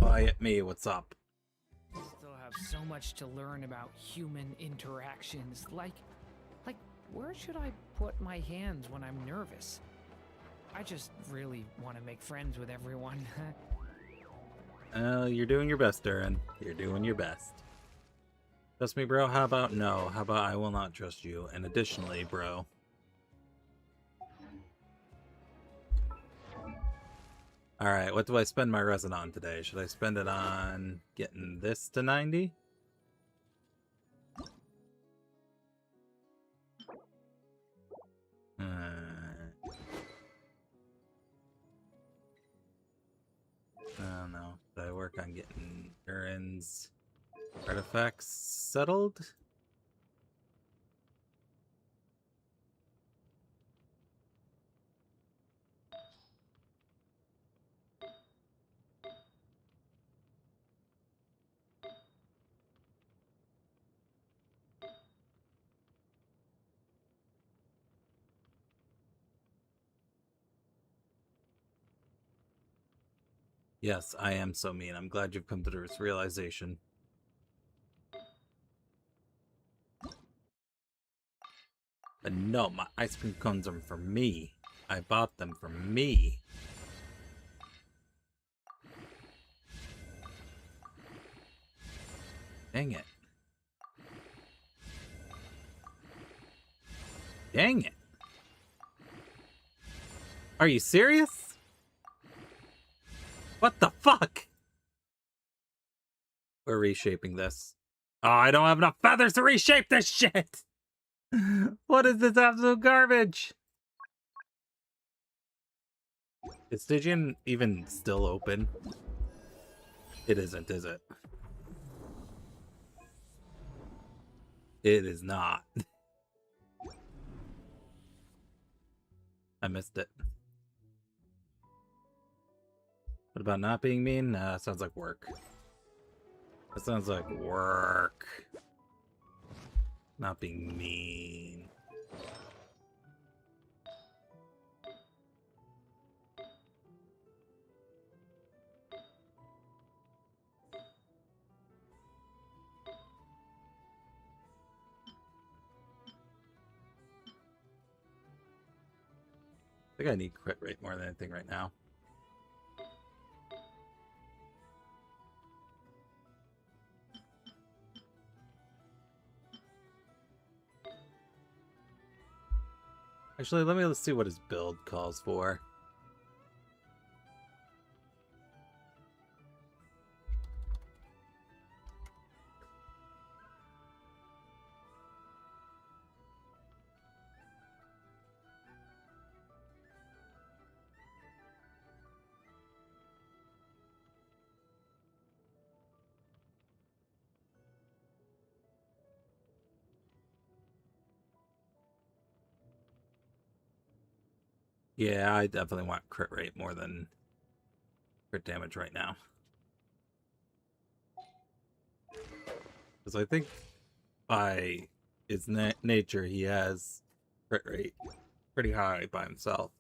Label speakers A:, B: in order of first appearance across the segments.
A: Quiet me, what's up?
B: Still have so much to learn about human interactions. Like, where should I put my hands when I'm nervous? I just really want to make friends with everyone.
A: You're doing your best, Durin. You're doing your best. Trust me, bro? How about no? How about I will not trust you? And additionally, bro. Alright, what do I spend my resin on today? Should I spend it on getting this to 90? I don't know. Should I work on getting Durin's artifacts settled? Yes, I am so mean. I'm glad you've come to this realization. But no, my ice cream cones are for me. I bought them for me. Dang it. Dang it. Are you serious? What the fuck? We're reshaping this. Oh, I don't have enough feathers to reshape this shit! What is this absolute garbage? Is Stygian even still open? It isn't, is it? It is not. I missed it. What about not being mean? Nah, that sounds like work. That sounds like work. Not being mean. I think I need crit rate more than anything right now. Actually, let's see what his build calls for. Yeah, I definitely want crit rate more than crit damage right now. Because I think by his nature, he has crit rate pretty high by himself.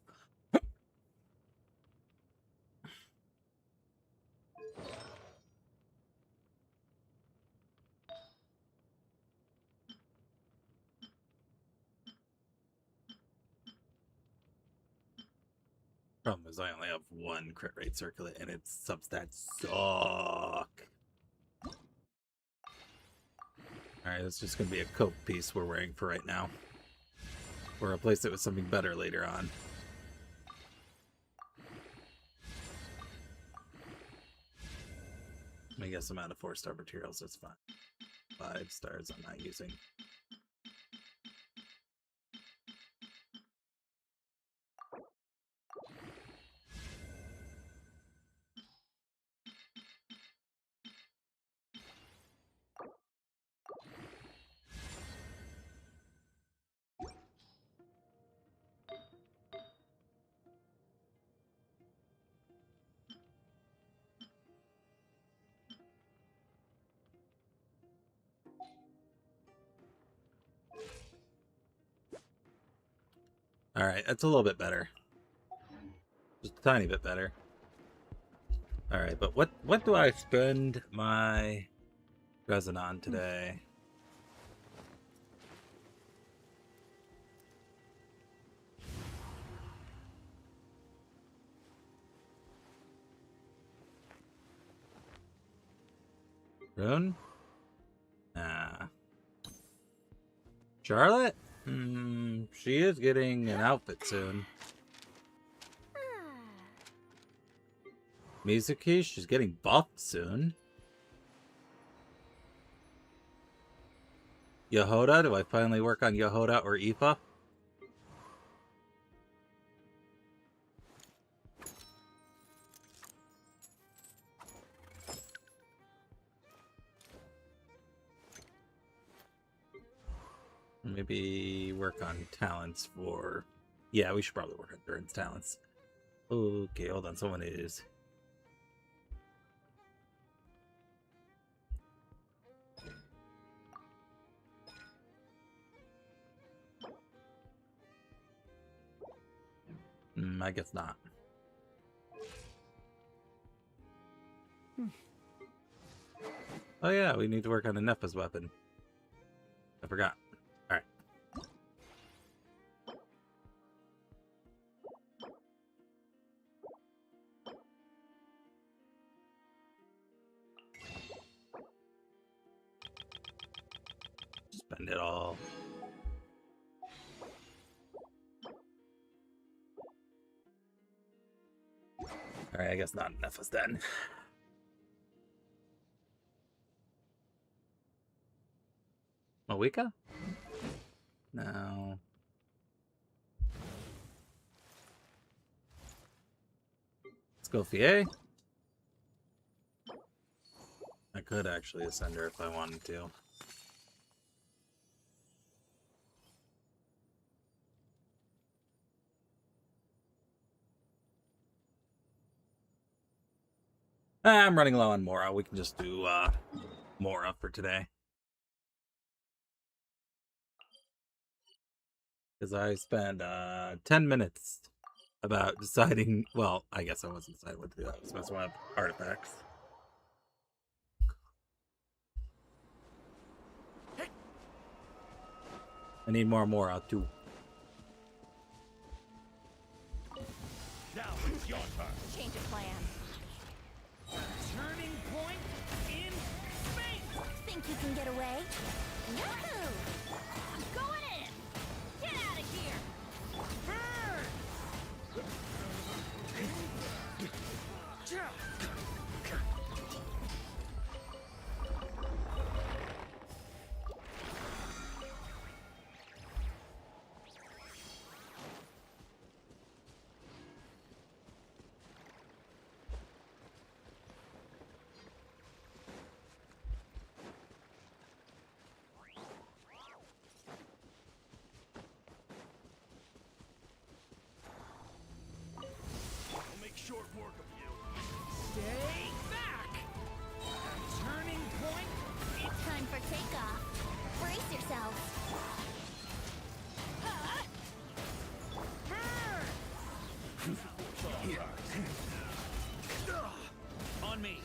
A: Problem is, I only have one crit rate circlet, and its substats suck. Alright, it's just going to be a coat piece we're wearing for right now. We'll replace it with something better later on. I guess I'm out of 4-star materials, that's fine. 5 stars I'm not using. Alright, that's a little bit better. Just a tiny bit better. Alright, but what do I spend my resin on today? Rune? Nah. Charlotte? She is getting an outfit soon. Mizuki, she's getting buffed soon. Yehoda, do I finally work on Yehoda or Aoife? Maybe work on talents for... Yeah, we should probably work on Durin's talents. Okay, hold on, someone is... I guess not. Oh yeah, we need to work on the Nepha's weapon. I forgot. Alright. Spend it all. Alright, I guess not Nepha's then. Mawika? No. Let's go Fie. I could actually ascend her if I wanted to. I'm running low on Mora. We can just do Mora for today. Because I spent 10 minutes about deciding... Well, I guess I wasn't deciding what to do. I was messing with artifacts. I need more Mora, too.
C: Now it's your turn.
D: Change of plan.
C: Turning point in space.
D: Think you can get away? Yahoo! I'm going in! Get out of here!
C: Burn! I'll make short work of you. Stay back! Turning point.
D: It's time for takeoff. Brace yourselves.
C: On me.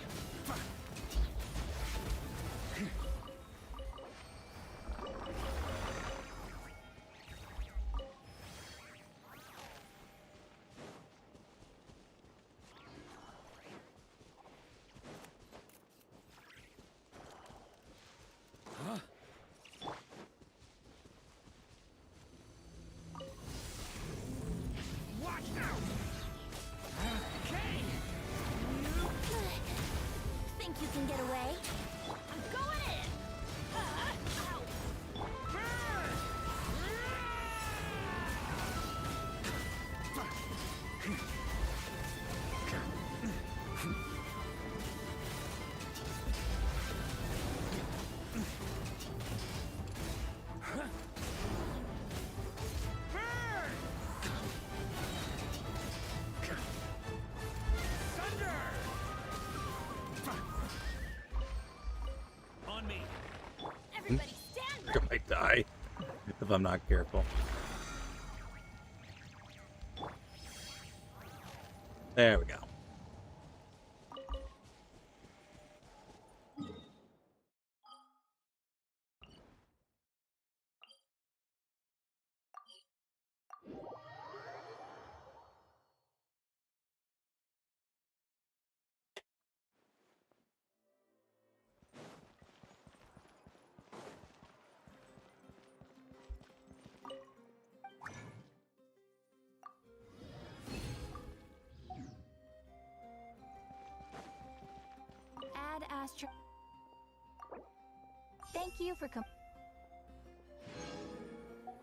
C: Watch out! Okay!
D: Think you can get away? I'm going in! Ow!
C: Thunder! On me.
D: Everybody stand
A: I might die if I'm not careful. There we go.
D: Astro. Thank you for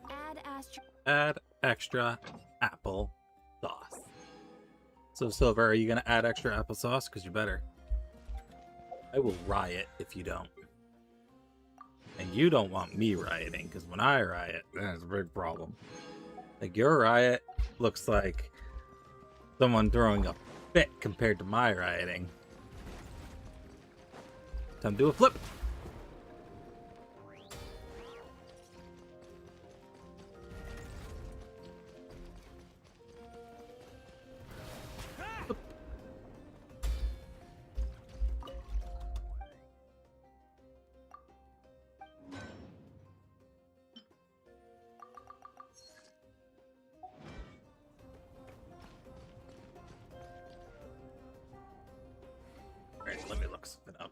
D: Add Astro.
A: Add extra apple sauce. So, Silver, are you going to add extra applesauce? Because you better. I will riot if you don't. And you don't want me rioting, because when I riot, that's a big problem. Like, your riot looks like someone throwing a fit compared to my rioting. Time to do a flip! Alright, let me look something up.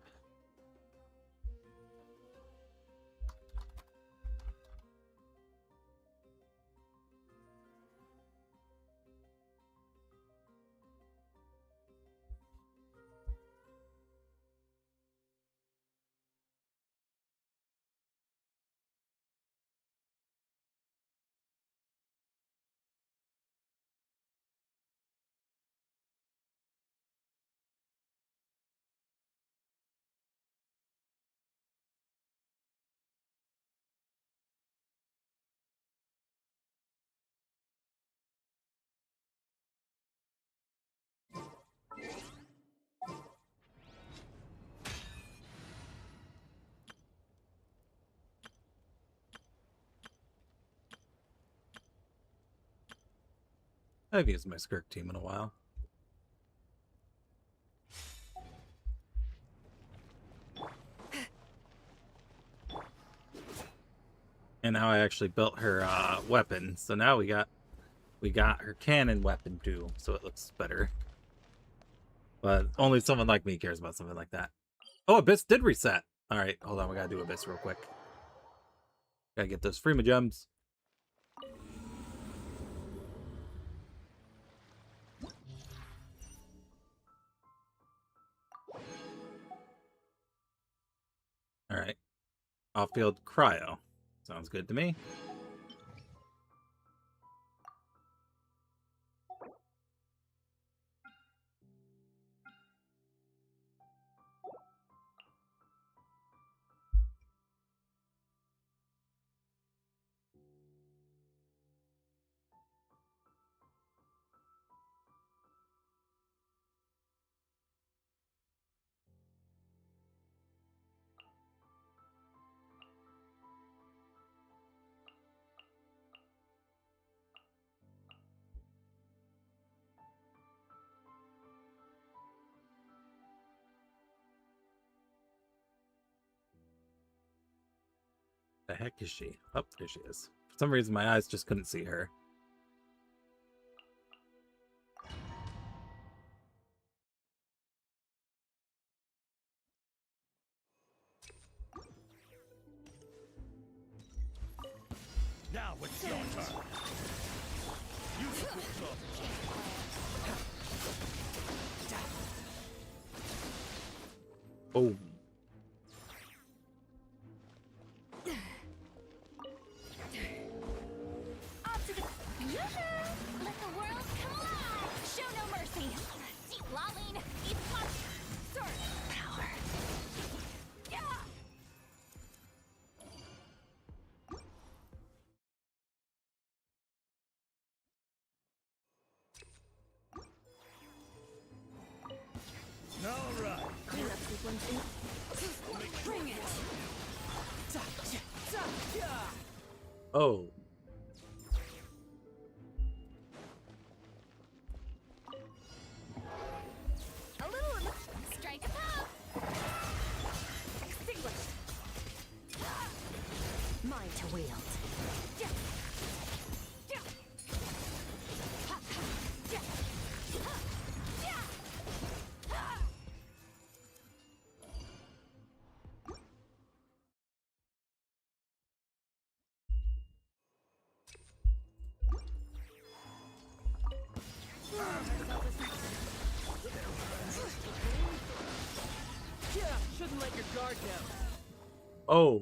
A: I haven't used my Skirk team in a while. And now I actually built her weapon, so now we got her cannon weapon too, so it looks better. But only someone like me cares about something like that. Oh, Abyss did reset. All right, hold on, we gotta do Abyss real quick. Gotta get those Freema gems. All right, off-field cryo. Sounds good to me. The heck is she? Oh, there she is. For some reason, my eyes just couldn't see her.
C: Now it's your turn. You cooked up.
A: Oh.
D: Up to the Let the world come alive! Show no mercy! Deep lolling! Eat pop! Sword! Power! Yeah!
C: All right.
D: Clean up sequencing. Bring it!
A: Oh.
D: A little in the strike a pop! Extinguished! Mine to wield. Yeah. Yeah. Ha, ha. Yeah. Ha. Yeah. Ha.
B: Yeah, should
C: Guard them.
A: Oh.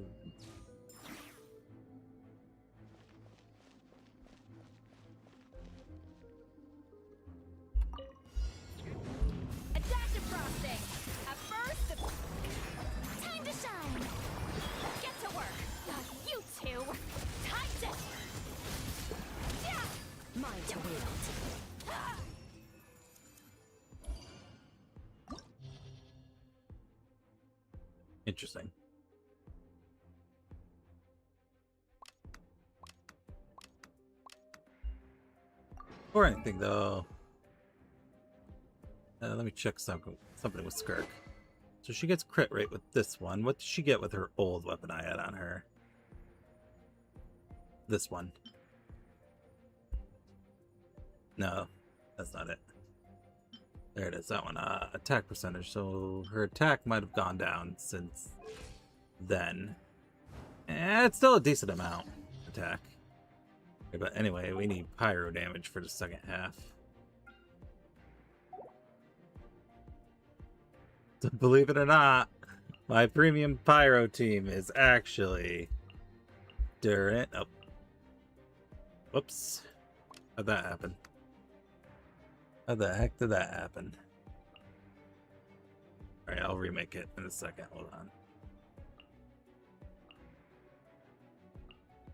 D: A dash of frosting. At first, time to shine. Get to work. You two. Time to. Yeah. Mine to wield.
A: Interesting. Or anything though. Let me check something with Skirk. So she gets crit rate with this one. What did she get with her old weapon I had on her? This one. No, that's not it. There it is, that one. Attack percentage. So her attack might have gone down since then. It's still a decent amount attack. Okay, but anyway, we need pyro damage for the second half. Believe it or not, my premium pyro team is actually Durant. Oh. Whoops. How'd that happen? How the heck did that happen? Alright, I'll remake it in a second. Hold on.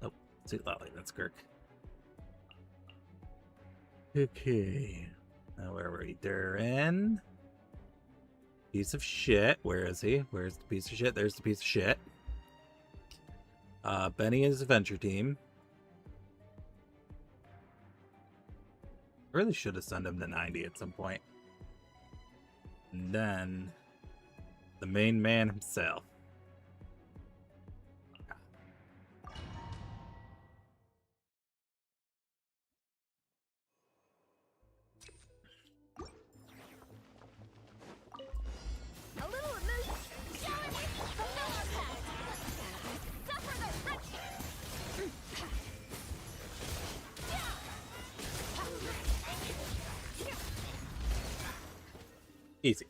A: Oh, see Lolly, that's Kirk. Okay. Now where were we? Duran. Piece of shit. Where is he? Where's the piece of shit? There's the piece of shit. Benny and his adventure team. Really should have sent him to 90 at some point. And then the main man himself.
D: A little illusion. Showing me the Miller Pact. Suffer the wretch.
A: Easy.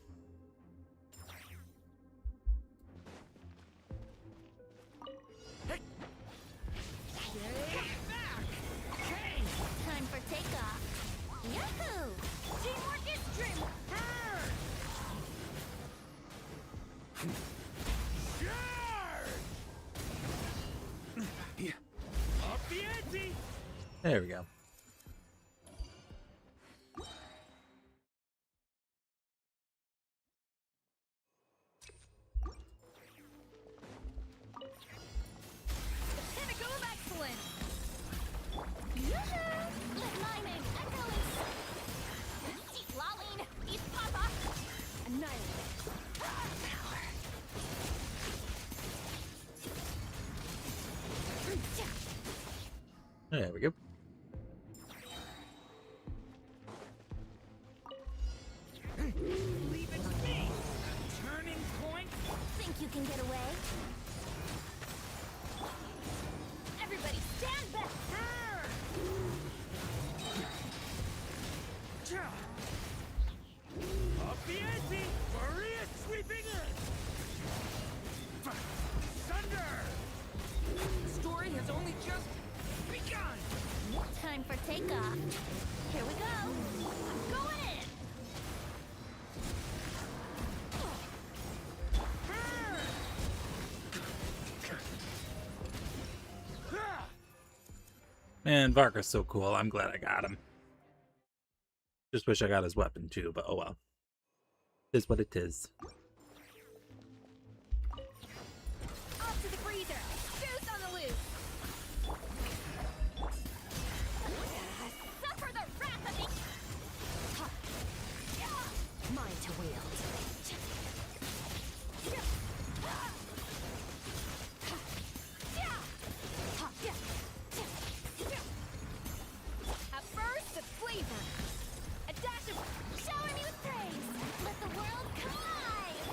D: Time for takeoff. Yahoo! Teamwork is dream.
C: Up the ante.
A: There we go.
D: Pinnacle of excellence. Yoo-hoo! Let my name echo in Deep lolling. Eat papa. Annihilate. Power.
A: There we go.
C: Leave it to me. Turning point.
D: Think you can get away? Everybody stand back!
C: Up the ante. Maria sweeping in. Thunder. The story has only just begun.
D: Time for takeoff. Here we go. I'm going in.
A: Man, Varka's so cool. I'm glad I got him. Just wish I got his weapon too, but oh well. It is what it is.
D: Off to the freezer. Goose on the loose. Suffer the wrath of the... Mine to wield. At first, the flavor. A dash of... Shower me with praise. Let the world come alive.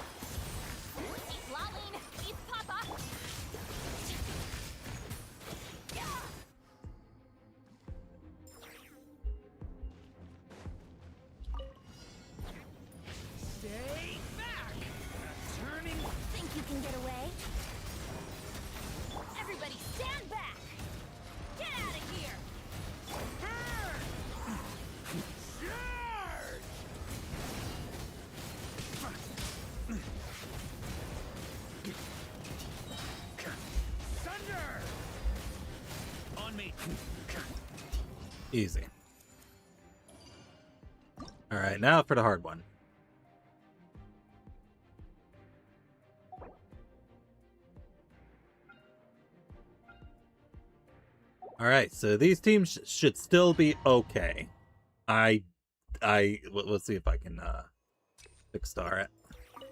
A: Easy. Alright, now for the hard one. Alright, so these teams should still be okay. Let's see if I can, 6-star it.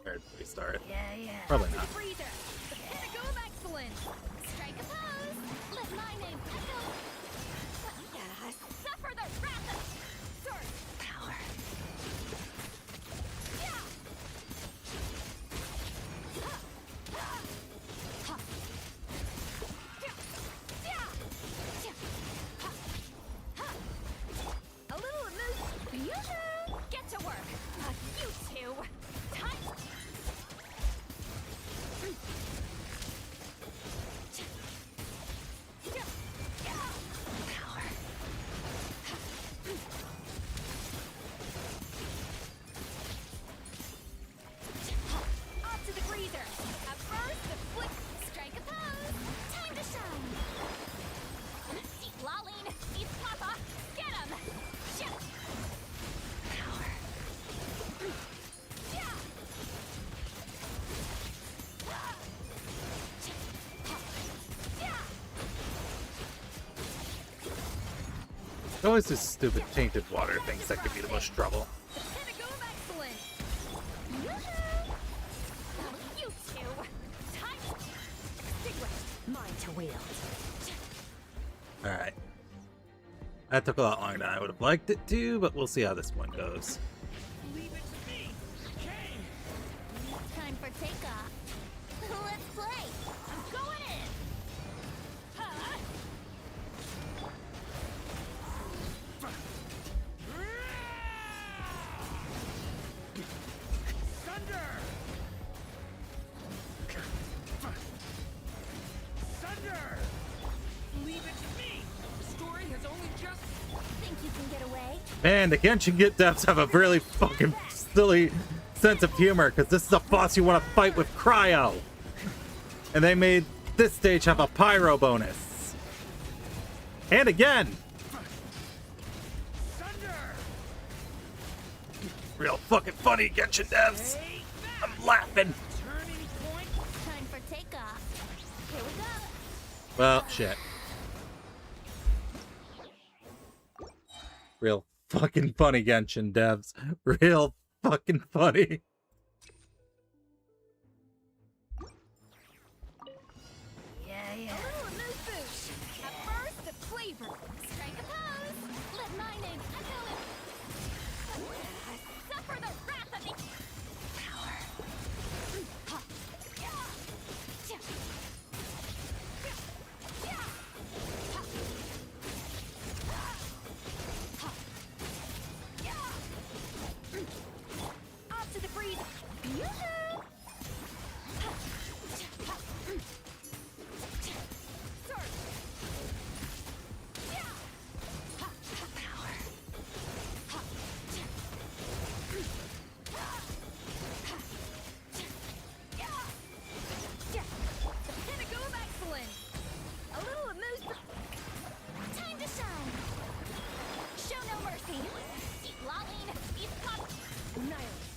A: Or 3-star it.
D: Yeah, yeah.
A: Probably not.
D: Freezer, the pinnacle of excellence. Strike a pose. Let my name echo. Suffer the wrath of sword power. Yeah. A little amuse. Get to work. You two. Time. Power. Off to the freezer. At first, the flick. Strike a pose. Time to shine. Deep lolling. Eat papa. Get him. Shit. Power. Yeah.
A: It's always this stupid tainted water things that give you the most trouble.
D: The pinnacle of excellence. Yoo-hoo! You two. Time. Extinguish. Mine to wield.
A: Alright. That took a lot longer than I would have liked it to, but we'll see how this one goes.
C: Leave it to me. Kane.
D: Time for takeoff. Let's play. I'm going in. Huh?
C: Thunder. Thunder. Leave it to me. The story has only just.
D: Think you can get away?
A: Man, the Genshin Get devs have a really fucking silly sense of humor, because this is a boss you want to fight with cryo. And they made this stage have a pyro bonus. And again.
C: Thunder.
A: Real fucking funny, Genshin devs.
C: Take that.
A: I'm laughing.
C: Turning point.
D: Time for takeoff. Here we go.
A: Well, shit. Real fucking funny, Genshin devs. Real fucking funny.
D: Yeah, yeah. A little amuse bouche. At first, the flavor. Strike a pose. Let my name echo it. Suffer the wrath of the power. Off to the breeze. Yoo-hoo! Sword. Power. The pinnacle of excellence. A little amuse. Time to shine. Show no mercy. Keep lolling. Eat pop. Annihilate.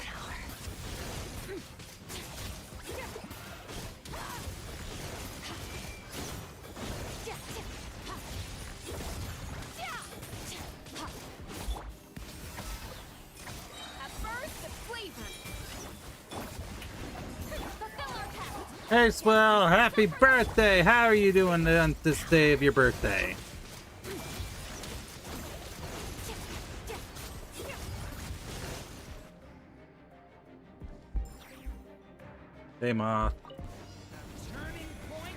D: Power. At first, the flavor. Fulfill our pact.
A: Hey, Swell, happy birthday! How are you doing on this day of your birthday? Hey, Ma.
C: Turning point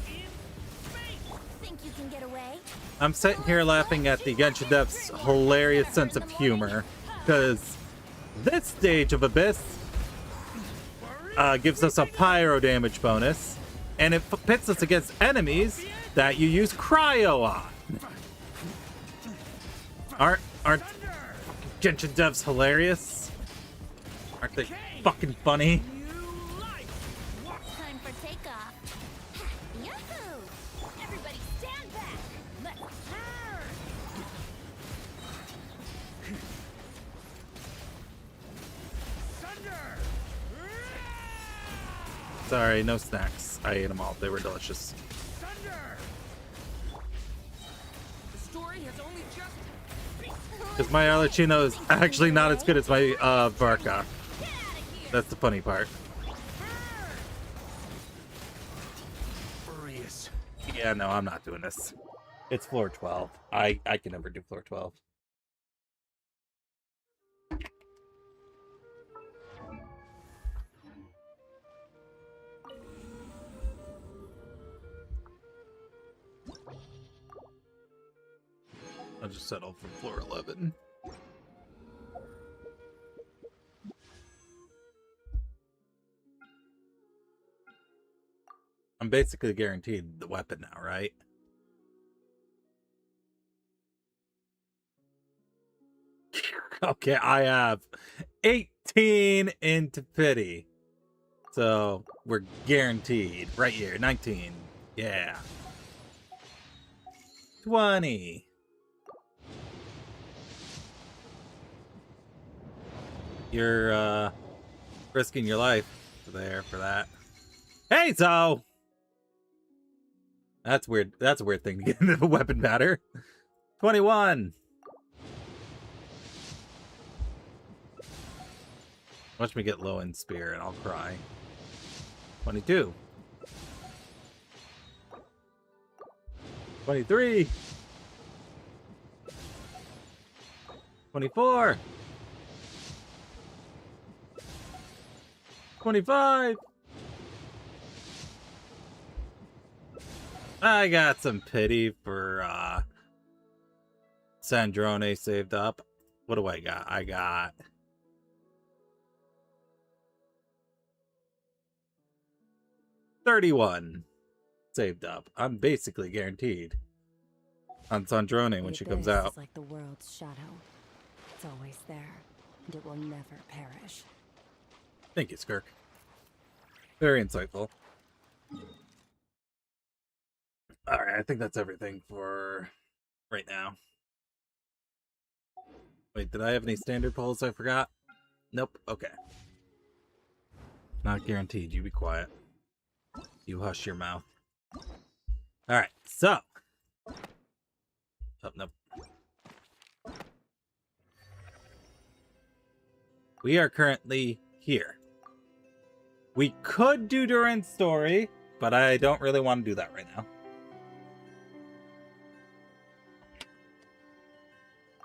C: in space.
D: Think you can get away?
A: I'm sitting here laughing at the Genshin devs' hilarious sense of humor, because this stage of Abyss gives us a pyro damage bonus, and it pits us against enemies that you use cryo on. Aren't Genshin devs hilarious? Aren't they fucking funny?
C: New life.
D: Time for takeoff. Yahoo! Everybody stand back. Let's
A: Sorry, no snacks. I ate them all. They were delicious.
C: Thunder! The story has only just
A: Because my Arlecchino is actually not as good as my Barca. That's the funny part.
C: furious.
A: Yeah, no, I'm not doing this. It's floor 12. I can never do floor 12. I'll just settle for floor 11. I'm basically guaranteed the weapon now, right? Okay, I have 18 into pity. So we're guaranteed right here. 19. Yeah. 20. You're risking your life there for that. Hey, so that's weird. That's a weird thing to get into the weapon batter. 21. Watch me get low in spear and I'll cry. 22. 23. 24. 25. I got some pity for Sandrone saved up. What do I got? I got 31 saved up. I'm basically guaranteed on Sandrone when she comes out.
E: It's like the world's shadow. It's always there, and it will never perish.
A: Thank you, Skirk. Very insightful. Alright, I think that's everything for right now. Wait, did I have any standard polls I forgot? Nope. Okay. Not guaranteed. You be quiet. You hush your mouth. Alright, so. Oh, nope. We are currently here. We could do Duran's story, but I don't really want to do that right now.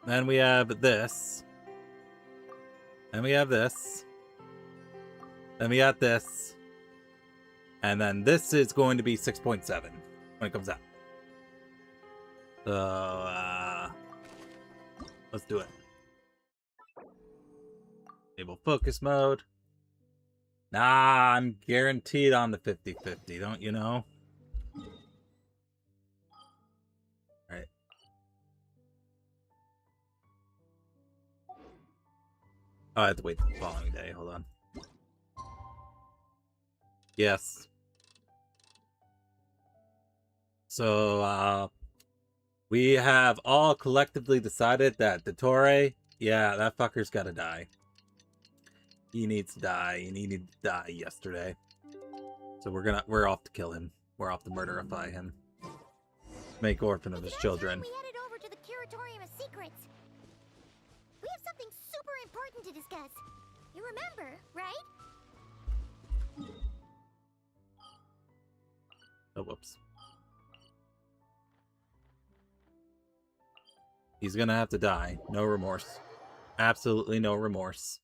A: Then we have this. Then we have this. Then we got this. And then this is going to be 6.7 when it comes out. So, let's do it. Enable focus mode. Nah, I'm guaranteed on the 50-50, don't you know? Alright. Oh, I have to wait till the following day. Hold on. Yes. So, we have all collectively decided that Dottore, yeah, that fucker's gotta die. He needs to die, and he needed to die yesterday. So we're off to kill him. We're off to murderify him. Make orphan of his children.
D: We headed over to the Curatorium of Secrets. We have something super important to discuss. You remember, right?
A: Oh, whoops. He's gonna have to die. No remorse. Absolutely no remorse.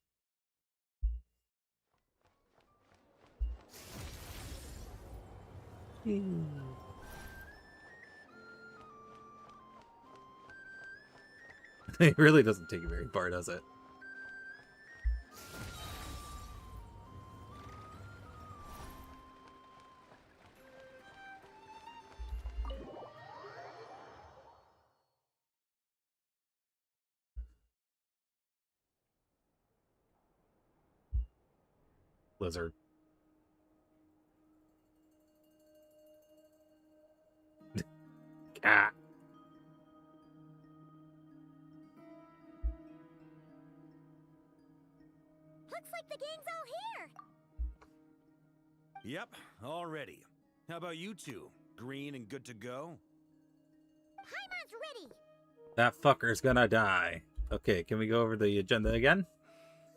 A: It really doesn't take you very far, does it? Lizard. Ah.
D: Looks like the gang's all here.
F: Yep, all ready. How about you two? Green and good to go?
D: Paimon's ready.
A: That fucker's gonna die. Okay, can we go over the agenda again?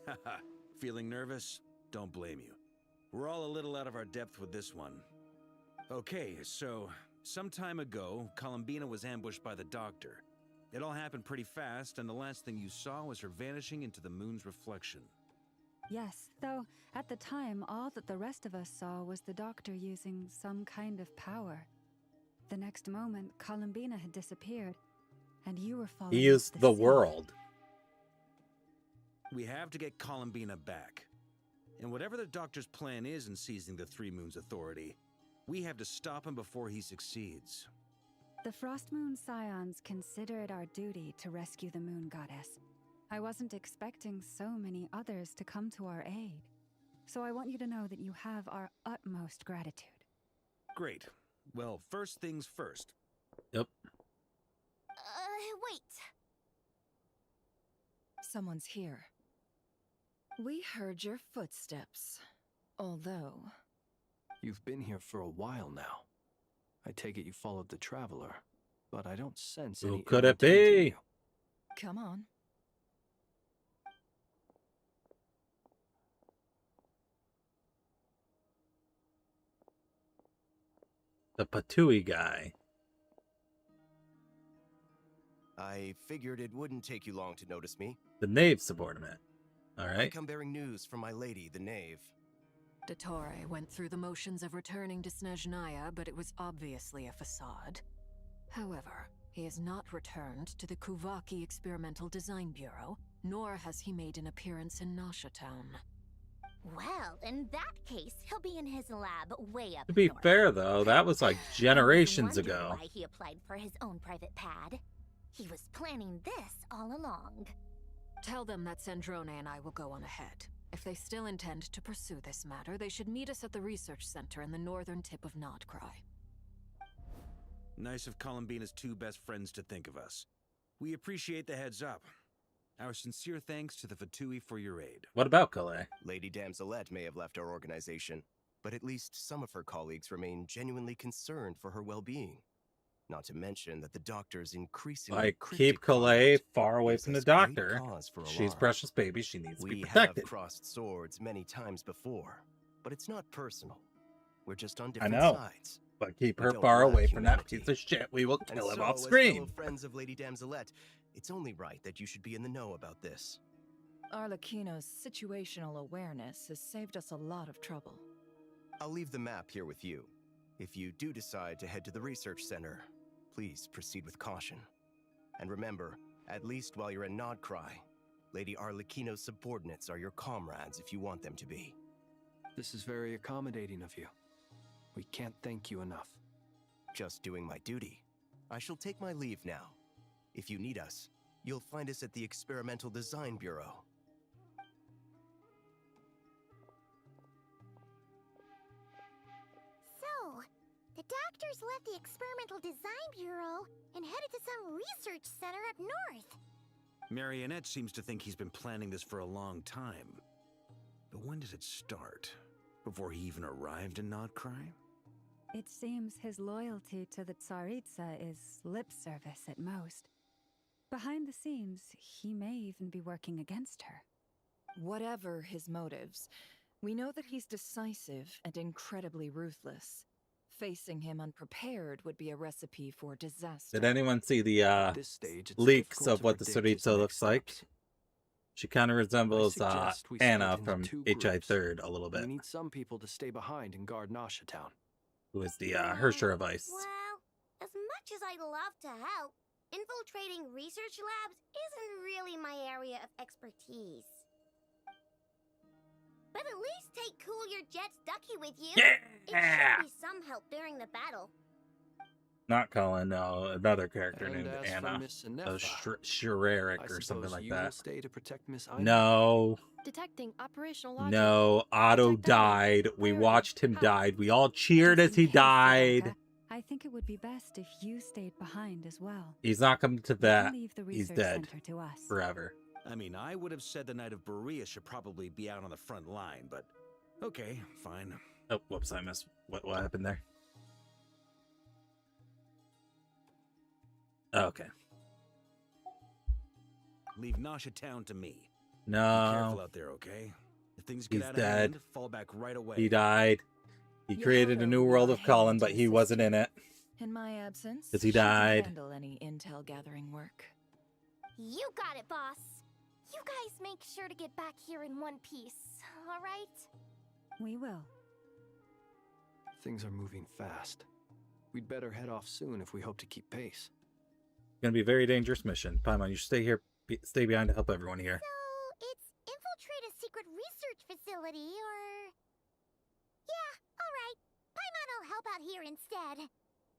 F: Haha, feeling nervous? Don't blame you. We're all a little out of our depth with this one. Okay, so some time ago, Columbina was ambushed by the Doctor. It all happened pretty fast, and the last thing you saw was her vanishing into the moon's reflection.
E: Yes, though at the time, all that the rest of us saw was the Doctor using some kind of power. The next moment, Columbina had disappeared, and you were following
A: He is the
E: same.
A: world.
F: We have to get Columbina back. And whatever the Doctor's plan is in seizing the Three Moons Authority, we have to stop him before he succeeds.
E: The Frost Moon Scions consider it our duty to rescue the Moon Goddess. I wasn't expecting so many others to come to our aid. So I want you to know that you have our utmost gratitude.
F: Great. Well, first things first.
A: Yep.
D: Wait.
G: Someone's here. We heard your footsteps. Although...
H: You've been here for a while now. I take it you followed the Traveler, but I don't sense
A: Who
H: any
A: could
H: ill
A: it
H: intent in
A: be?
H: you.
G: Come on.
A: The Patui guy.
I: I figured it wouldn't take you long to notice me.
A: The Knave subordinate.
I: I
A: Alright.
I: come bearing news from my lady, the Knave.
G: Dottore went through the motions of returning to Snezhnaya, but it was obviously a facade. However, he has not returned to the Kuvaki Experimental Design Bureau, nor has he made an appearance in Nasha Town.
D: Well, in that case, he'll be in his lab way up
A: To be
D: north.
A: fair, though, that was like
D: I
A: generations
D: wondered
A: ago.
D: Why he applied for his own private pad. He was planning this all along.
G: Tell them that Sandrone and I will go on ahead. If they still intend to pursue this matter, they should meet us at the research center in the northern tip of Nodcry.
F: Nice of Columbina's two best friends to think of us. We appreciate the heads up. Our sincere thanks to the Fatui for your aid.
A: What about Calais?
I: Lady Damselette may have left our organization, but at least some of her colleagues remain genuinely concerned for her well-being. Not to mention that the Doctor's increasingly
A: Like,
I: cryptic
A: keep Calais
I: conduct
A: far away
I: gives
A: from the
I: us great
A: Doctor.
I: cause for
A: She's
I: alarm.
A: precious baby. She needs to be
I: We
A: protected.
I: have crossed swords many times before, but it's not personal. We're just on
A: I
I: different
A: know.
I: sides.
A: But keep
I: We
A: her
I: don't
A: far
I: lack
A: away from that
I: humanity.
A: piece of shit. We will
I: And
A: kill him
I: so,
A: off
I: as
A: screen.
I: fellow friends of Lady Damselette, it's only right that you should be in the know about this.
G: Arlecchino's situational awareness has saved us a lot of trouble.
I: I'll leave the map here with you. If you do decide to head to the research center, please proceed with caution. And remember, at least while you're in Nodcry, Lady Arlecchino's subordinates are your comrades if you want them to be.
H: This is very accommodating of you. We can't thank you enough.
I: Just doing my duty. I shall take my leave now. If you need us, you'll find us at the Experimental Design Bureau.
D: So, the Doctors left the Experimental Design Bureau and headed to some research center up north.
F: Marionette seems to think he's been planning this for a long time. But when did it start? Before he even arrived in Nodcry?
E: It seems his loyalty to the Tsaritsa is lip service at most. Behind the scenes, he may even be working against her.
G: Whatever his motives, we know that he's decisive and incredibly ruthless. Facing him unprepared would be a recipe for disaster.
A: Did anyone see the
H: At this stage, it's
A: leaks
H: difficult
A: of
H: to
A: what the
H: predict his
A: Tsaritsa
H: next
A: looks like?
H: steps.
A: She kind of resembles
H: suggest we
A: Anna
H: split into
A: from
H: two
A: HI
H: groups.
A: Third a little bit,
H: We need some people to stay behind and guard Nasha Town.
A: who is the Hersher of Ice.
D: Well, as much as I'd love to help, infiltrating research labs isn't really my area of expertise. But at least take Cool Your Jet's Ducky with you. It
A: Yeah!
D: should be some help during the battle.
A: Not Colin, no, another character
H: And
A: named
H: as for
A: Anna.
H: Miss
A: A
H: Inefa,
A: Shureric
H: I
A: or something
H: suppose
A: like
H: you will
A: that.
H: stay to protect Miss Ina?
A: No,
J: Detecting operational logic.
A: no, Otto
J: Detect enemy.
A: died. We
J: Priority.
A: watched him
J: How?
A: die. We all cheered as
E: Just in
A: he
E: case,
A: died.
E: Bianca, I think it would be best if you stayed behind as well.
A: He's not coming to
E: You can
A: that
E: leave the
A: he's
E: research
A: dead
E: center to us.
A: forever.
F: I mean, I would have said the Knight of Berea should probably be out on the front line, but okay, fine.
A: Oh, whoops, I missed. What happened there? Oh, okay.
F: Leave Nasha Town to me. Be
A: No.
F: careful out there, okay? If things get
A: He's
F: out of
A: dead.
F: hand, fall back right away.
A: He died. He
K: You
A: created
K: have
A: a
K: her
A: new world of
K: well
A: Colin,
K: handed
A: but
K: to
A: he
K: assist
A: wasn't
K: you.
A: in it.
K: In my absence,
A: 'Cause he
K: she can
A: died.
K: handle any intel gathering work.
D: You got it, boss. You guys make sure to get back here in one piece, all right?
E: We will.
H: Things are moving fast. We'd better head off soon if we hope to keep pace.
A: It's gonna be a very dangerous mission. Paimon, you should stay here, stay behind to help everyone here.
D: So, it's infiltrate a secret research facility, or... Yeah, alright. Paimon will help out here instead.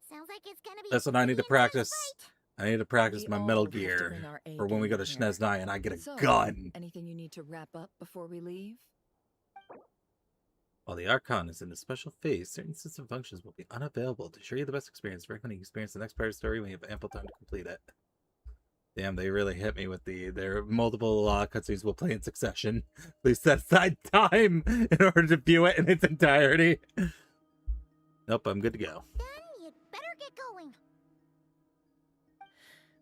D: Sounds like it's gonna be
A: That's what I need to
D: pretty intense
A: practice.
D: fight.
A: I need to practice
K: We
A: my
K: all
A: Metal
K: have to
A: Gear
K: bring our A
A: for when we go to
K: game here.
A: Snezhnaya and I get a
K: So,
A: gun.
K: anything you need to wrap up before we leave?
A: While the Archon is in a special phase, certain system functions will be unavailable. To ensure you the best experience, recommend you experience the next part of the story when you have ample time to complete it. Damn, they really hit me with their multiple cutscenes will play in succession. Please set aside time in order to view it in its entirety. Nope, I'm good to go.
D: Then you'd better get going.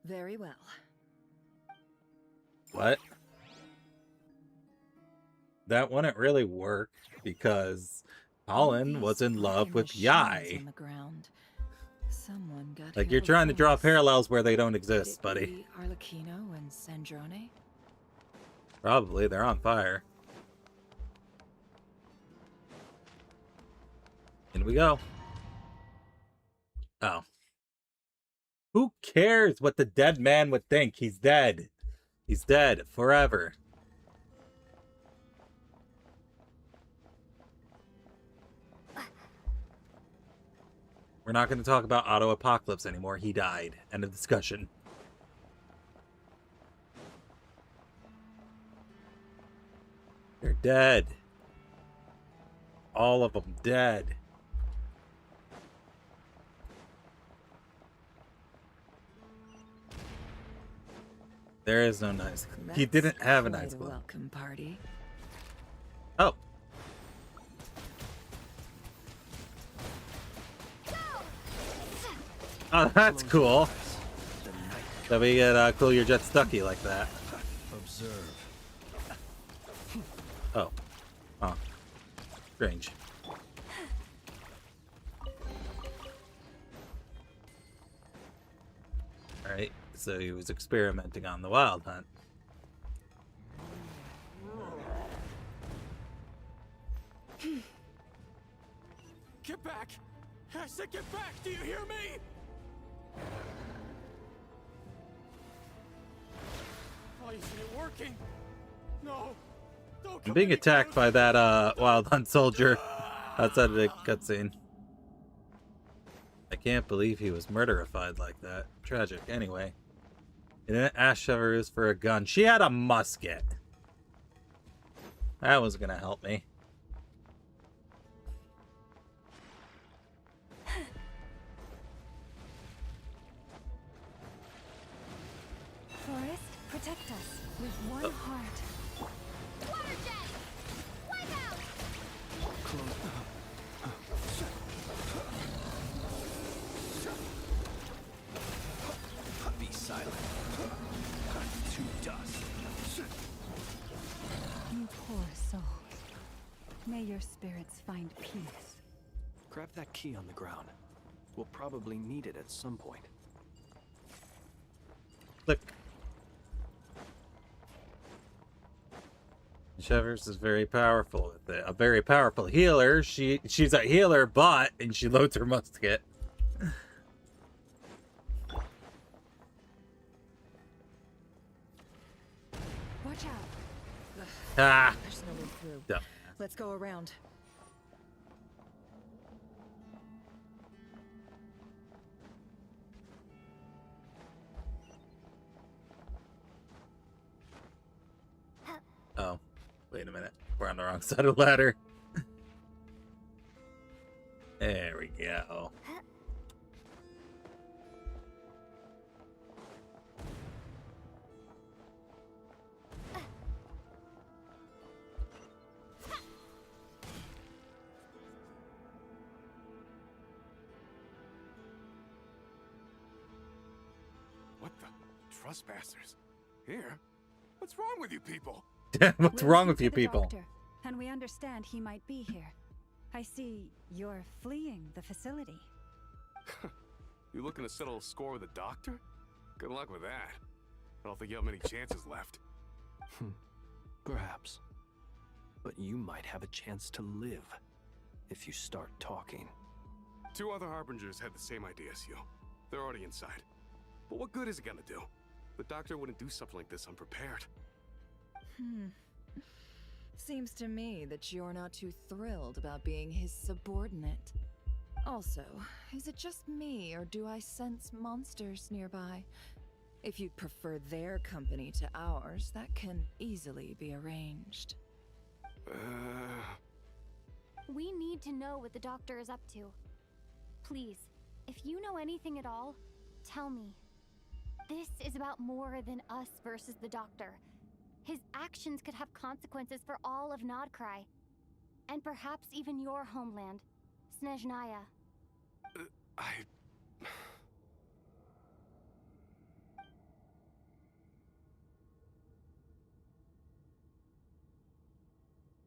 K: Very well.
A: What? That wouldn't really work because Colin was in love with Yai.
K: On the ground. Someone got
A: Like,
K: here
A: you're trying to draw
K: before us.
A: parallels where they don't
K: Could
A: exist,
K: it
A: buddy.
K: be Arlecchino and Sandrone?
A: Probably, they're on fire. In we go. Oh. Who cares what the dead man would think? He's dead. He's dead forever. We're not going to talk about Auto Apocalypse anymore. He died. End of discussion. They're dead. All of them dead. There is no nice. He
K: That's
A: didn't have a
K: quite
A: nice club.
K: welcome party.
A: Oh. Oh, that's cool. That we get cool your jet stucky like that.
F: Observe.
A: Oh. Oh. Strange. Alright, so he was experimenting on the Wild Hunt.
C: Get back! I said get back! Do you hear me? Why isn't it working? No! Don't
A: I'm
C: come
A: being
C: any
A: attacked by
C: closer.
A: that Wild Hunt soldier outside of the cutscene. I can't believe he was murderified like that. Tragic. Anyway. He didn't ask Chevreuse for a gun. She had a musket. That was gonna help me.
E: Forest, protect us with one heart.
D: Water jet! Wipe out!
H: Be silent. To dust.
E: You poor soul. May your spirits find peace.
H: Grab that key on the ground. We'll probably need it at some point.
A: Click. Chevreuse is very powerful with it. A very powerful healer. She's a healer, but and she loads her musket.
K: Watch out.
A: Ah.
K: There's no way through.
A: Dumb.
K: Let's go around.
A: Oh, wait a minute. We're on the wrong side of the ladder. There we go.
L: trespassers. Here? What's wrong with you people?
A: What's
E: We're
A: wrong
E: looking
A: with you
E: for the
A: people?
E: doctor, and we understand he might be here. I see you're fleeing the facility.
L: You looking to settle a score with the doctor? Good luck with that. I don't think you have many chances left.
H: Perhaps. But you might have a chance to live if you start talking.
L: 2 other Harbingers had the same idea as you. They're already inside. But what good is it gonna do? The doctor wouldn't do something like this unprepared.
K: Seems to me that you're not too thrilled about being his subordinate. Also, is it just me, or do I sense monsters nearby? If you'd prefer their company to ours, that can easily be arranged.
D: We need to know what the doctor is up to. Please, if you know anything at all, tell me. This is about more than us versus the doctor. His actions could have consequences for all of Nodcry. And perhaps even your homeland, Snezhnaya.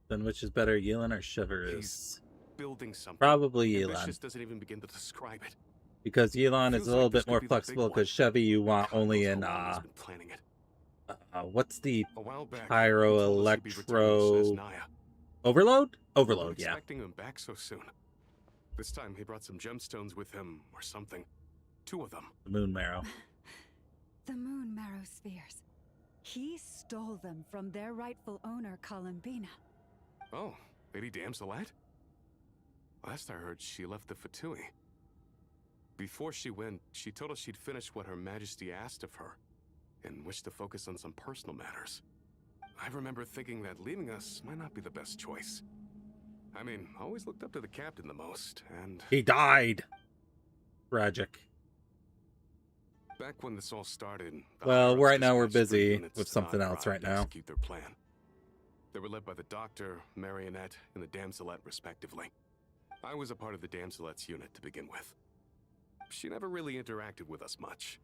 A: Then which is better, Yelan or Chivalrous?
L: He's building something.
A: Probably
L: and
A: Yelan.
L: This just doesn't even begin to describe it.
A: Because Yelan is
L: Feels
A: a little
L: like this
A: bit more
L: could be the big
A: flexible,
L: one.
A: because Chevy you want
L: God
A: only
L: knows
A: in
L: how long he's been planning it.
A: what's the
L: A while back,
A: pyro
L: he told us he'd be returning
A: electro
L: to Snezhnaya.
A: overload?
L: We
A: Overload,
L: weren't
A: yeah.
L: expecting him back so soon. This time he brought some gemstones with him, or something. 2 of them.
A: The moon marrow.
E: The moon marrow spheres. He stole them from their rightful owner, Columbina.
L: Oh, Lady Damselette? Last I heard, she left the Fatui. Before she went, she told us she'd finished what Her Majesty asked of her, and wished to focus on some personal matters. I remember thinking that leaving us might not be the best choice. I mean, I always looked up to the captain the most, and...
A: He died. Tragic.
L: Back when this all started... the
A: Well,
L: higher-ups
A: right now we're
L: dispatched
A: busy
L: units
A: with
L: to
A: something
L: Nodcry
A: else right
L: to
A: now.
L: execute their plan. They were led by the Doctor, Marionette, and the Damselette, respectively. I was a part of the Damselette's unit to begin with. She never really interacted with us much.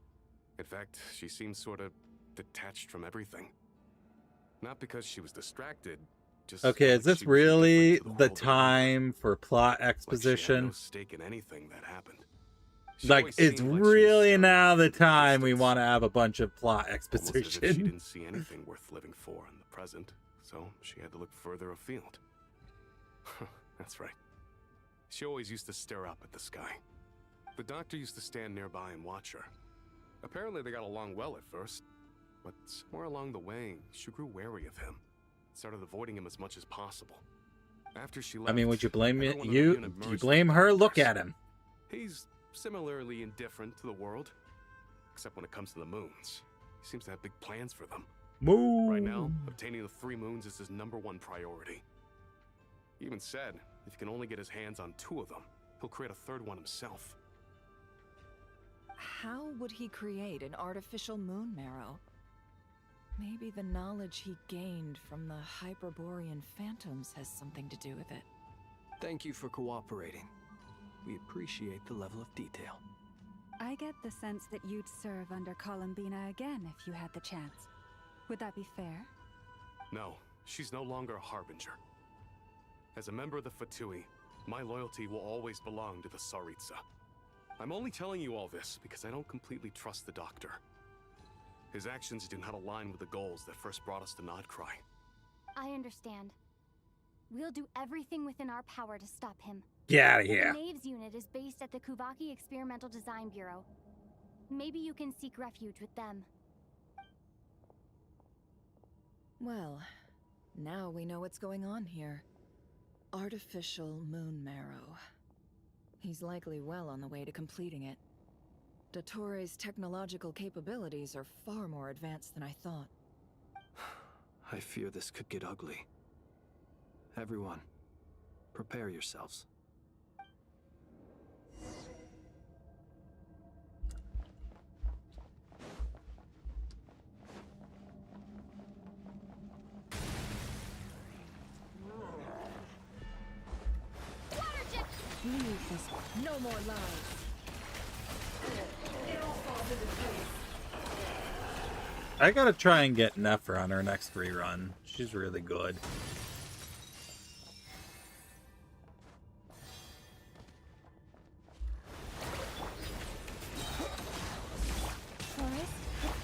L: In fact, she seemed sort of detached from everything. Not because she was distracted, just
A: Okay,
L: like
A: is this
L: she was indifferent
A: really
L: to
A: the
L: world around her.
A: time for plot
L: Like she had
A: exposition?
L: no stake in anything that happened. She
A: Like,
L: always
A: it's
L: seemed like she was
A: really
L: staring
A: now
L: off
A: the
L: into
A: time we
L: distance,
A: want to have a bunch of plot
L: almost as if she
A: exposition.
L: didn't see anything worth living for in the present, so she had to look further afield. That's right. She always used to stare up at the sky. The Doctor used to stand nearby and watch her. Apparently they got along well at first, but somewhere along the way, she grew wary of him. Started avoiding him as much as possible. After she left,
A: I mean, would you blame it?
L: everyone in the unit
A: Do you
L: merged
A: blame
L: with the
A: her? Look
L: Doctor's.
A: at him.
L: He's similarly indifferent to the world, except when it comes to the moons. He seems to have big plans for them.
A: Moon.
L: Right now, obtaining the 3 moons is his #1 priority. He even said if he can only get his hands on 2 of them, he'll create a 3rd one himself.
K: How would he create an artificial moon marrow? Maybe the knowledge he gained from the Hyperborean phantoms has something to do with it.
H: Thank you for cooperating. We appreciate the level of detail.
E: I get the sense that you'd serve under Columbina again if you had the chance. Would that be fair?
L: No, she's no longer a Harbinger. As a member of the Fatui, my loyalty will always belong to the Tsaritsa. I'm only telling you all this because I don't completely trust the Doctor. His actions do not align with the goals that first brought us to Nodcry.
D: I understand. We'll do everything within our power to stop him.
A: Get out of here.
D: The Knaves unit is based at the Kuvaki Experimental Design Bureau. Maybe you can seek refuge with them.
K: Well, now we know what's going on here. Artificial moon marrow. He's likely well on the way to completing it. Dottore's technological capabilities are far more advanced than I thought.
H: I fear this could get ugly. Everyone, prepare yourselves.
K: Leave this. No more lies. It all falls into place.
A: I gotta try and get Nefer on her next rerun. She's really good.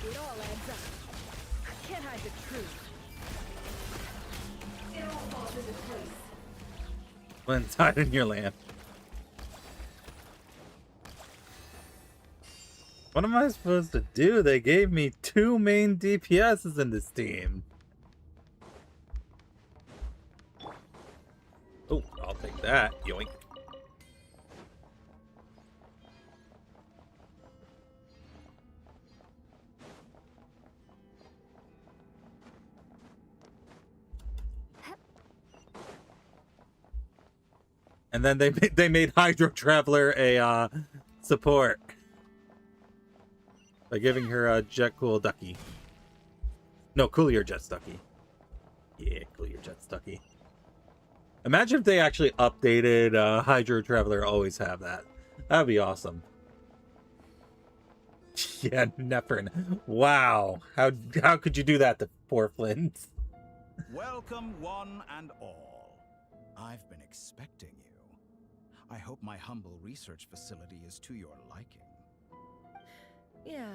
K: It all adds up. I can't hide the truth. It all falls into place.
A: Lynn's hiding in your land. What am I supposed to do? They gave me 2 main DPSs in this team. Oh, I'll take that. Yoink. And then they made Hydro Traveler a support by giving her a Jet Cool Ducky. No, Cool Your Jet Ducky. Yeah, Cool Your Jet Ducky. Imagine if they actually updated Hydro Traveler. Always have that. That'd be awesome. Yeah, Nephrin. Wow, how could you do that to poor Flint?
M: Welcome, one and all. I've been expecting you. I hope my humble research facility is to your liking.
K: Yeah,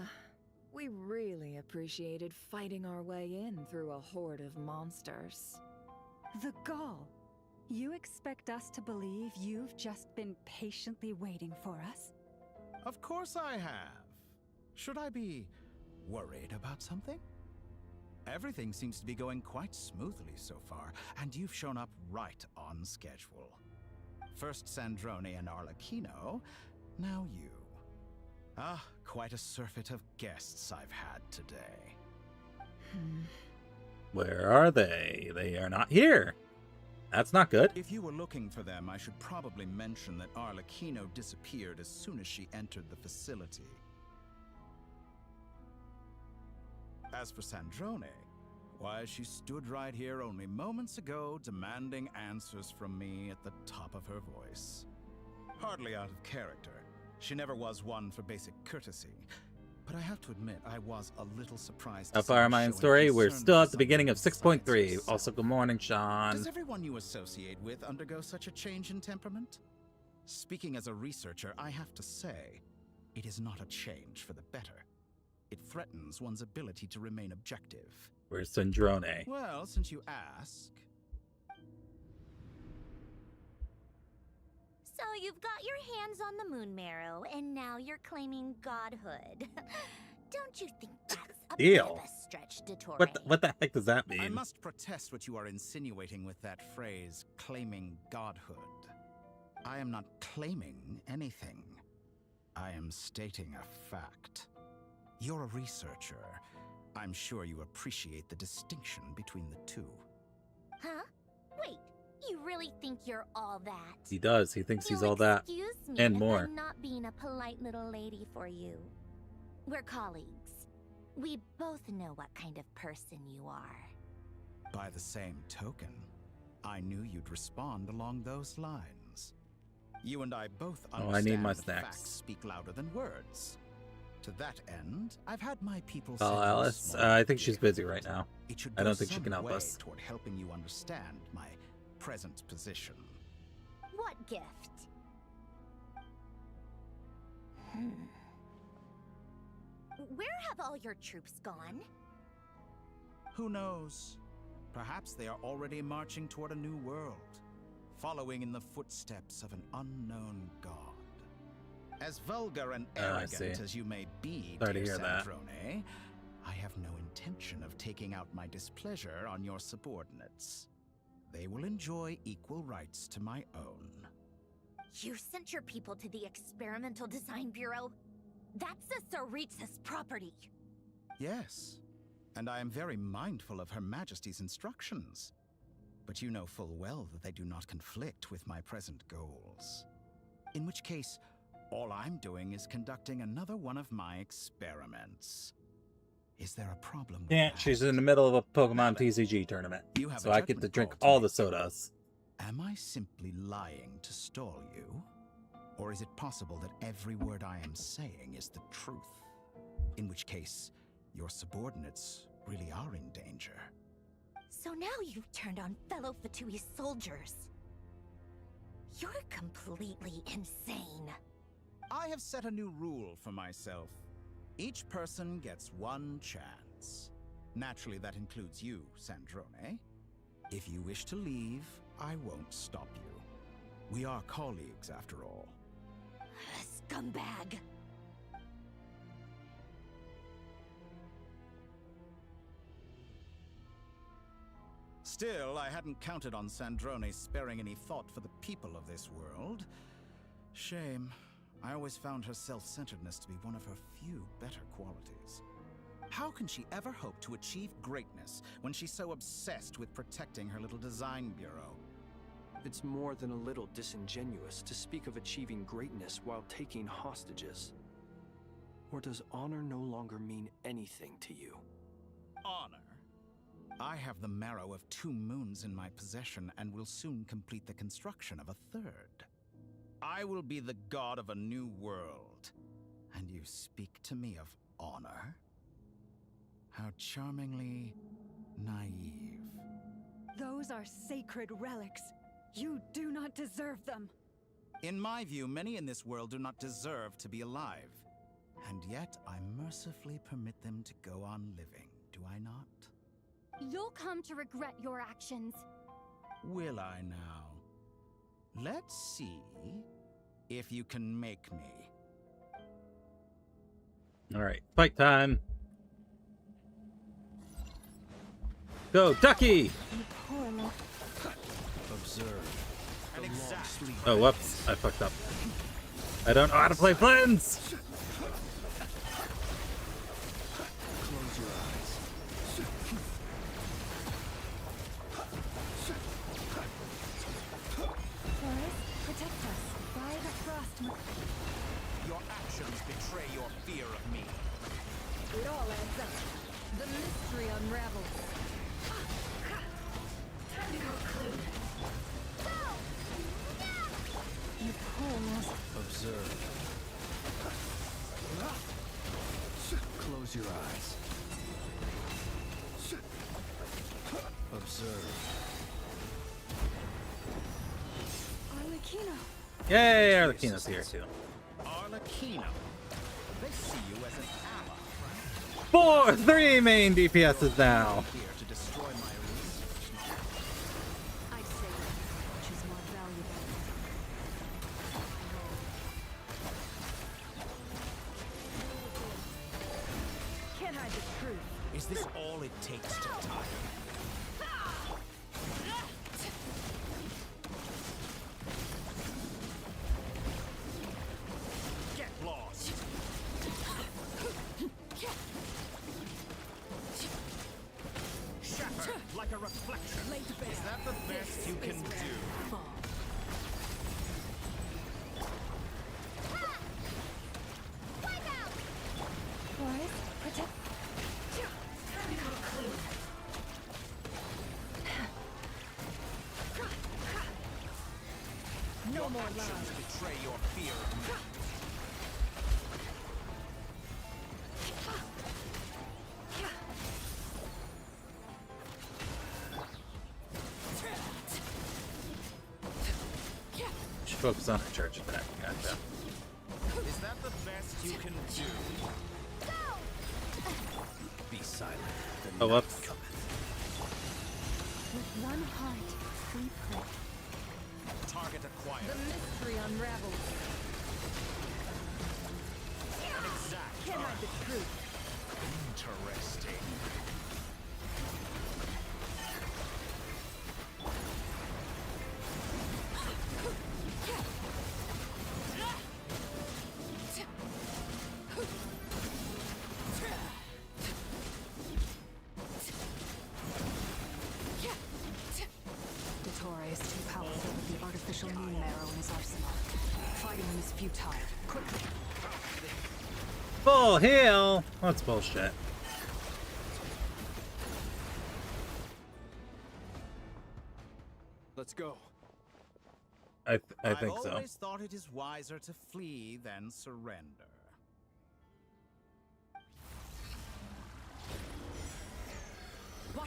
K: we really appreciated fighting our way in through a horde of monsters.
E: The gall. You expect us to believe you've just been patiently waiting for us?
M: Of course I have. Should I be worried about something? Everything seems to be going quite smoothly so far, and you've shown up right on schedule. First Sandrone and Arlecchino, now you. Ah, quite a surfeit of guests I've had today.
A: Where are they? They are not here. That's not good.
M: If you were looking for them, I should probably mention that Arlecchino disappeared as soon as she entered the facility. As for Sandrone, why, she stood right here only moments ago demanding answers from me at the top of her voice. Hardly out of character. She never was one for basic courtesy. But I have to admit, I was a little surprised.
A: How far am I in story? We're still at the beginning of 6.3. Also, good morning, Sean.
M: Does everyone you associate with undergo such a change in temperament? Speaking as a researcher, I have to say, it is not a change for the better. It threatens one's ability to remain objective.
A: Where's Sandrone?
M: Well, since you ask...
D: So you've got your hands on the moon marrow, and now you're claiming godhood. Don't you think that's a bit of a stretch, Dottore?
A: What the heck does that mean?
M: I must protest what you are insinuating with that phrase, claiming godhood. I am not claiming anything. I am stating a fact. You're a researcher. I'm sure you appreciate the distinction between the two.
D: Huh? Wait, you really think you're all that?
A: He does. He thinks he's all that.
D: Excuse me
A: and
D: if
A: more.
D: I'm not being a polite little lady for you. We're colleagues. We both know what kind of person you are.
M: By the same token, I knew you'd respond along those lines. You and I both understand
A: I need my
M: that
A: snacks.
M: Facts speak louder than words. To that end, I've had my people
A: Oh, Alice, I think she's busy right now. I don't think she can help us.
M: Toward helping you understand my present position.
D: What gift? Where have all your troops gone?
M: Who knows? Perhaps they are already marching toward a new world, following in the footsteps of an unknown god. As vulgar and arrogant as you may be,
A: Sorry to
M: dear
A: hear that.
M: Sandrone, I have no intention of taking out my displeasure on your subordinates. They will enjoy equal rights to my own.
D: You sent your people to the Experimental Design Bureau? That's a Saritsa's property.
M: Yes, and I am very mindful of Her Majesty's instructions. But you know full well that they do not conflict with my present goals. In which case, all I'm doing is conducting another one of my experiments. Is there a problem with
A: Yeah,
M: that?
A: she's in the middle of a Pokemon TCG tournament,
M: You have
A: so
M: a
A: I get to
M: judgment
A: drink
M: call to
A: all the
M: make.
A: sodas.
M: Am I simply lying to stall you? Or is it possible that every word I am saying is the truth? In which case, Your subordinates really are in danger.
D: So now you've turned on fellow Fatui soldiers. You're completely insane.
M: I have set a new rule for myself. Each person gets one chance. Naturally, that includes you, Sandrone. If you wish to leave, I won't stop you. We are colleagues, after all.
D: Scumbag.
M: Still, I hadn't counted on Sandrone sparing any thought for the people of this world. Shame. I always found her self-centeredness to be one of her few better qualities. How can she ever hope to achieve greatness when she's so obsessed with protecting her little design bureau?
H: It's more than a little disingenuous to speak of achieving greatness while taking hostages. Or does honor no longer mean anything to you?
M: Honor? I have the marrow of 2 moons in my possession and will soon complete the construction of a 3rd. I will be the god of a new world. And you speak to me of honor? How charmingly naive.
E: Those are sacred relics. You do not deserve them.
M: In my view, many in this world do not deserve to be alive. And yet, I mercifully permit them to go on living, do I not?
D: You'll come to regret your actions.
M: Will I now? Let's see if you can make me.
A: Alright, fight time. Go, Ducky!
H: Observe.
A: Oh, whoops. I fucked up. I don't know how to play Blends!
H: Close your eyes.
E: Forest, protect us by the frost.
M: Your actions betray your fear of me.
K: It all adds up. The mystery unravels. Time to conclude.
E: You pause.
H: Observe. Close your eyes. Observe.
E: Arlecchino.
A: Yay, Arlecchino's here too.
M: Arlecchino. They see you as an ally.
A: 3 main DPSs now.
M: Here to destroy my research.
G: I'd say which is more valuable.
K: Can't hide the truth.
M: Is this all it takes to tie? Get lost. Shatter like a reflection. Is that the best you can do?
E: Forest, protect.
M: No more lies. Betray your fear of me.
A: Should focus on her charge attack. Gotcha.
M: Is that the best you can do? Be silent.
A: Oh, whoops.
E: With one heart, we pray.
M: Target acquired.
K: The mystery unravels.
M: Exact.
K: Can't hide the truth.
M: Interesting.
G: Dottore is too powerful with the artificial moon marrow in his arsenal. Fighting him is futile. Quickly.
A: Full heal! That's bullshit.
H: Let's go.
A: I think
M: I've
A: so.
M: always thought it is wiser to flee than surrender.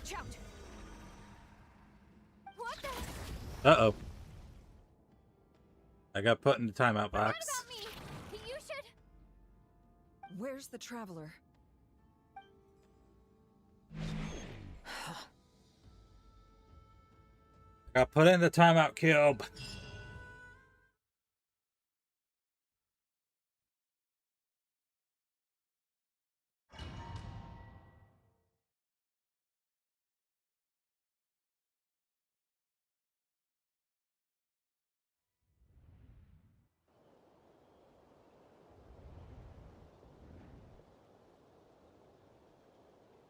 D: Watch out! What the?
A: Uh-oh. I got put in the timeout box.
D: What about me? You should.
K: Where's the traveler?
A: Got put in the timeout cube.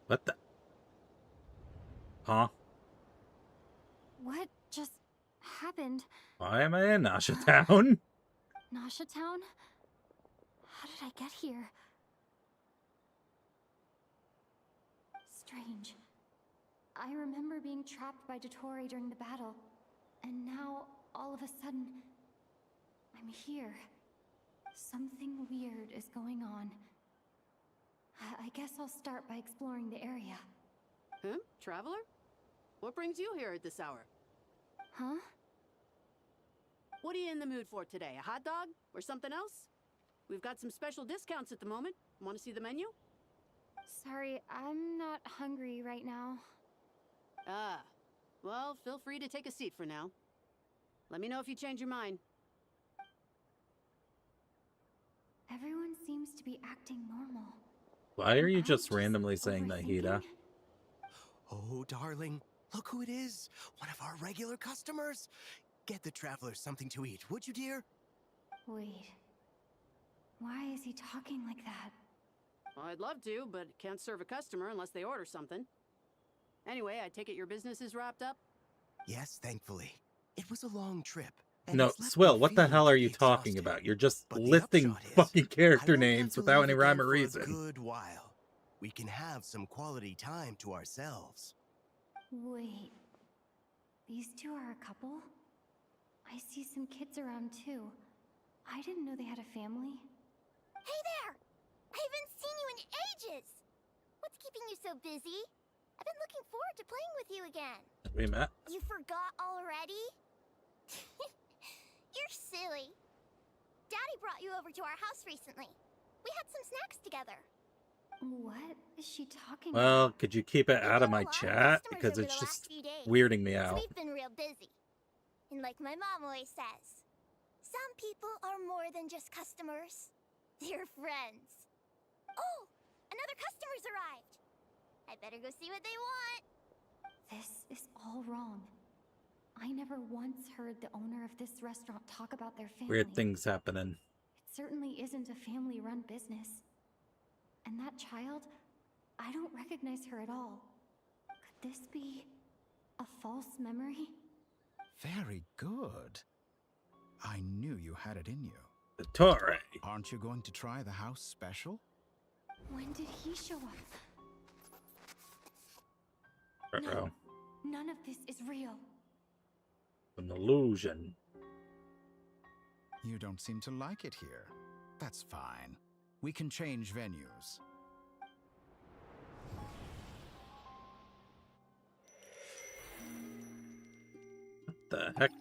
A: What the? Huh?
D: What just happened?
A: Why am I in Nasha Town?
D: Nasha Town? How did I get here? Strange. I remember being trapped by Dottore during the battle, and now, all of a sudden, I'm here. Something weird is going on. I guess I'll start by exploring the area.
N: Huh? Traveler? What brings you here at this hour?
D: Huh?
N: What are you in the mood for today? A hot dog? Or something else? We've got some special discounts at the moment. Want to see the menu?
D: Sorry, I'm not hungry right now.
N: Ah. Well, feel free to take a seat for now. Let me know if you change your mind.
D: Everyone seems to be acting normal.
A: Why are you just randomly saying Nahida?
I: Oh, darling, look who it is. One of our regular customers. Get the traveler something to eat, would you, dear?
D: Wait. Why is he talking like that?
N: Well, I'd love to, but can't serve a customer unless they order something. Anyway, I take it your business is wrapped up?
I: Yes, thankfully. It was a long trip. And
A: No,
I: it's left
A: Swill,
I: me
A: what the
I: feeling
A: hell are you
I: pretty
A: talking
I: exhausted.
A: about? You're just
I: But the
A: listing
I: upshot is,
A: fucking character
I: I won't have
A: names
I: to
A: without
I: leave
A: any
I: again
A: rhyme or
I: for a
A: reason.
I: good while. We can have some quality time to ourselves.
D: Wait. These two are a couple? I see some kids around too. I didn't know they had a family.
O: Hey there! I haven't seen you in ages! What's keeping you so busy? I've been looking forward to playing with you again.
A: We met.
O: You forgot already? You're silly. Daddy brought you over to our house recently. We had some snacks together.
D: What is she talking
A: Well,
D: about?
A: could you keep it out of my
O: A lot of
A: chat?
O: customers
A: Because
O: over
A: it's
O: the
A: just
O: last few days,
A: weirding me
O: so
A: out.
O: we've been real busy. And like my mom always says, some people are more than just customers. They're friends. Oh, another customer's arrived. I better go see what they want.
D: This is all wrong. I never once heard the owner of this restaurant talk about their family.
A: Weird things happening.
D: It certainly isn't a family-run business. And that child, I don't recognize her at all. Could this be a false memory?
M: Very good. I knew you had it in you.
A: Dottore.
M: Aren't you going to try the house special?
D: When did he show up?
A: Uh-oh.
D: None of this is real.
A: An illusion.
M: You don't seem to like it here. That's fine. We can change venues.
A: What the heck?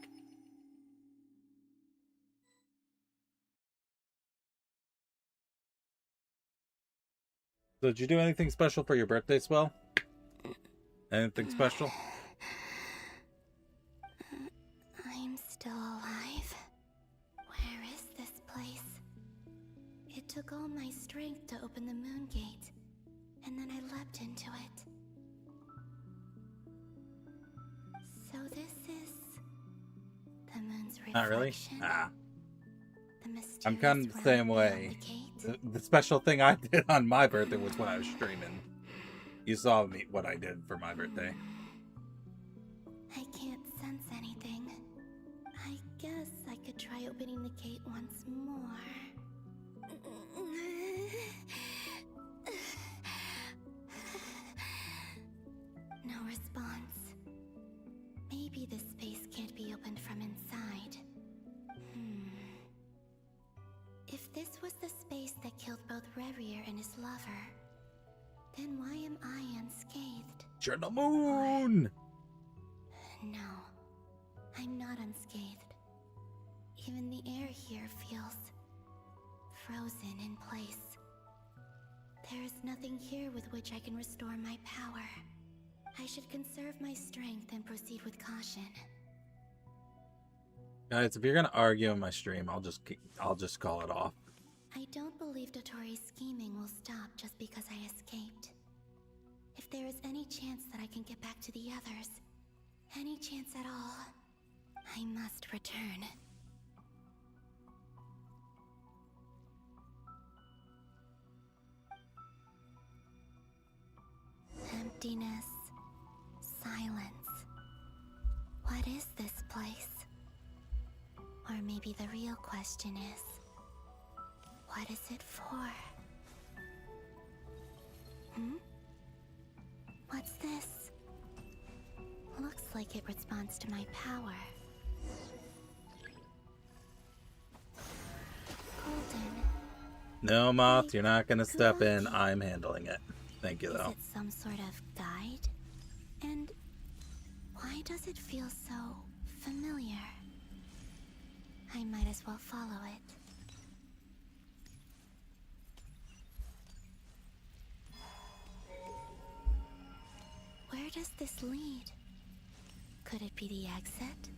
A: So did you do anything special for your birthday, Swell? Anything special?
O: I'm still alive. Where is this place? It took all my strength to open the moon gate, and then I leapt into it. So this is the moon's reflection.
A: Not really? Ah.
O: The mysterious
A: I'm kind of the
O: realm
A: same
O: beyond
A: way.
O: the gate.
A: The special thing I did on my birthday was when I was streaming. You saw me what I did for my birthday.
O: I can't sense anything. I guess I could try opening the gate once more. No response. Maybe this space can't be opened from inside. If this was the space that killed both Revier and his lover, then why am I unscathed?
A: You're the moon!
O: No, I'm not unscathed. Even the air here feels frozen in place. There is nothing here with which I can restore my power. I should conserve my strength and proceed with caution.
A: Guys, if you're gonna argue on my stream, I'll just call it off.
O: I don't believe Dotori's scheming will stop just because I escaped. If there is any chance that I can get back to the others, any chance at all, I must return. Emptiness, silence. What is this place? Or maybe the real question is, what is it for? What's this? Looks like it responds to my power. Golden.
A: No, Moth, you're not gonna step in. I'm handling it. Thank you, though.
O: Is it some sort of guide? And why does it feel so familiar? I might as well follow it. Where does this lead? Could it be the exit?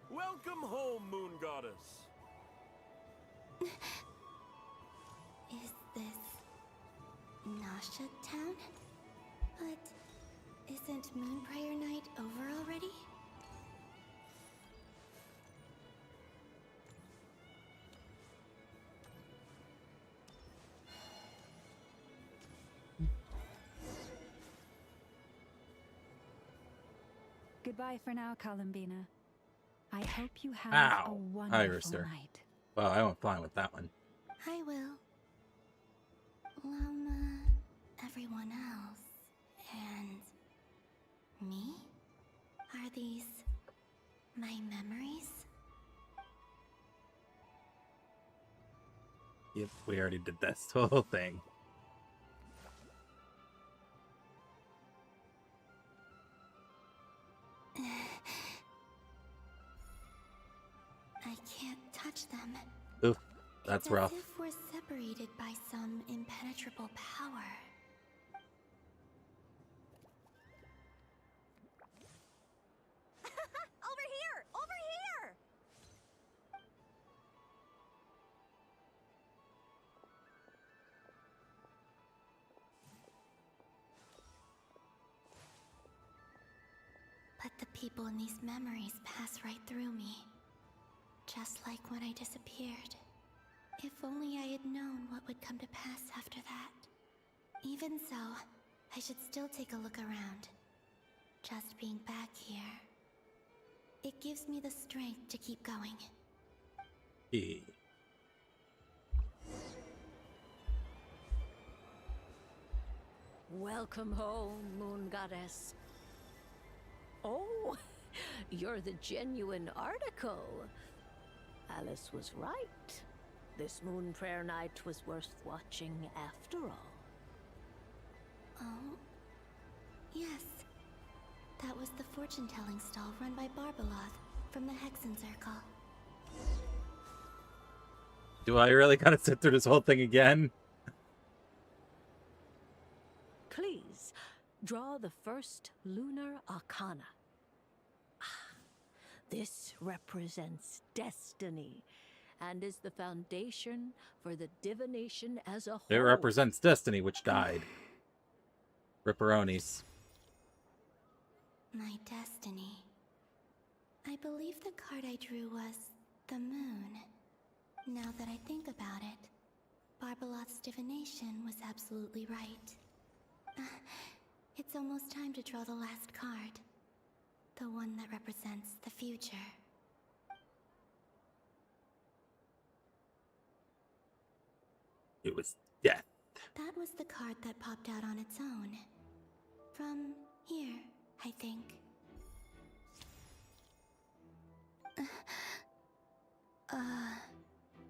C: Welcome home, Moon Goddess.
O: Is this Nasha Town? But isn't Moonprayer Night over already?
E: Goodbye for now, Columbina. I hope you have
A: Ow.
E: a
A: Hi,
E: wonderful
A: Rister.
E: night.
A: Well, I went fine with that one.
O: I will. Llama, everyone else, and me? Are these my memories?
A: Yep, we already did this whole thing.
O: I can't touch them.
A: Oof, that's
O: It's
A: rough.
O: as if we're separated by some impenetrable power.
D: Over here! Over here!
O: But the people in these memories pass right through me. Just like when I disappeared. If only I had known what would come to pass after that. Even so, I should still take a look around. Just being back here. It gives me the strength to keep going.
A: E.
P: Welcome home, Moon Goddess. Oh, you're the genuine article. Alice was right. This Moon Prayer Night was worth watching after all.
O: Oh? Yes. That was the fortune-telling stall run by Barbeloth from the Hexen Circle.
A: Do I really gotta sit through this whole thing again?
P: Please, draw the first lunar arcana. This represents destiny and is the foundation for the divination as a whole.
A: It represents destiny, which died. Ripperonis.
O: My destiny. I believe the card I drew was the moon. Now that I think about it, Barbeloth's divination was absolutely right. It's almost time to draw the last card. The one that represents the future.
A: It was death.
O: That was the card that popped out on its own. From here, I think.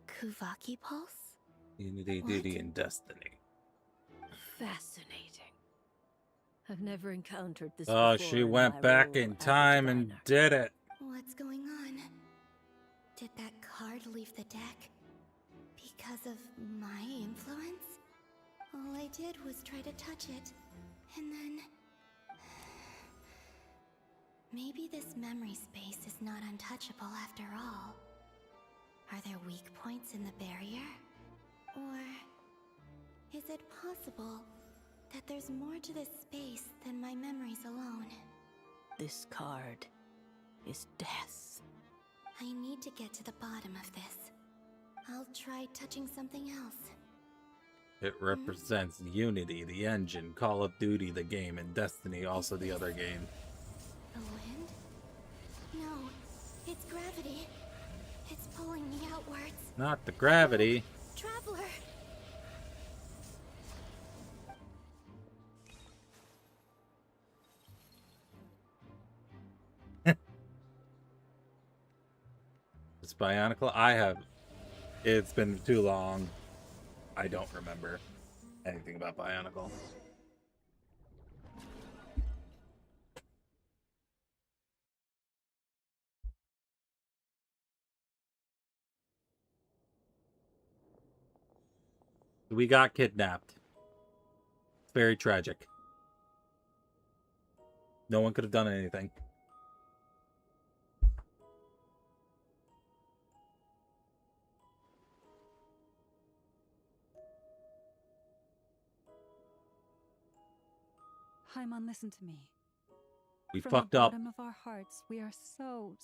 D: Kuvaki Pulse?
A: Unity, duty, and destiny.
P: Fascinating. I've never encountered this
A: Oh,
P: before
A: she
P: in
A: went
P: my
A: back
P: role
A: in
P: as a
A: time and
P: diviner.
A: did it.
O: What's going on? Did that card leave the deck? Because of my influence? All I did was try to touch it, and then... Maybe this memory space is not untouchable after all. Are there weak points in the barrier? Or... is it possible that there's more to this space than my memories alone?
P: This card is death.
O: I need to get to the bottom of this. I'll try touching something else.
A: It represents Unity, the engine, Call of Duty, the game, and Destiny, also the other game.
O: The wind? No, it's gravity. It's pulling me outwards.
A: Not the gravity.
O: Traveler!
A: It's Bionicle. I have. It's been too long. I don't remember anything about Bionicle. We got kidnapped. It's very tragic. No one could have done anything.
E: Paimon, listen to me.
A: We
E: From
A: fucked
E: the
A: up.
E: bottom of our hearts, we are so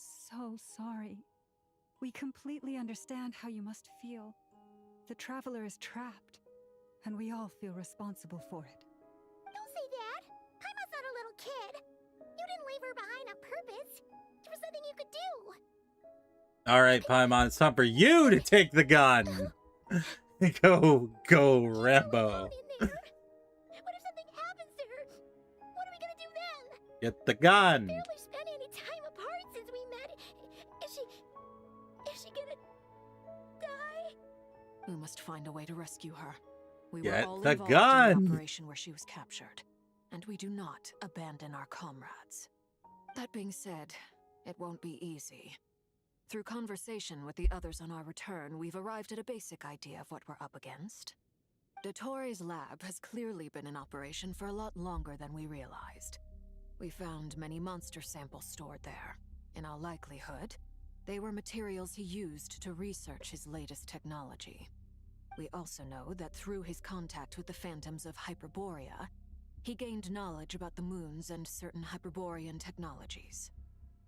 E: sorry. We completely understand how you must feel. The traveler is trapped, and we all feel responsible for it.
O: Don't say that! Paimon's not a little kid! You didn't leave her behind on purpose! There was nothing you could do!
A: Alright, Paimon, it's time for you to take the gun! Go, Rambo.
O: What if something happens to her? What are we gonna do then?
A: Get the gun!
O: Barely spent any time apart since we met. Is she gonna die?
G: We must find a way to rescue her. We
A: Get
G: were all
A: the
G: involved
A: gun!
G: in the operation where she was captured, and we do not abandon our comrades. That being said, it won't be easy. Through conversation with the others on our return, we've arrived at a basic idea of what we're up against. Dottore's lab has clearly been in operation for a lot longer than we realized. We found many monster samples stored there. In all likelihood, they were materials he used to research his latest technology. We also know that through his contact with the phantoms of Hyperborea, he gained knowledge about the moons and certain Hyperborean technologies.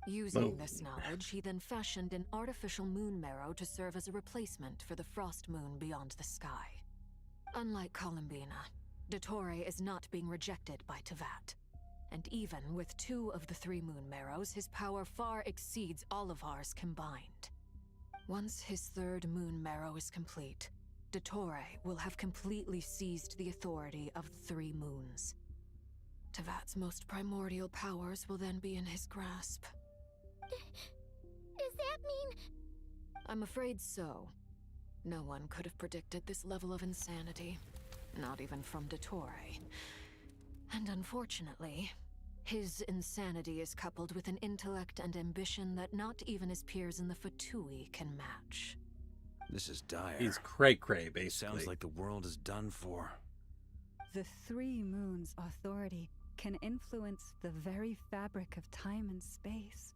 G: Using this knowledge, he then fashioned an artificial moon marrow to serve as a replacement for the frost moon beyond the sky. Unlike Columbina, Dottore is not being rejected by Teyvat. And even with 2 of the 3 moon marrows, his power far exceeds all of ours combined. Once his 3rd moon marrow is complete, Dottore will have completely seized the authority of the 3 moons. Teyvat's most primordial powers will then be in his grasp.
O: Does that mean...
G: I'm afraid so. No one could have predicted this level of insanity. Not even from Dottore. And unfortunately, his insanity is coupled with an intellect and ambition that not even his peers in the Fatui can match.
F: This is dire.
A: He's cray-cray, basically.
F: Sounds like the world is done for.
E: The 3 moons' authority can influence the very fabric of time and space.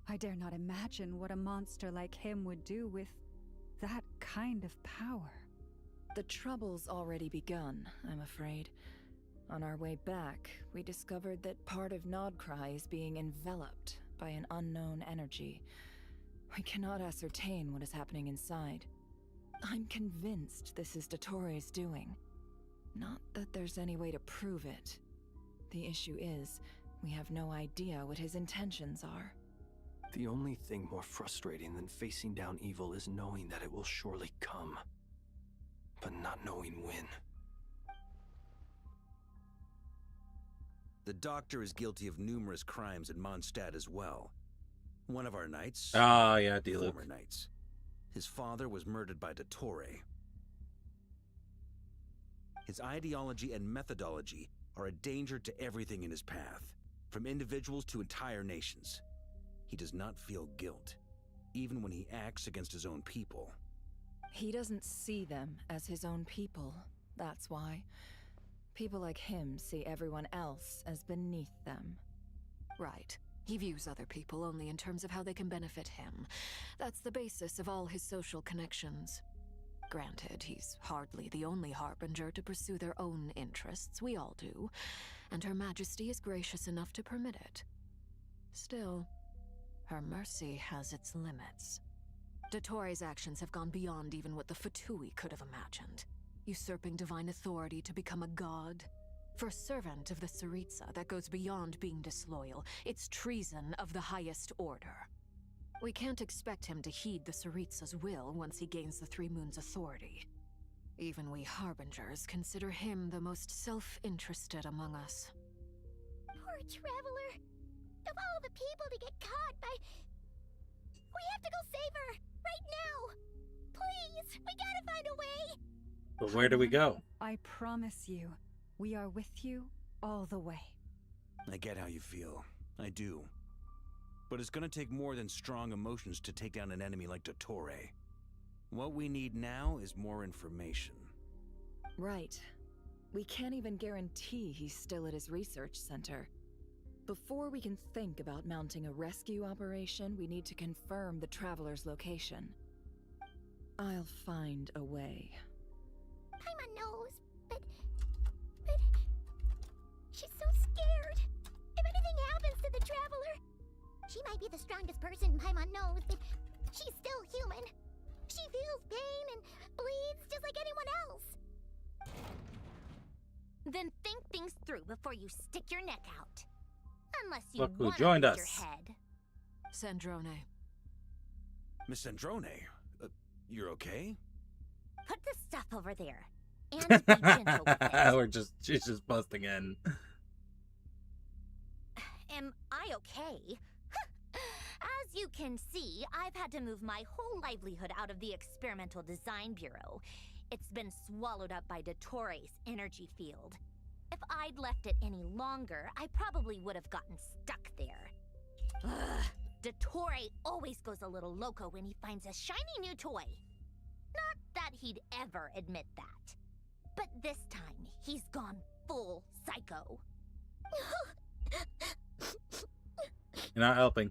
E: I dare not imagine what a monster like him would do with that kind of power.
K: The trouble's already begun, I'm afraid. On our way back, we discovered that part of Nodcry is being enveloped by an unknown energy. We cannot ascertain what is happening inside. I'm convinced this is Dottore's doing. Not that there's any way to prove it. The issue is, we have no idea what his intentions are.
H: The only thing more frustrating than facing down evil is knowing that it will surely come, but not knowing when.
F: The doctor is guilty of numerous crimes in Mondstadt as well. One of our knights,
A: Ah, yeah, D-Luke.
F: former knights, His father was murdered by Dottore. His ideology and methodology are a danger to everything in his path, from individuals to entire nations. He does not feel guilt, even when he acts against his own people.
K: He doesn't see them as his own people, that's why. People like him see everyone else as beneath them.
G: Right. He views other people only in terms of how they can benefit him. That's the basis of all his social connections. Granted, he's hardly the only harbinger to pursue their own interests. We all do. And Her Majesty is gracious enough to permit it. Still, her mercy has its limits. Dottore's actions have gone beyond even what the Fatui could have imagined. Usurping divine authority to become a god. For a servant of the Tsaritsa, that goes beyond being disloyal. It's treason of the highest order. We can't expect him to heed the Tsaritsa's will once he gains the Three Moons' authority. Even we Harbingers consider him the most self-interested among us.
O: Poor Traveler. Of all the people to get caught by... We have to go save her! Right now! Please! We gotta find a way!
A: But where do we go?
E: I promise you, we are with you all the way.
F: I get how you feel. I do. But it's gonna take more than strong emotions to take down an enemy like Dottore. What we need now is more information.
K: Right. We can't even guarantee he's still at his research center. Before we can think about mounting a rescue operation, we need to confirm the Traveler's location. I'll find a way.
O: Paimon knows, but... She's so scared. If anything happens to the Traveler... She might be the strongest person Paimon knows, but she's still human. She feels pain and bleeds just like anyone else. Then think things through before you stick your neck out. Unless you
A: Look who
O: want
A: joined
O: to
A: us.
O: your head.
G: Sandrone.
F: Miss Sandrone, you're okay?
O: Put the stuff over there. And be gentle with it.
A: She's just busting in.
O: Am I okay? As you can see, I've had to move my whole livelihood out of the Experimental Design Bureau. It's been swallowed up by Dottore's energy field. If I'd left it any longer, I probably would have gotten stuck there. Ugh, Dottore always goes a little loco when he finds a shiny new toy. Not that he'd ever admit that. But this time, he's gone full psycho.
A: You're not helping.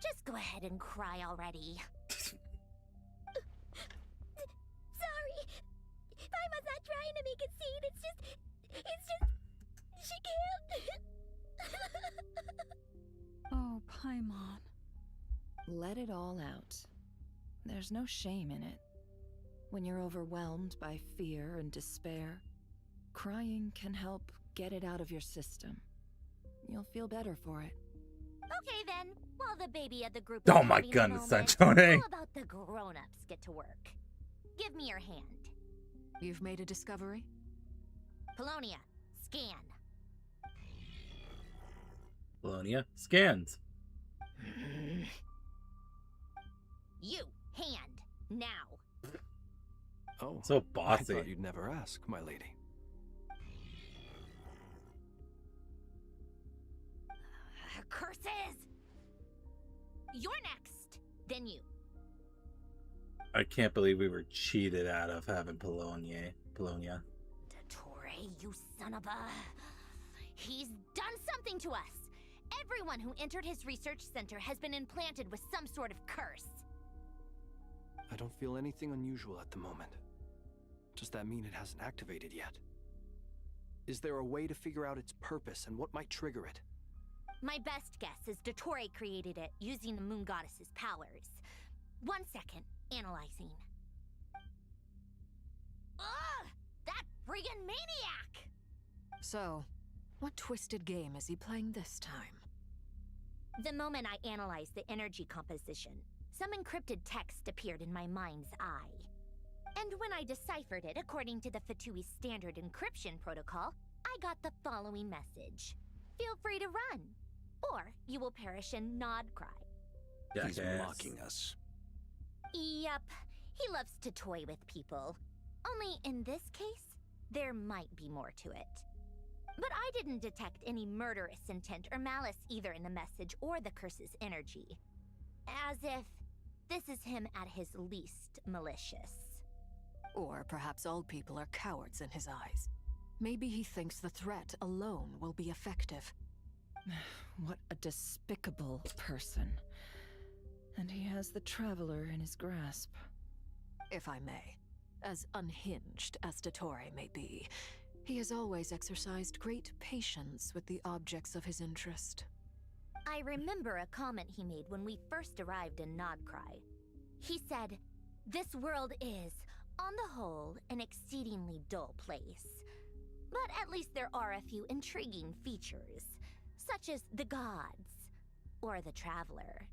O: Just go ahead and cry already. Sorry. Paimon's not trying to make a scene. It's just... She can't.
E: Oh, Paimon.
K: Let it all out. There's no shame in it. When you're overwhelmed by fear and despair, crying can help get it out of your system. You'll feel better for it.
O: Okay then, while the baby of the group
A: Oh
O: is
A: my
O: having a
A: goodness,
O: moment,
A: Sandrone.
O: how about the grown-ups get to work? Give me your hand.
G: You've made a discovery?
O: Polonia, scan.
A: Polonia scans.
O: You, hand, now.
H: Oh,
A: So
H: I
A: bossy.
H: thought you'd never ask, my lady.
O: Curses! You're next, then you.
A: I can't believe we were cheated out of having Polonia.
O: Dottore, you son of a... He's done something to us. Everyone who entered his research center has been implanted with some sort of curse.
H: I don't feel anything unusual at the moment. Does that mean it hasn't activated yet? Is there a way to figure out its purpose and what might trigger it?
O: My best guess is Dottore created it using the Moon Goddess's powers. 1 second, analyzing. Ugh! That friggin' maniac!
G: So, what twisted game is he playing this time?
O: The moment I analyzed the energy composition, some encrypted text appeared in my mind's eye. And when I deciphered it according to the Fatui standard encryption protocol, I got the following message. Feel free to run, or you will perish in Nod Cry.
F: He's mocking us.
O: Yup, he loves to toy with people. Only in this case, there might be more to it. But I didn't detect any murderous intent or malice either in the message or the curse's energy. As if this is him at his least malicious.
G: Or perhaps all people are cowards in his eyes. Maybe he thinks the threat alone will be effective.
K: What a despicable person. And he has the Traveler in his grasp.
G: If I may, as unhinged as Dottore may be, he has always exercised great patience with the objects of his interest.
O: I remember a comment he made when we first arrived in Nodcry. He said, "This world is, on the whole, an exceedingly dull place. But at least there are a few intriguing features, such as the gods, or the Traveler.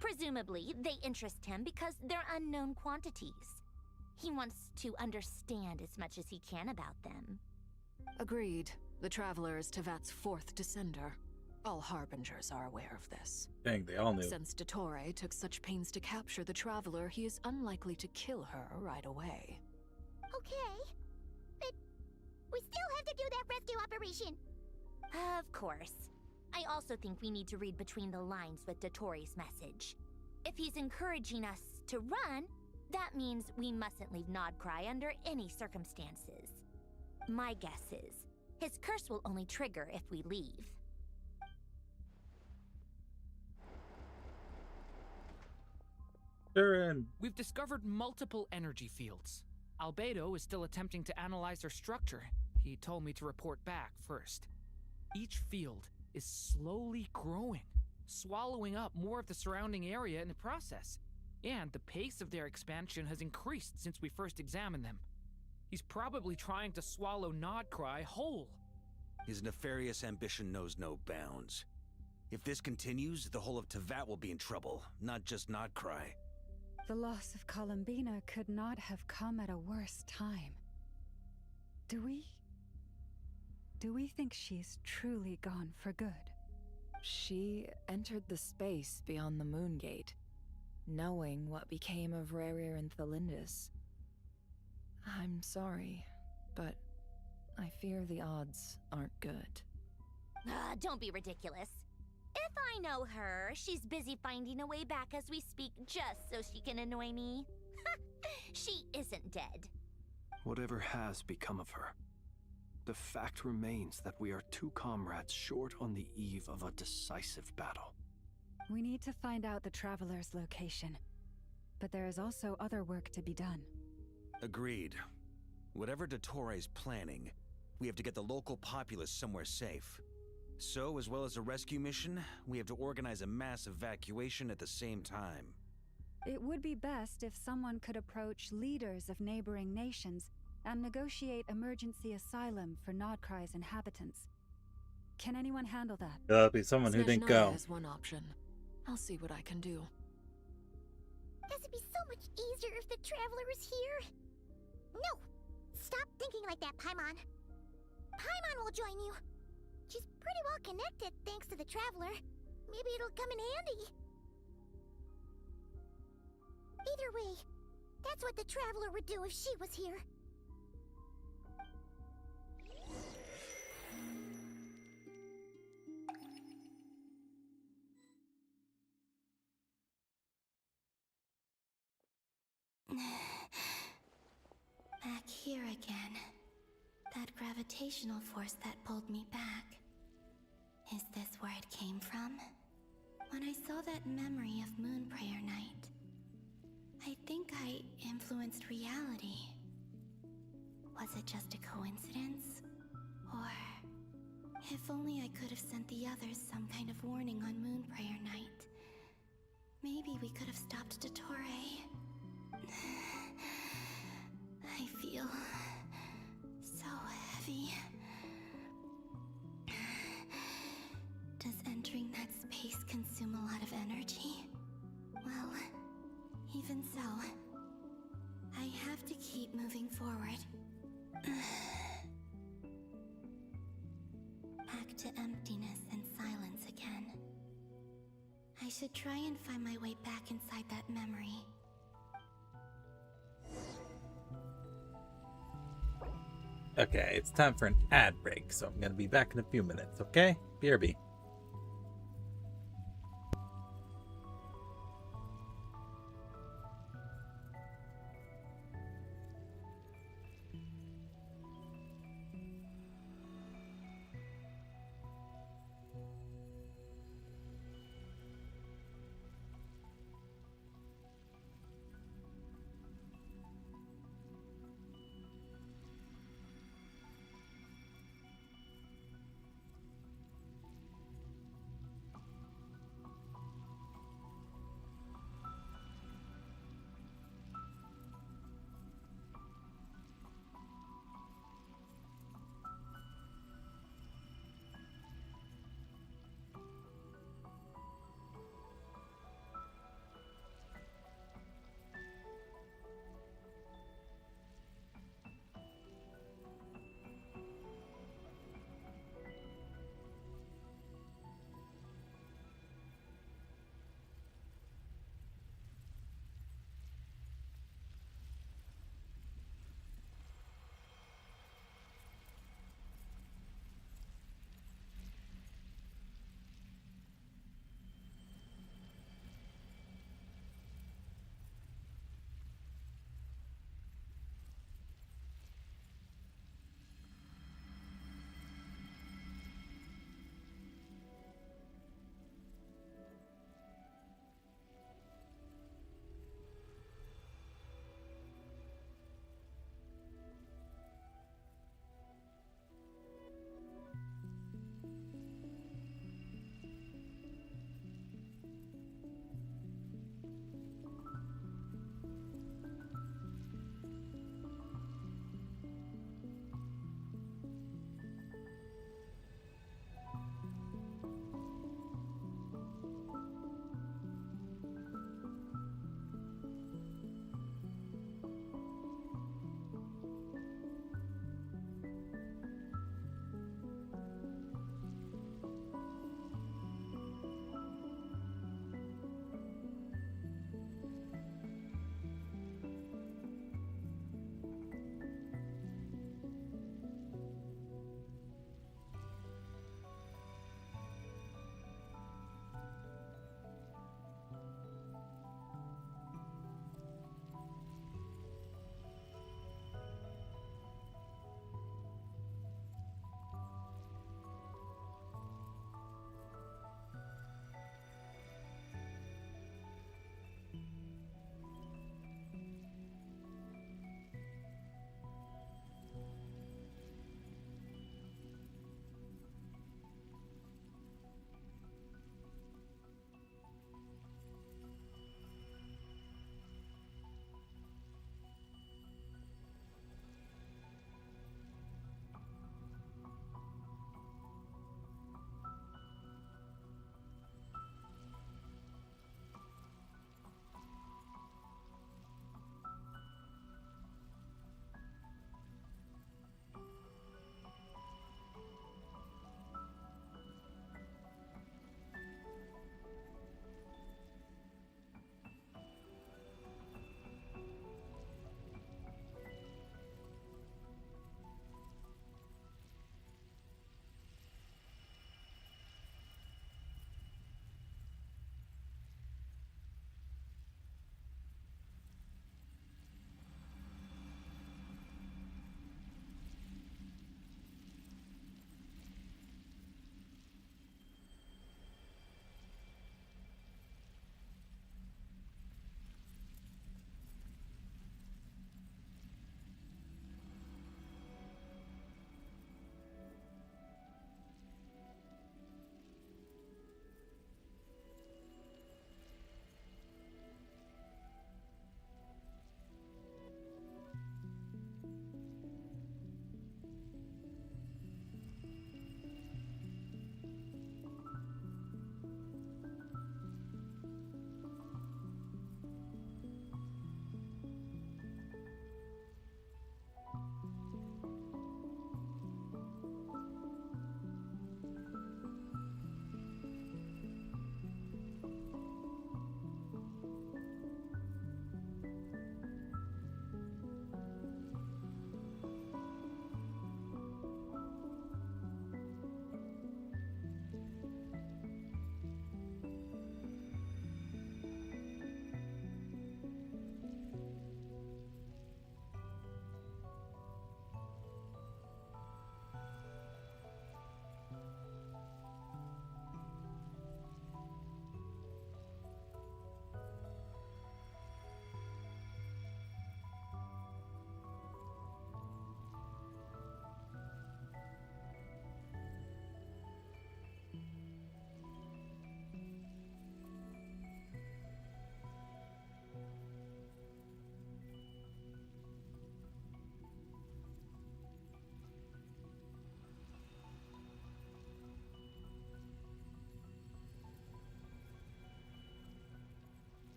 O: Presumably, they interest him because they're unknown quantities. He wants to understand as much as he can about them."
G: Agreed. The Traveler is Tevat's fourth descender. All Harbingers are aware of this.
A: Dang, they all knew.
G: Since Dottore took such pains to capture the Traveler, he is unlikely to kill her right away.
O: Okay, but we still have to do that rescue operation. Of course. I also think we need to read between the lines with Dottore's message. If he's encouraging us to run, that means we mustn't leave Nodcry under any circumstances. My guess is, his curse will only trigger if we leave.
B: We've discovered multiple energy fields. Albedo is still attempting to analyze their structure. He told me to report back first. Each field is slowly growing, swallowing up more of the surrounding area in the process. And the pace of their expansion has increased since we first examined them. He's probably trying to swallow Nodcry whole.
F: His nefarious ambition knows no bounds. If this continues, the whole of Tevat will be in trouble, not just Nodcry.
E: The loss of Columbina could not have come at a worse time. Do we think she's truly gone for good?
K: She entered the space beyond the Moon Gate, knowing what became of Rerir and Thelindis. I'm sorry, but I fear the odds aren't good.
O: Don't be ridiculous. If I know her, she's busy finding a way back as we speak just so she can annoy me. She isn't dead.
H: Whatever has become of her, the fact remains that we are two comrades short on the eve of a decisive battle.
E: We need to find out the Traveler's location, but there is also other work to be done.
F: Agreed. Whatever Dottore's planning, we have to get the local populace somewhere safe. So, as well as a rescue mission, we have to organize a mass evacuation at the same time.
E: It would be best if someone could approach leaders of neighboring nations and negotiate emergency asylum for Nodcry's inhabitants. Can anyone handle that?
A: That'll be someone who didn't go.
G: Snezhnaya is one option. I'll see what I can do.
O: This would be so much easier if the Traveler was here. No! Stop thinking like that, Paimon. Paimon will join you. She's pretty well connected thanks to the Traveler. Maybe it'll come in handy. Either way, that's what the Traveler would do if she was here.
Q: Back here again. That gravitational force that pulled me back. Is this where it came from? When I saw that memory of Moonprayer Night, I think I influenced reality. Was it just a coincidence? Or if only I could have sent the others some kind of warning on Moonprayer Night. Maybe we could have stopped Dottore. I feel so heavy. Does entering that space consume a lot of energy? Well, even so, I have to keep moving forward. Back to emptiness and silence again. I should try and find my way back inside that memory.
A: Okay, it's time for an ad break, so I'm gonna be back in a few minutes, okay? BRB.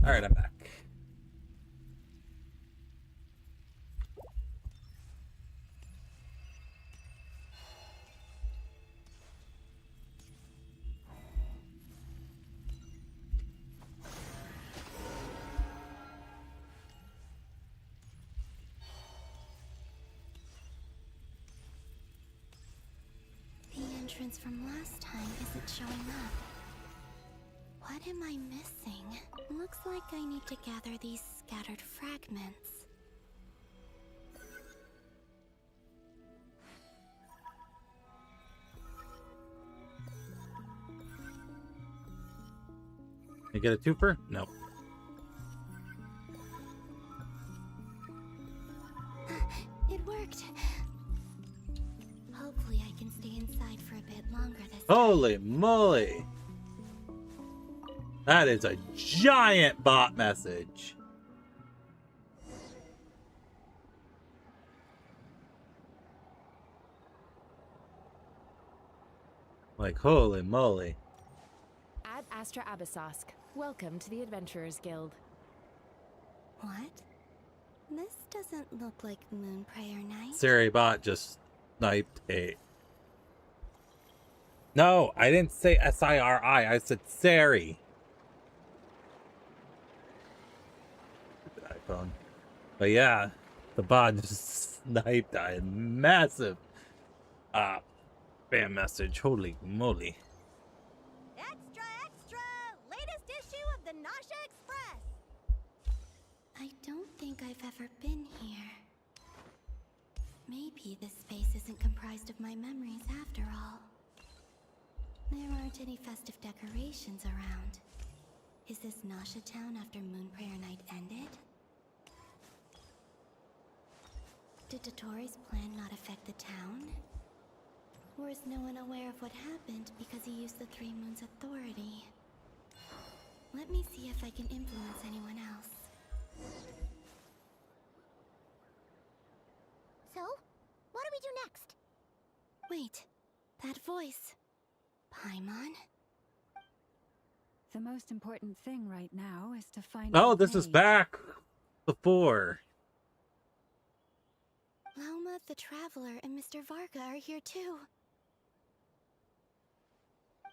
A: Alright, I'm back.
Q: The entrance from last time isn't showing up. What am I missing? Looks like I need to gather these scattered fragments.
A: You get a twofer? Nope.
Q: It worked. Hopefully I can stay inside for a bit longer this time.
A: Holy moly! That is a giant bot message. Like, holy moly.
R: Ad Astra Abyssosk. Welcome to the Adventurers Guild.
Q: What? This doesn't look like Moonprayer Night.
A: Siri bot just sniped a... No, I didn't say S-I-R-I. I said Sari. Stupid iPhone. But yeah, the bot just sniped a massive spam message. Holy moly.
O: Extra, extra! Latest issue of the Nasha Express!
Q: I don't think I've ever been here. Maybe this space isn't comprised of my memories after all. There aren't any festive decorations around. Is this Nasha town after Moonprayer Night ended? Did Dotori's plan not affect the town? Or is no one aware of what happened because he used the Three Moons' authority? Let me see if I can influence anyone else.
O: So, what do we do next?
Q: Wait, that voice. Paimon?
E: The most important thing right now is to find
A: Oh,
E: out
A: this is
E: May.
A: back before.
Q: Lauma the Traveler and Mr. Varga are here too.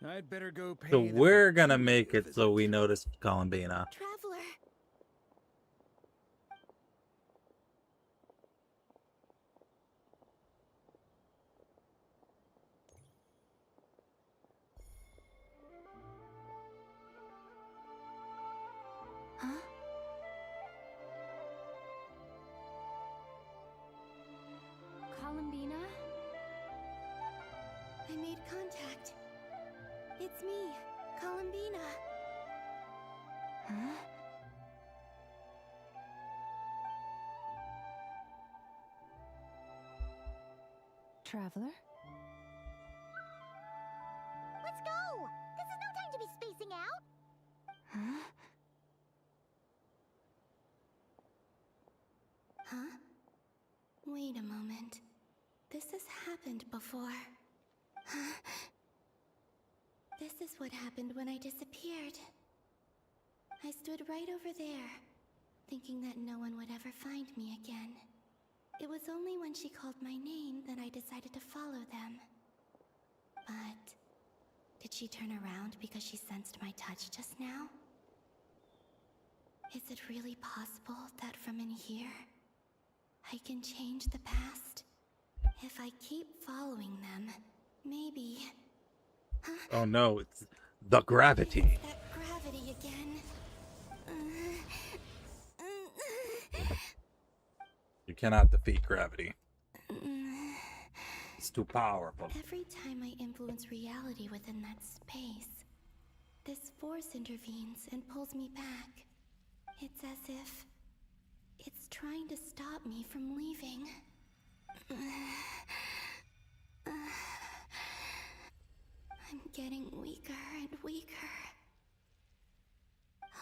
F: I'd better go pay
A: So
F: the
A: we're gonna make it so we notice Columbina.
Q: Traveler! Huh?
E: Columbina?
Q: I made contact. It's me, Columbina.
E: Huh? Traveler?
O: Let's go! This is no time to be spacing out!
E: Huh?
Q: Huh? Wait a moment. This has happened before. Huh? This is what happened when I disappeared. I stood right over there, thinking that no one would ever find me again. It was only when she called my name that I decided to follow them. But did she turn around because she sensed my touch just now? Is it really possible that from in here, I can change the past? If I keep following them, maybe...
A: Oh no, it's the gravity.
Q: That gravity again.
A: You cannot defeat gravity. It's too powerful.
Q: Every time I influence reality within that space, this force intervenes and pulls me back. It's as if it's trying to stop me from leaving. I'm getting weaker and weaker.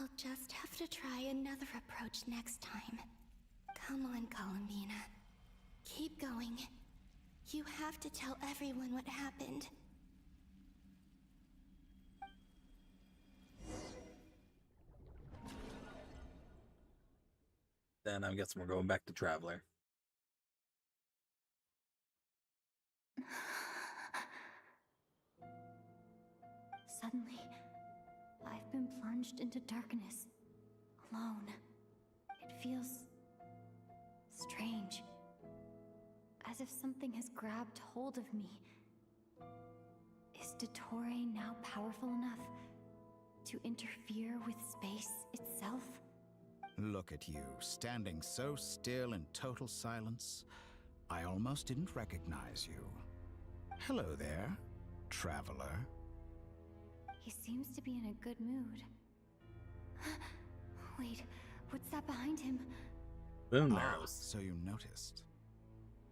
Q: I'll just have to try another approach next time. Come on, Columbina. Keep going. You have to tell everyone what happened.
A: Then I guess we're going back to Traveler.
Q: Suddenly, I've been plunged into darkness, alone. It feels strange, as if something has grabbed hold of me. Is Dottore now powerful enough to interfere with space itself?
M: Look at you, standing so still in total silence. I almost didn't recognize you. Hello there, traveler.
Q: He seems to be in a good mood. Wait, what's that behind him?
A: Moon marrows.
M: So you noticed.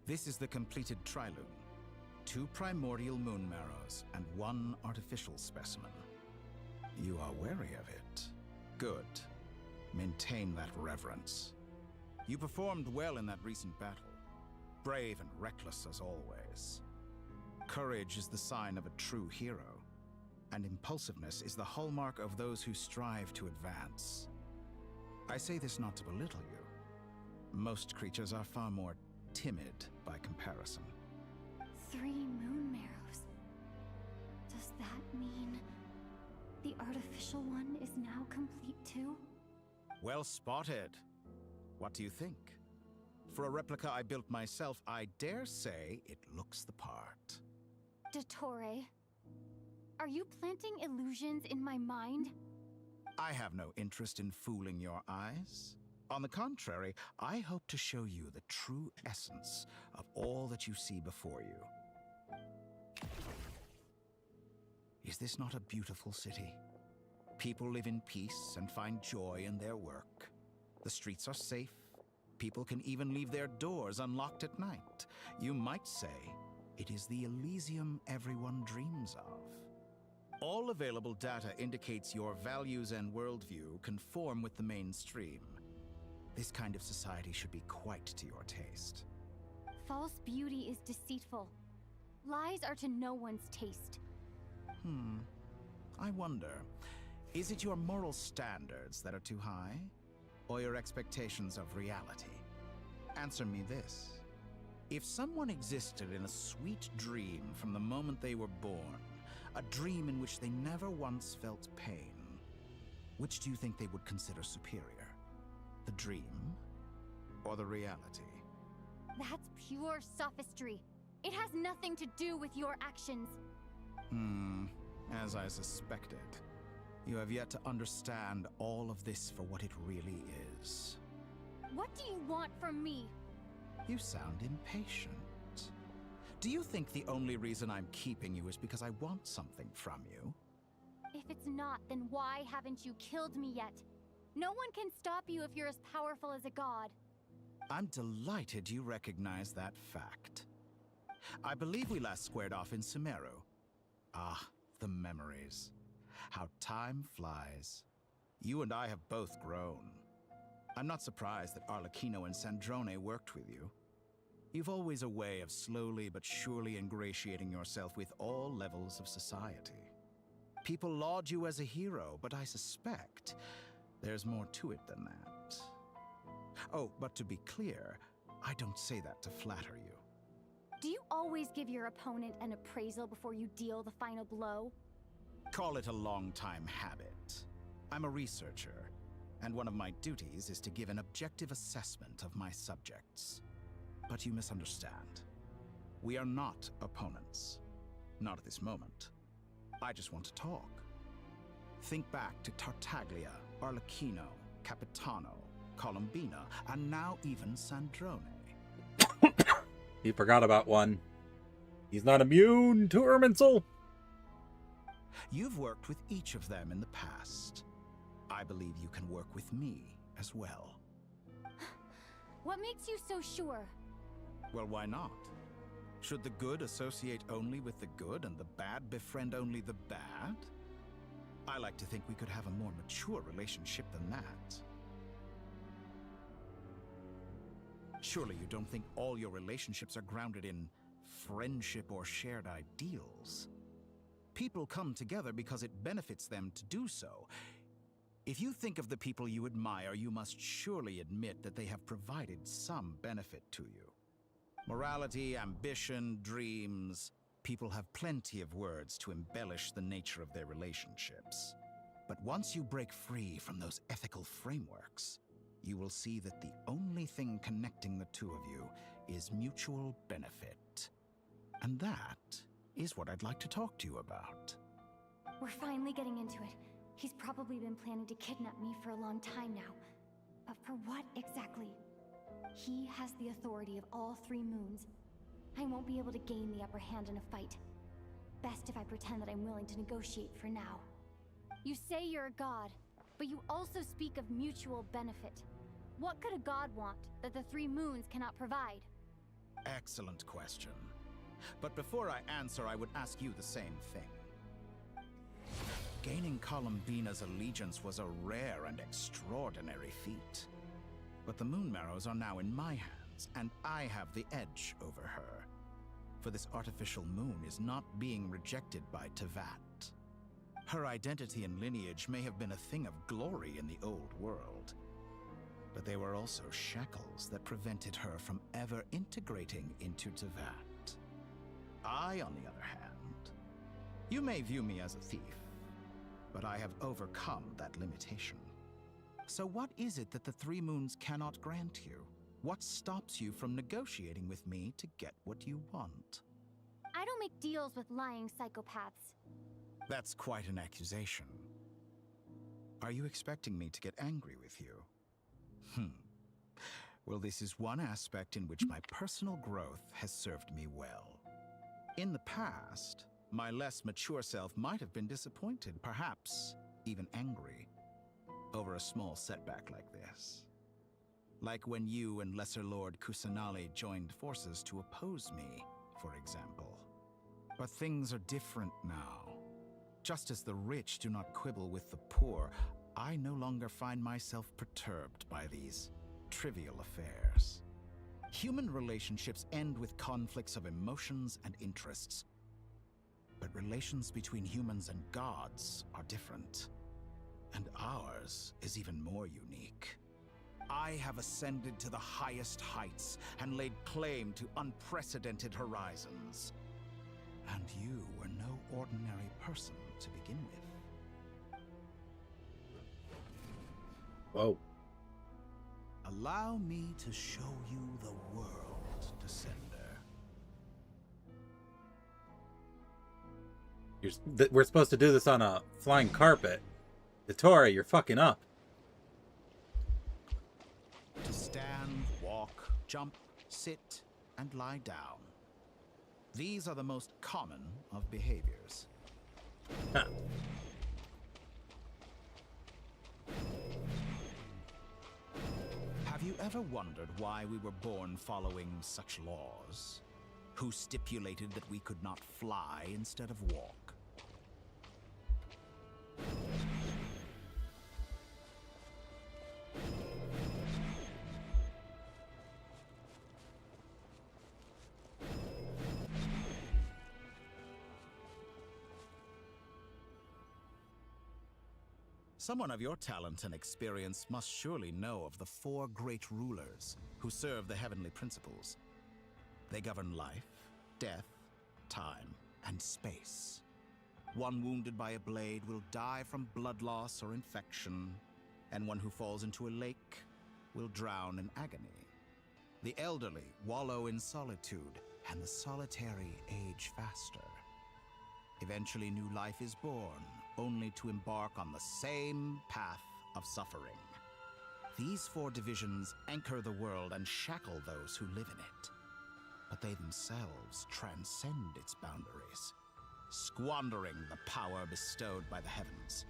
M: This is the completed Trilune. 2 primordial moon marrows and 1 artificial specimen. You are wary of it. Good. Maintain that reverence. You performed well in that recent battle. Brave and reckless as always. Courage is the sign of a true hero, and impulsiveness is the hallmark of those who strive to advance. I say this not to belittle you. Most creatures are far more timid by comparison.
Q: 3 moon marrows. Does that mean the artificial one is now complete too?
M: Well spotted. What do you think? For a replica I built myself, I dare say it looks the part.
Q: Dottore, are you planting illusions in my mind?
M: I have no interest in fooling your eyes. On the contrary, I hope to show you the true essence of all that you see before you. Is this not a beautiful city? People live in peace and find joy in their work. The streets are safe. People can even leave their doors unlocked at night. You might say it is the Elysium everyone dreams of. All available data indicates your values and worldview conform with the mainstream. This kind of society should be quite to your taste.
Q: False beauty is deceitful. Lies are to no one's taste.
M: I wonder, is it your moral standards that are too high? Or your expectations of reality? Answer me this. If someone existed in a sweet dream from the moment they were born, a dream in which they never once felt pain, which do you think they would consider superior? The dream or the reality?
Q: That's pure sophistry. It has nothing to do with your actions.
M: As I suspected. You have yet to understand all of this for what it really is.
Q: What do you want from me?
M: You sound impatient. Do you think the only reason I'm keeping you is because I want something from you?
Q: If it's not, then why haven't you killed me yet? No one can stop you if you're as powerful as a god.
M: I'm delighted you recognize that fact. I believe we last squared off in Sumeru. Ah, the memories. How time flies. You and I have both grown. I'm not surprised that Arlecchino and Sandrone worked with you. You've always a way of slowly but surely ingratiating yourself with all levels of society. People laud you as a hero, but I suspect there's more to it than that. Oh, but to be clear, I don't say that to flatter you.
Q: Do you always give your opponent an appraisal before you deal the final blow?
M: Call it a long-time habit. I'm a researcher, and one of my duties is to give an objective assessment of my subjects. But you misunderstand. We are not opponents. Not at this moment. I just want to talk. Think back to Tartaglia, Arlecchino, Capitano, Colombina, and now even Sandrone.
A: He forgot about one. He's not immune to Irminsul.
M: You've worked with each of them in the past. I believe you can work with me as well.
Q: What makes you so sure?
M: Well, why not? Should the good associate only with the good and the bad befriend only the bad? I like to think we could have a more mature relationship than that. Surely you don't think all your relationships are grounded in friendship or shared ideals? People come together because it benefits them to do so. If you think of the people you admire, you must surely admit that they have provided some benefit to you. Morality, ambition, dreams. People have plenty of words to embellish the nature of their relationships. But once you break free from those ethical frameworks, you will see that the only thing connecting the two of you is mutual benefit. And that is what I'd like to talk to you about.
O: We're finally getting into it. He's probably been planning to kidnap me for a long time now. But for what exactly? He has the authority of all 3 moons. I won't be able to gain the upper hand in a fight. Best if I pretend that I'm willing to negotiate for now. You say you're a god, but you also speak of mutual benefit. What could a god want that the 3 moons cannot provide?
M: Excellent question. But before I answer, I would ask you the same thing. Gaining Columbina's allegiance was a rare and extraordinary feat. But the Moon Marrows are now in my hands, and I have the edge over her. For this artificial moon is not being rejected by Tevat. Her identity and lineage may have been a thing of glory in the old world, but they were also shackles that prevented her from ever integrating into Tevat. I, on the other hand, you may view me as a thief, but I have overcome that limitation. So what is it that the 3 moons cannot grant you? What stops you from negotiating with me to get what you want?
O: I don't make deals with lying psychopaths.
M: That's quite an accusation. Are you expecting me to get angry with you? Well, this is one aspect in which my personal growth has served me well. In the past, my less mature self might have been disappointed, perhaps even angry, over a small setback like this. Like when you and Lesser Lord Kusanali joined forces to oppose me, for example. But things are different now. Just as the rich do not quibble with the poor, I no longer find myself perturbed by these trivial affairs. Human relationships end with conflicts of emotions and interests. But relations between humans and gods are different. And ours is even more unique. I have ascended to the highest heights and laid claim to unprecedented horizons. And you were no ordinary person to begin with.
A: Whoa.
M: Allow me to show you the world, Descender.
A: We're supposed to do this on a flying carpet. Tori, you're fucking up.
M: To stand, walk, jump, sit, and lie down. These are the most common of behaviors.
A: Huh.
M: Have you ever wondered why we were born following such laws? Who stipulated that we could not fly instead of walk? Someone of your talent and experience must surely know of the 4 great rulers who serve the heavenly principles. They govern life, death, time, and space. One wounded by a blade will die from blood loss or infection, and one who falls into a lake will drown in agony. The elderly wallow in solitude, and the solitary age faster. Eventually, new life is born, only to embark on the same path of suffering. These 4 divisions anchor the world and shackle those who live in it. But they themselves transcend its boundaries, squandering the power bestowed by the heavens.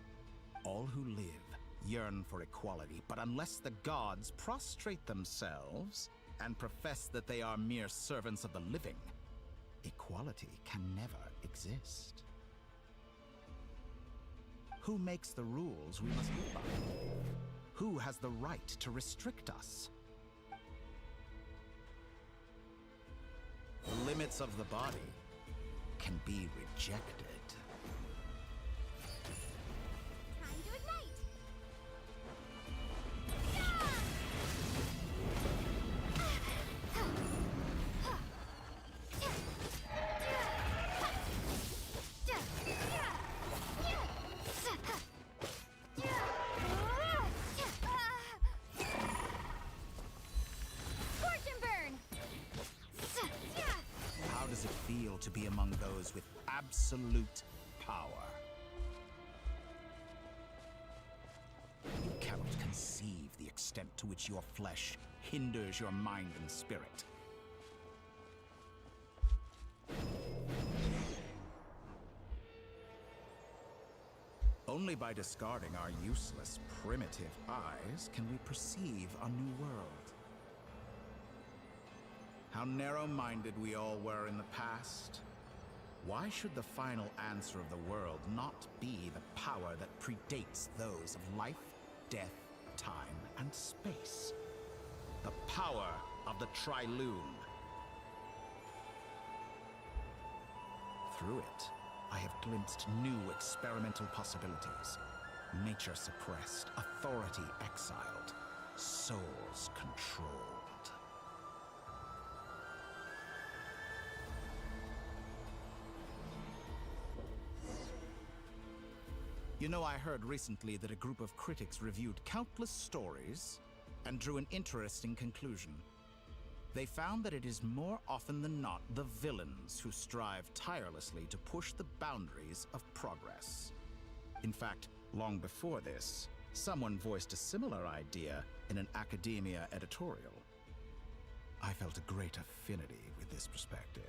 M: All who live yearn for equality, but unless the gods prostrate themselves and profess that they are mere servants of the living, equality can never exist. Who makes the rules we must live by? Who has the right to restrict us? The limits of the body can be rejected.
O: Time to ignite!
M: to be among those with absolute power. You cannot conceive the extent to which your flesh hinders your mind and spirit. Only by discarding our useless, primitive eyes can we perceive a new world. How narrow-minded we all were in the past. Why should the final answer of the world not be the power that predates those of life, death, time, and space? The power of the Triloon. Through it, I have glimpsed new experimental possibilities. Nature suppressed, authority exiled, souls controlled. You know, I heard recently that a group of critics reviewed countless stories and drew an interesting conclusion. They found that it is more often than not the villains who strive tirelessly to push the boundaries of progress. In fact, long before this, someone voiced a similar idea in an academia editorial. I felt a great affinity with this perspective.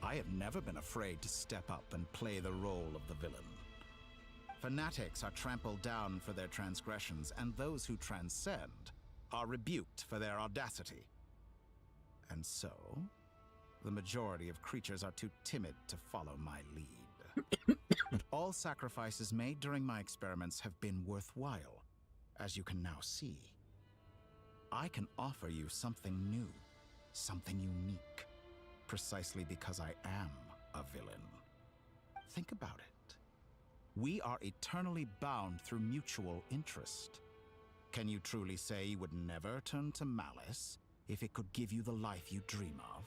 M: I have never been afraid to step up and play the role of the villain. Fanatics are trampled down for their transgressions, and those who transcend are rebuked for their audacity. And so, the majority of creatures are too timid to follow my lead. But all sacrifices made during my experiments have been worthwhile, as you can now see. I can offer you something new, something unique, precisely because I am a villain. Think about it. We are eternally bound through mutual interest. Can you truly say you would never turn to malice if it could give you the life you dream of?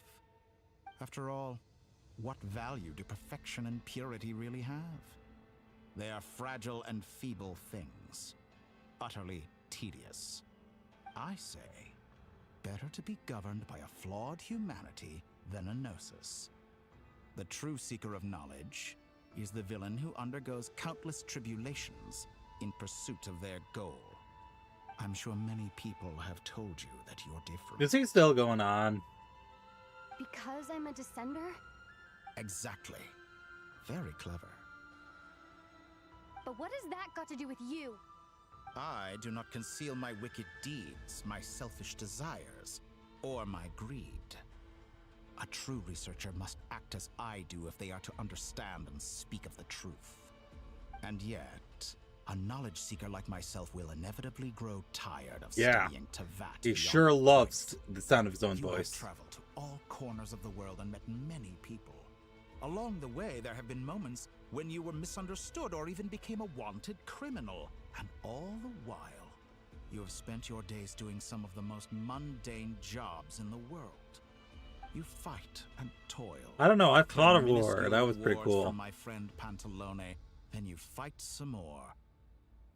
M: After all, what value do perfection and purity really have? They are fragile and feeble things, utterly tedious. I say, better to be governed by a flawed humanity than a gnosis. The true seeker of knowledge is the villain who undergoes countless tribulations in pursuit of their goal. I'm sure many people have told you that you're different.
A: Is he still going on?
O: Because I'm a descender?
M: Exactly. Very clever.
O: But what has that got to do with you?
M: I do not conceal my wicked deeds, my selfish desires, or my greed. A true researcher must act as I do if they are to understand and speak of the truth. And yet, a knowledge seeker like myself will inevitably grow tired of studying Tevat.
A: He sure loves the sound of his own voice.
M: You have traveled to all corners of the world and met many people. Along the way, there have been moments when you were misunderstood or even became a wanted criminal. And all the while, you have spent your days doing some of the most mundane jobs in the world. You fight and toil.
A: I don't know. I thought of War. That was pretty cool.
M: From my friend Pantalone, then you fight some more,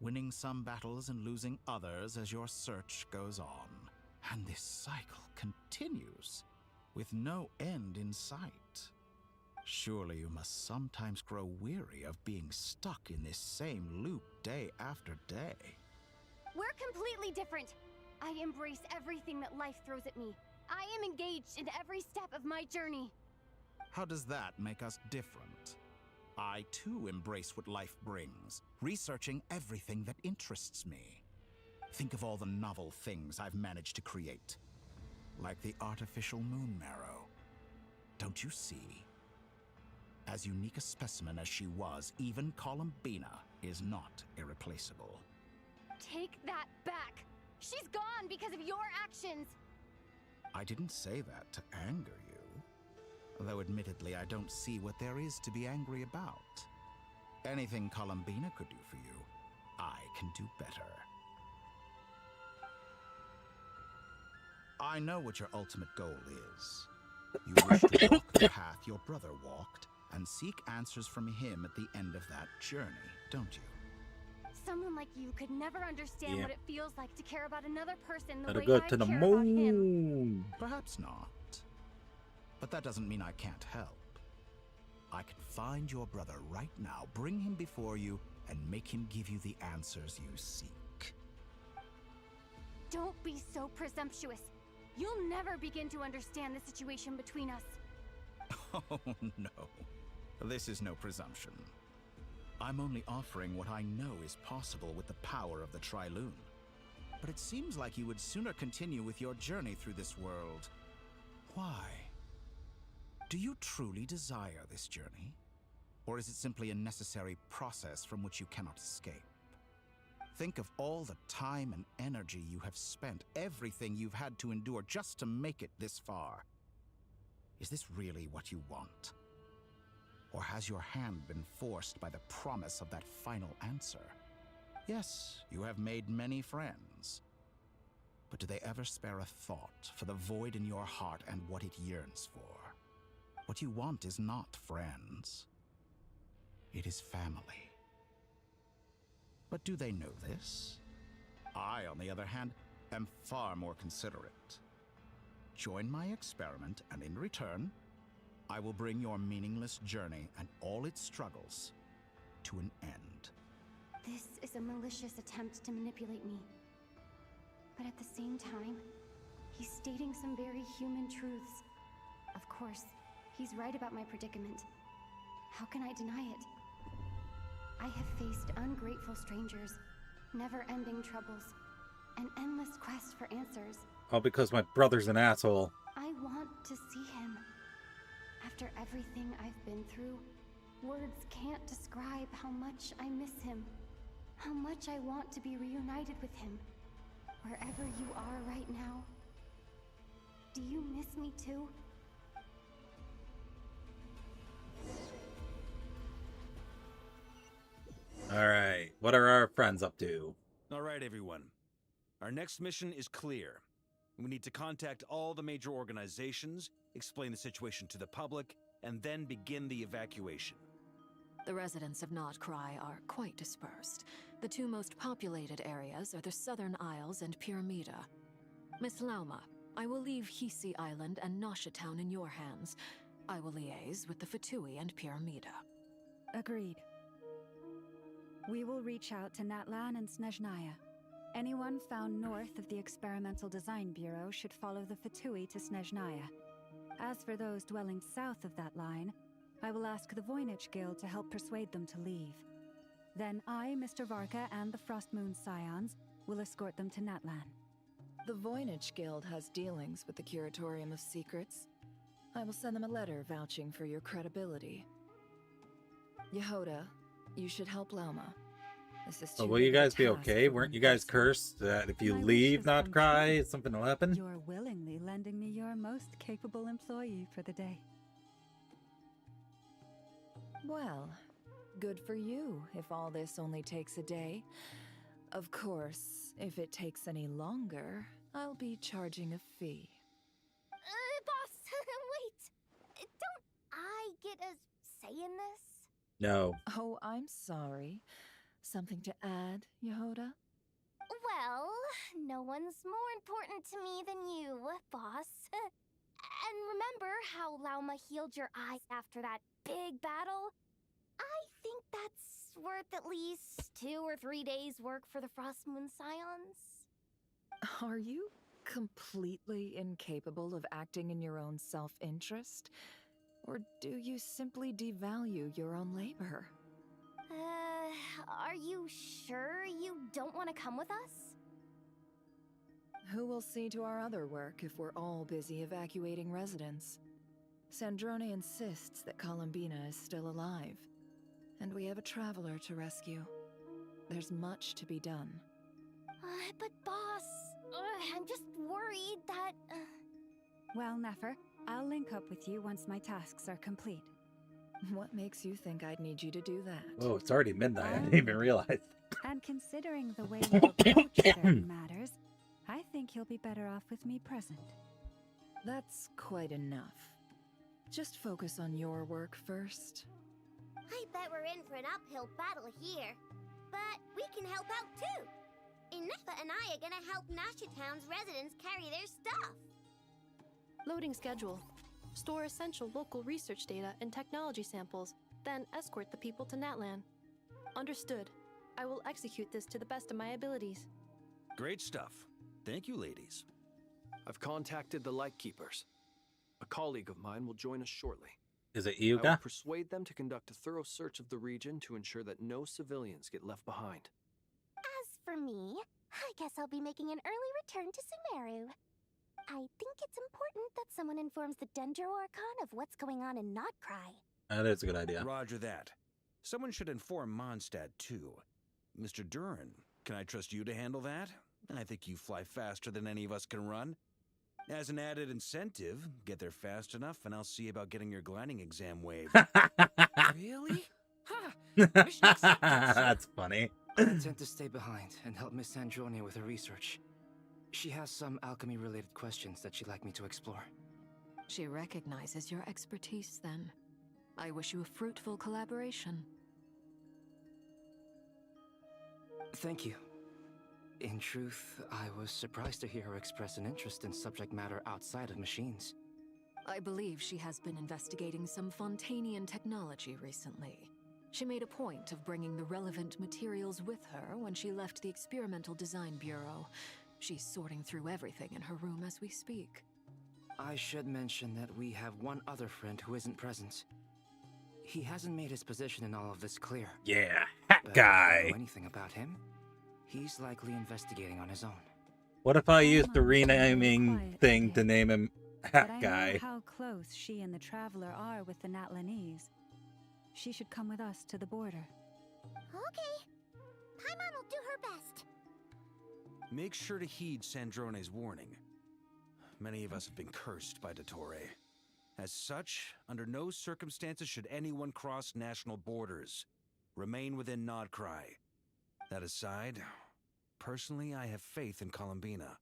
M: winning some battles and losing others as your search goes on. And this cycle continues, with no end in sight. Surely you must sometimes grow weary of being stuck in this same loop day after day.
O: We're completely different. I embrace everything that life throws at me. I am engaged in every step of my journey.
M: How does that make us different? I too embrace what life brings, researching everything that interests me. Think of all the novel things I've managed to create, like the artificial moon marrow. Don't you see? As unique a specimen as she was, even Columbina is not irreplaceable.
O: Take that back! She's gone because of your actions!
M: I didn't say that to anger you. Though admittedly, I don't see what there is to be angry about. Anything Columbina could do for you, I can do better. I know what your ultimate goal is. You wish to walk the path your brother walked and seek answers from him at the end of that journey, don't you?
O: Someone like you could never understand what it feels like to care about another person the
A: Gotta
O: way
A: go
O: I
A: to the
O: care about him.
M: Perhaps not. But that doesn't mean I can't help. I can find your brother right now, bring him before you, and make him give you the answers you seek.
D: Don't be so presumptuous. You'll never begin to understand the situation between us.
M: Oh, no. This is no presumption. I'm only offering what I know is possible with the power of the Trilune. But it seems like you would sooner continue with your journey through this world. Why? Do you truly desire this journey? Or is it simply a necessary process from which you cannot escape? Think of all the time and energy you have spent, everything you've had to endure just to make it this far. Is this really what you want? Or has your hand been forced by the promise of that final answer? Yes, you have made many friends. But do they ever spare a thought for the void in your heart and what it yearns for? What you want is not friends. It is family. But do they know this? I, on the other hand, am far more considerate. Join my experiment, and in return, I will bring your meaningless journey and all its struggles to an end.
D: This is a malicious attempt to manipulate me. But at the same time, he's stating some very human truths. Of course, he's right about my predicament. How can I deny it? I have faced ungrateful strangers, never-ending troubles, an endless quest for answers.
A: All because my brother's an asshole.
D: I want to see him. After everything I've been through, words can't describe how much I miss him. How much I want to be reunited with him. Wherever you are right now. Do you miss me too?
A: Alright, what are our friends up to?
F: Alright, everyone. Our next mission is clear. We need to contact all the major organizations, explain the situation to the public, and then begin the evacuation.
G: The residents of Notcry are quite dispersed. The two most populated areas are the Southern Isles and Pyramida. Miss Lauma, I will leave Hisi Island and Nasha Town in your hands. I will liaise with the Fatui and Pyramida.
E: Agreed. We will reach out to Natlan and Snezhnaya. Anyone found north of the Experimental Design Bureau should follow the Fatui to Snezhnaya. As for those dwelling south of that line, I will ask the Voynich Guild to help persuade them to leave. Then I, Mr. Varka, and the Frostmoon Scions will escort them to Natlan.
K: The Voynich Guild has dealings with the Curatorium of Secrets. I will send them a letter vouching for your credibility. Yehoda, you should help Lauma. This is too
A: Will you
K: big a
A: guys be
K: task
A: okay?
K: for
A: Weren't
K: one
A: you guys
K: person.
A: cursed that if you
E: My
A: leave
E: wishes
A: not
E: come
A: cry,
E: true.
A: something will happen?
E: You're willingly lending me your most capable employee for the day.
K: Well, good for you if all this only takes a day. Of course, if it takes any longer, I'll be charging a fee.
O: Boss, wait. Don't I get a say in this?
A: No.
K: Oh, I'm sorry. Something to add, Yehoda?
O: Well, no one's more important to me than you, boss. And remember how Lauma healed your eyes after that big battle? I think that's worth at least 2 or 3 days' work for the Frostmoon Scions.
K: Are you completely incapable of acting in your own self-interest? Or do you simply devalue your own labor?
O: Are you sure you don't want to come with us?
K: Who will see to our other work if we're all busy evacuating residents? Sandrone insists that Columbina is still alive, and we have a traveler to rescue. There's much to be done.
O: But boss, I'm just worried that...
E: Well, Nefer, I'll link up with you once my tasks are complete.
K: What makes you think I'd need you to do that?
A: Oh, it's already midnight. I didn't even realize.
E: And considering the way you approach certain matters, I think you'll be better off with me present.
K: That's quite enough. Just focus on your work first.
O: I bet we're in for an uphill battle here. But we can help out too. Inefa and I are gonna help Nasha Town's residents carry their stuff.
J: Loading schedule. store essential local research data and technology samples, then escort the people to Natlan. Understood. I will execute this to the best of my abilities.
F: Great stuff. Thank you, ladies.
H: I've contacted the Lightkeepers. A colleague of mine will join us shortly.
A: Is it
H: I will
A: Yuga?
H: persuade them to conduct a thorough search of the region to ensure that no civilians get left behind.
O: As for me, I guess I'll be making an early return to Sumeru. I think it's important that someone informs the Dendro Archon of what's going on in Notcry.
A: That is a good idea.
F: Roger that. Someone should inform Mondstadt, too. Mr. Duran, can I trust you to handle that? I think you fly faster than any of us can run. As an added incentive, get there fast enough and I'll see about getting your gliding exam waived.
S: Really? Ha! Mission accepted, sir.
A: That's funny.
S: I intend to stay behind and help Miss Androni with her research. She has some alchemy-related questions that she'd like me to explore.
G: She recognizes your expertise, then. I wish you a fruitful collaboration.
S: Thank you. In truth, I was surprised to hear her express an interest in subject matter outside of machines.
G: I believe she has been investigating some Fontanian technology recently. She made a point of bringing the relevant materials with her when she left the Experimental Design Bureau. She's sorting through everything in her room as we speak.
S: I should mention that we have one other friend who isn't present. He hasn't made his position in all of this clear.
A: Yeah, hat
S: But
A: guy.
S: if you know anything about him, he's likely investigating on his own.
A: What if I used the renaming thing to name him
E: But
A: Hat
E: I
A: Guy?
E: know how close she and the Traveler are with the Natlanese. She should come with us to the border.
O: Okay. Paimon will do her best.
F: Make sure to heed Sandrone's warning. Many of us have been cursed by Dottore. As such, under no circumstances should anyone cross national borders. Remain within Nodcry. That aside, personally, I have faith in Columbina.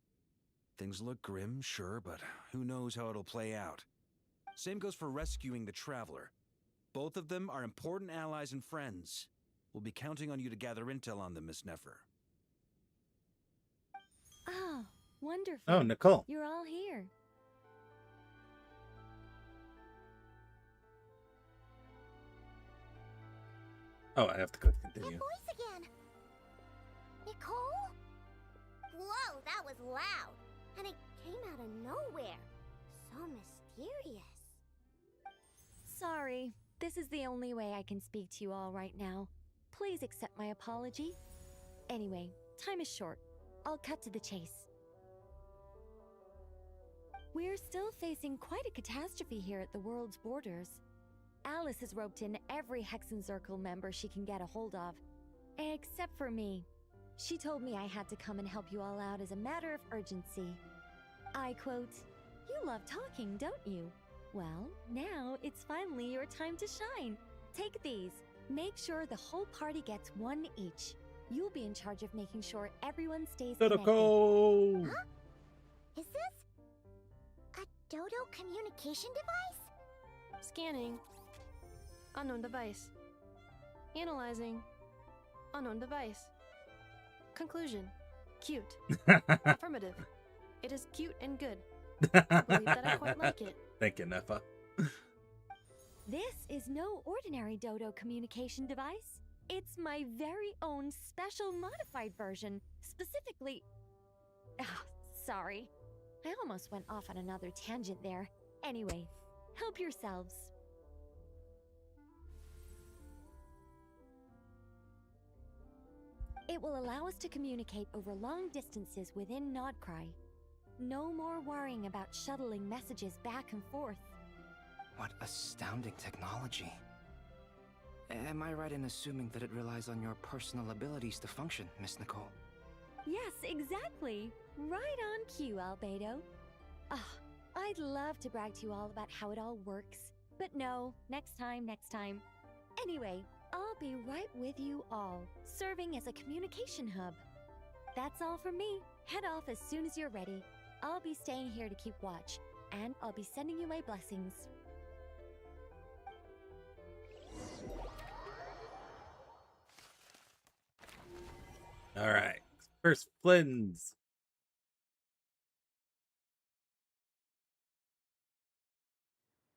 F: Things look grim, sure, but who knows how it'll play out. Same goes for rescuing the Traveler. Both of them are important allies and friends. We'll be counting on you to gather intel on them, Miss Nefer.
T: Oh, wonderful.
A: Oh, Nicole.
T: You're all here.
A: Oh, I have to click
O: Your
A: continue.
O: voice again. Nicole? Whoa, that was loud. And it came out of nowhere. So mysterious.
T: Sorry. This is the only way I can speak to you all right now. Please accept my apology. Anyway, time is short. I'll cut to the chase. We're still facing quite a catastrophe here at the world's borders. Alice has roped in every Hexen Circle member she can get a hold of. Except for me. She told me I had to come and help you all out as a matter of urgency. I quote, "You love talking, don't you? Well, now it's finally your time to shine. Take these. Make sure the whole party gets one each. You'll be in charge of making sure everyone stays connected."
O: Huh? Is this a Dodo communication device?
J: Scanning. Unknown device. Analyzing. Unknown device. Conclusion. Cute. Affirmative. It is cute and good. I believe that I quite like it.
A: Thank you, Nefa.
T: This is no ordinary Dodo communication device. It's my very own special modified version, specifically... Ah, sorry. I almost went off on another tangent there. Anyway, help yourselves. It will allow us to communicate over long distances within Nodcry. No more worrying about shuttling messages back and forth.
S: What astounding technology. Am I right in assuming that it relies on your personal abilities to function, Miss Nicole?
T: Yes, exactly. Right on cue, Albedo. Ah, I'd love to brag to you all about how it all works. But no, next time. Anyway, I'll be right with you all, serving as a communication hub. That's all from me. Head off as soon as you're ready. I'll be staying here to keep watch, and I'll be sending you my blessings.
A: All right. First, Flynn's.
O: Nicole?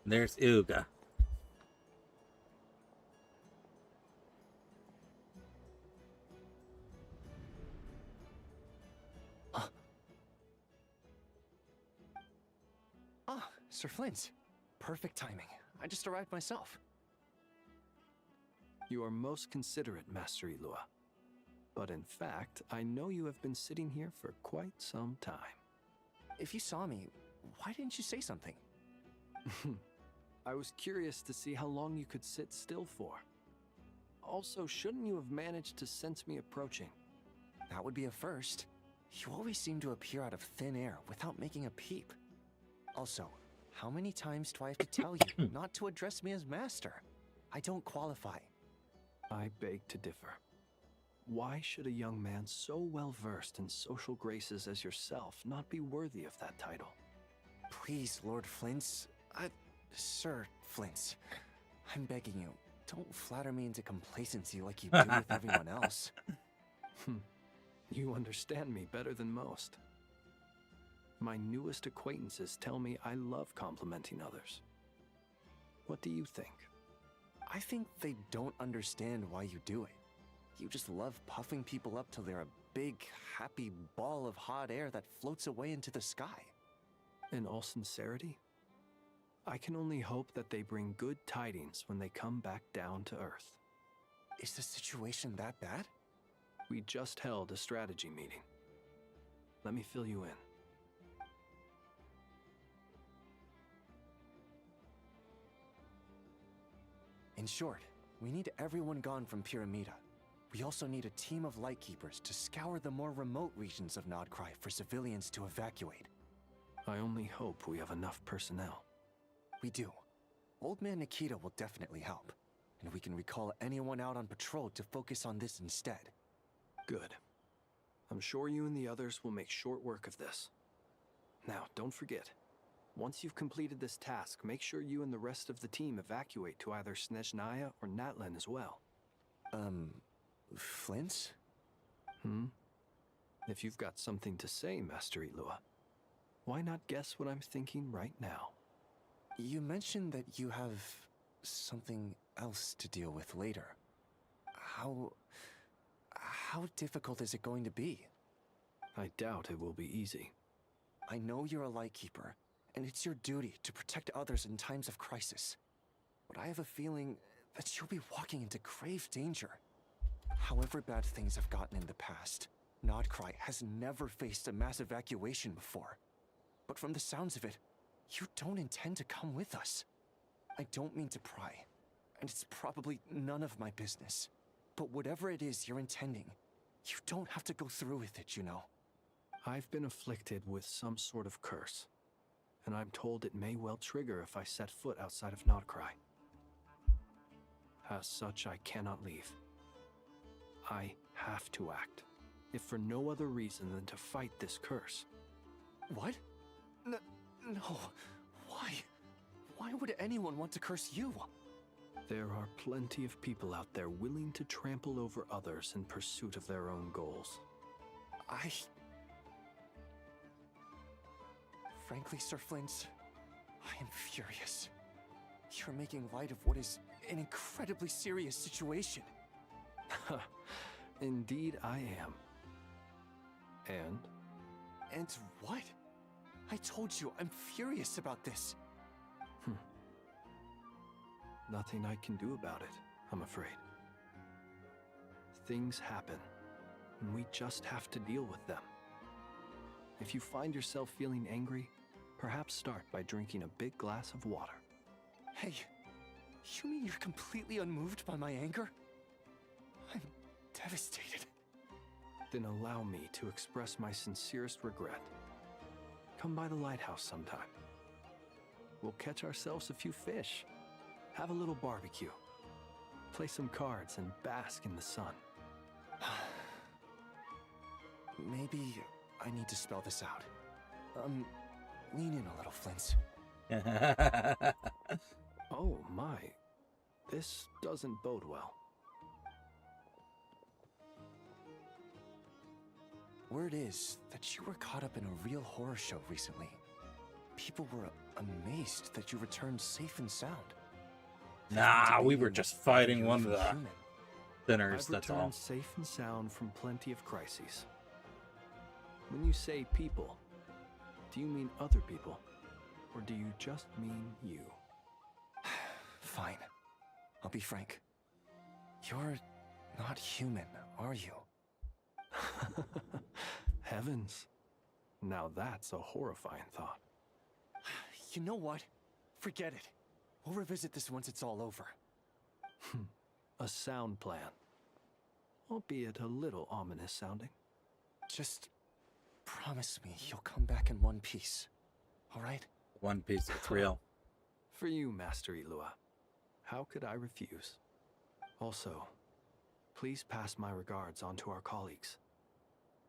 A: There's Uga.
H: Ah, Sir Flint. Perfect timing. I just arrived myself. You are most considerate, Master Ilua. But in fact, I know you have been sitting here for quite some time. If you saw me, why didn't you say something? I was curious to see how long you could sit still for. Also, shouldn't you have managed to sense me approaching? That would be a first. You always seem to appear out of thin air without making a peep. Also, how many times do I have to tell you not to address me as master? I don't qualify. I beg to differ. Why should a young man so well versed in social graces as yourself not be worthy of that title? Please, Lord Flint's. Sir Flint's. I'm begging you, don't flatter me into complacency like you do with everyone else. You understand me better than most. My newest acquaintances tell me I love complimenting others. What do you think? I think they don't understand why you do it. You just love puffing people up till they're a big, happy ball of hot air that floats away into the sky. In all sincerity, I can only hope that they bring good tidings when they come back down to Earth. Is the situation that bad? We just held a strategy meeting. Let me fill you in. In short, we need everyone gone from Pyramida. We also need a team of Lightkeepers to scour the more remote regions of Nodcry for civilians to evacuate. I only hope we have enough personnel. We do. Old Man Nikita will definitely help, and we can recall anyone out on patrol to focus on this instead. Good. I'm sure you and the others will make short work of this. Now, don't forget, once you've completed this task, make sure you and the rest of the team evacuate to either Snezhnaya or Natlan as well. Flint? If you've got something to say, Master Ilua, why not guess what I'm thinking right now? You mentioned that you have something else to deal with later. How difficult is it going to be? I doubt it will be easy. I know you're a Lightkeeper, and it's your duty to protect others in times of crisis. But I have a feeling that you'll be walking into grave danger. However bad things have gotten in the past, Nodcry has never faced a mass evacuation before. But from the sounds of it, you don't intend to come with us. I don't mean to pry, and it's probably none of my business. But whatever it is you're intending, you don't have to go through with it, you know. I've been afflicted with some sort of curse, and I'm told it may well trigger if I set foot outside of Nodcry. As such, I cannot leave. I have to act, if for no other reason than to fight this curse. What? No. Why? Why would anyone want to curse you? There are plenty of people out there willing to trample over others in pursuit of their own goals. Frankly, Sir Flint, I am furious. You're making light of what is an incredibly serious situation. Indeed I am. And what? I told you, I'm furious about this. Nothing I can do about it, I'm afraid. Things happen, and we just have to deal with them. If you find yourself feeling angry, perhaps start by drinking a big glass of water. Hey, you mean you're completely unmoved by my anger? I'm devastated. Then allow me to express my sincerest regret. Come by the lighthouse sometime. We'll catch ourselves a few fish, have a little barbecue, play some cards, and bask in the sun. Maybe I need to spell this out. Lean in a little, Flint. Oh my, this doesn't bode well. Word is that you were caught up in a real horror show recently. People were amazed that you returned safe and sound.
A: Nah, we were just fighting one of the sinners,
H: I've
A: that's all.
H: returned safe and sound from plenty of crises. When you say people, do you mean other people? Or do you just mean you? Fine. I'll be frank. You're not human, are you? Heavens. Now that's a horrifying thought. You know what? Forget it. We'll revisit this once it's all over. A sound plan. Albeit a little ominous sounding. Just promise me you'll come back in one piece. All right?
A: One Piece, it's real.
H: For you, Master Ilua. How could I refuse? Also, please pass my regards on to our colleagues.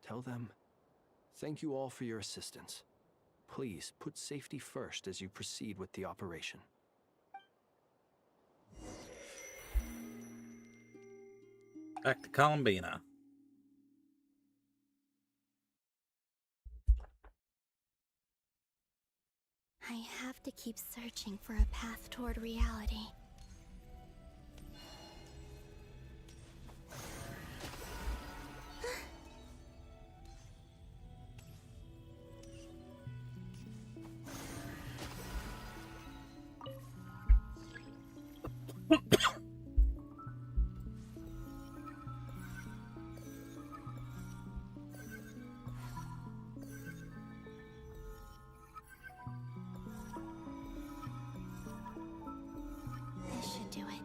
H: Tell them, thank you all for your assistance. Please put safety first as you proceed with the operation.
A: Back to Columbina.
Q: I have to keep searching for a path toward reality. This should do it.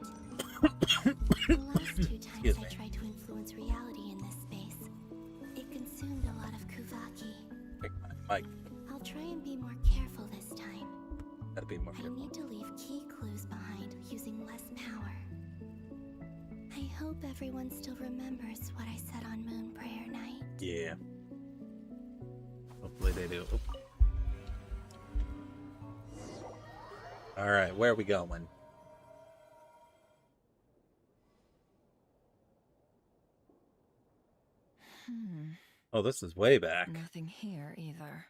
Q: The last 2 times I tried to influence reality in this space, it consumed a lot of Kuvaki.
A: Mike,
Q: I'll try and be more careful this time.
A: gotta be more
Q: I
A: careful.
Q: need to leave key clues behind using less power. I hope everyone still remembers what I said on Moon Prayer Night.
A: Yeah. Hopefully they do. Alright, where are we going? Oh, this is way back.
K: Nothing here either.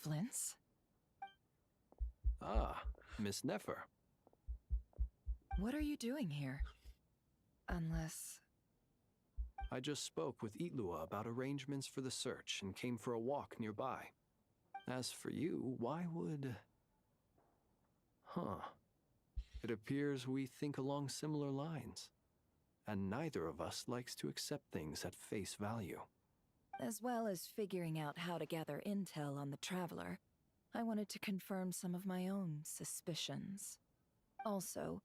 K: Flint's?
H: Ah, Miss Nefer.
K: What are you doing here? Unless...
H: I just spoke with Itlua about arrangements for the search and came for a walk nearby. As for you, why would... Huh. It appears we think along similar lines. And neither of us likes to accept things at face value.
K: As well as figuring out how to gather intel on the Traveler, I wanted to confirm some of my own suspicions. Also,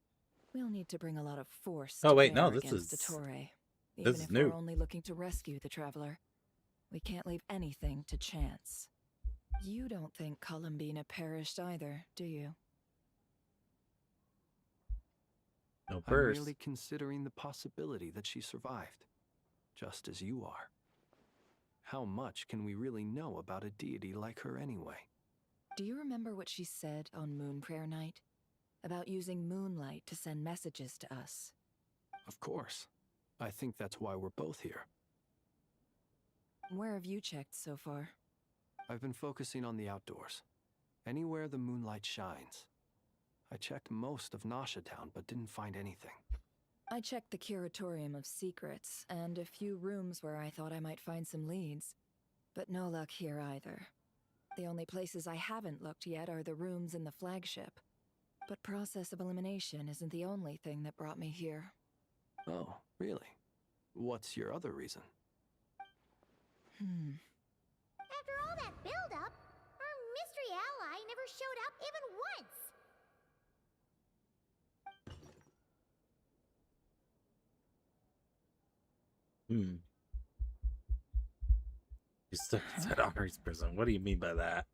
K: we'll need to bring a lot of force
A: Oh, wait,
K: to bear
A: no, this
K: against
A: is-
K: Ettore.
A: this
K: Even
A: is
K: if
A: new.
K: we're only looking to rescue the Traveler, we can't leave anything to chance. You don't think Columbina perished either, do you?
A: No
H: I'm
A: burst.
H: merely considering the possibility that she survived, just as you are. How much can we really know about a deity like her anyway?
K: Do you remember what she said on Moon Prayer Night? About using moonlight to send messages to us?
H: Of course. I think that's why we're both here.
K: Where have you checked so far?
H: I've been focusing on the outdoors. Anywhere the moonlight shines. I checked most of Nasha Town, but didn't find anything.
K: I checked the Curatorium of Secrets, and a few rooms where I thought I might find some leads. But no luck here either. The only places I haven't looked yet are the rooms in the flagship. But process of elimination isn't the only thing that brought me here.
H: Oh, really? What's your other reason?
O: After all that build-up, our mystery ally never showed up even once.
A: You're stuck inside Henri's prison. What do you mean by that?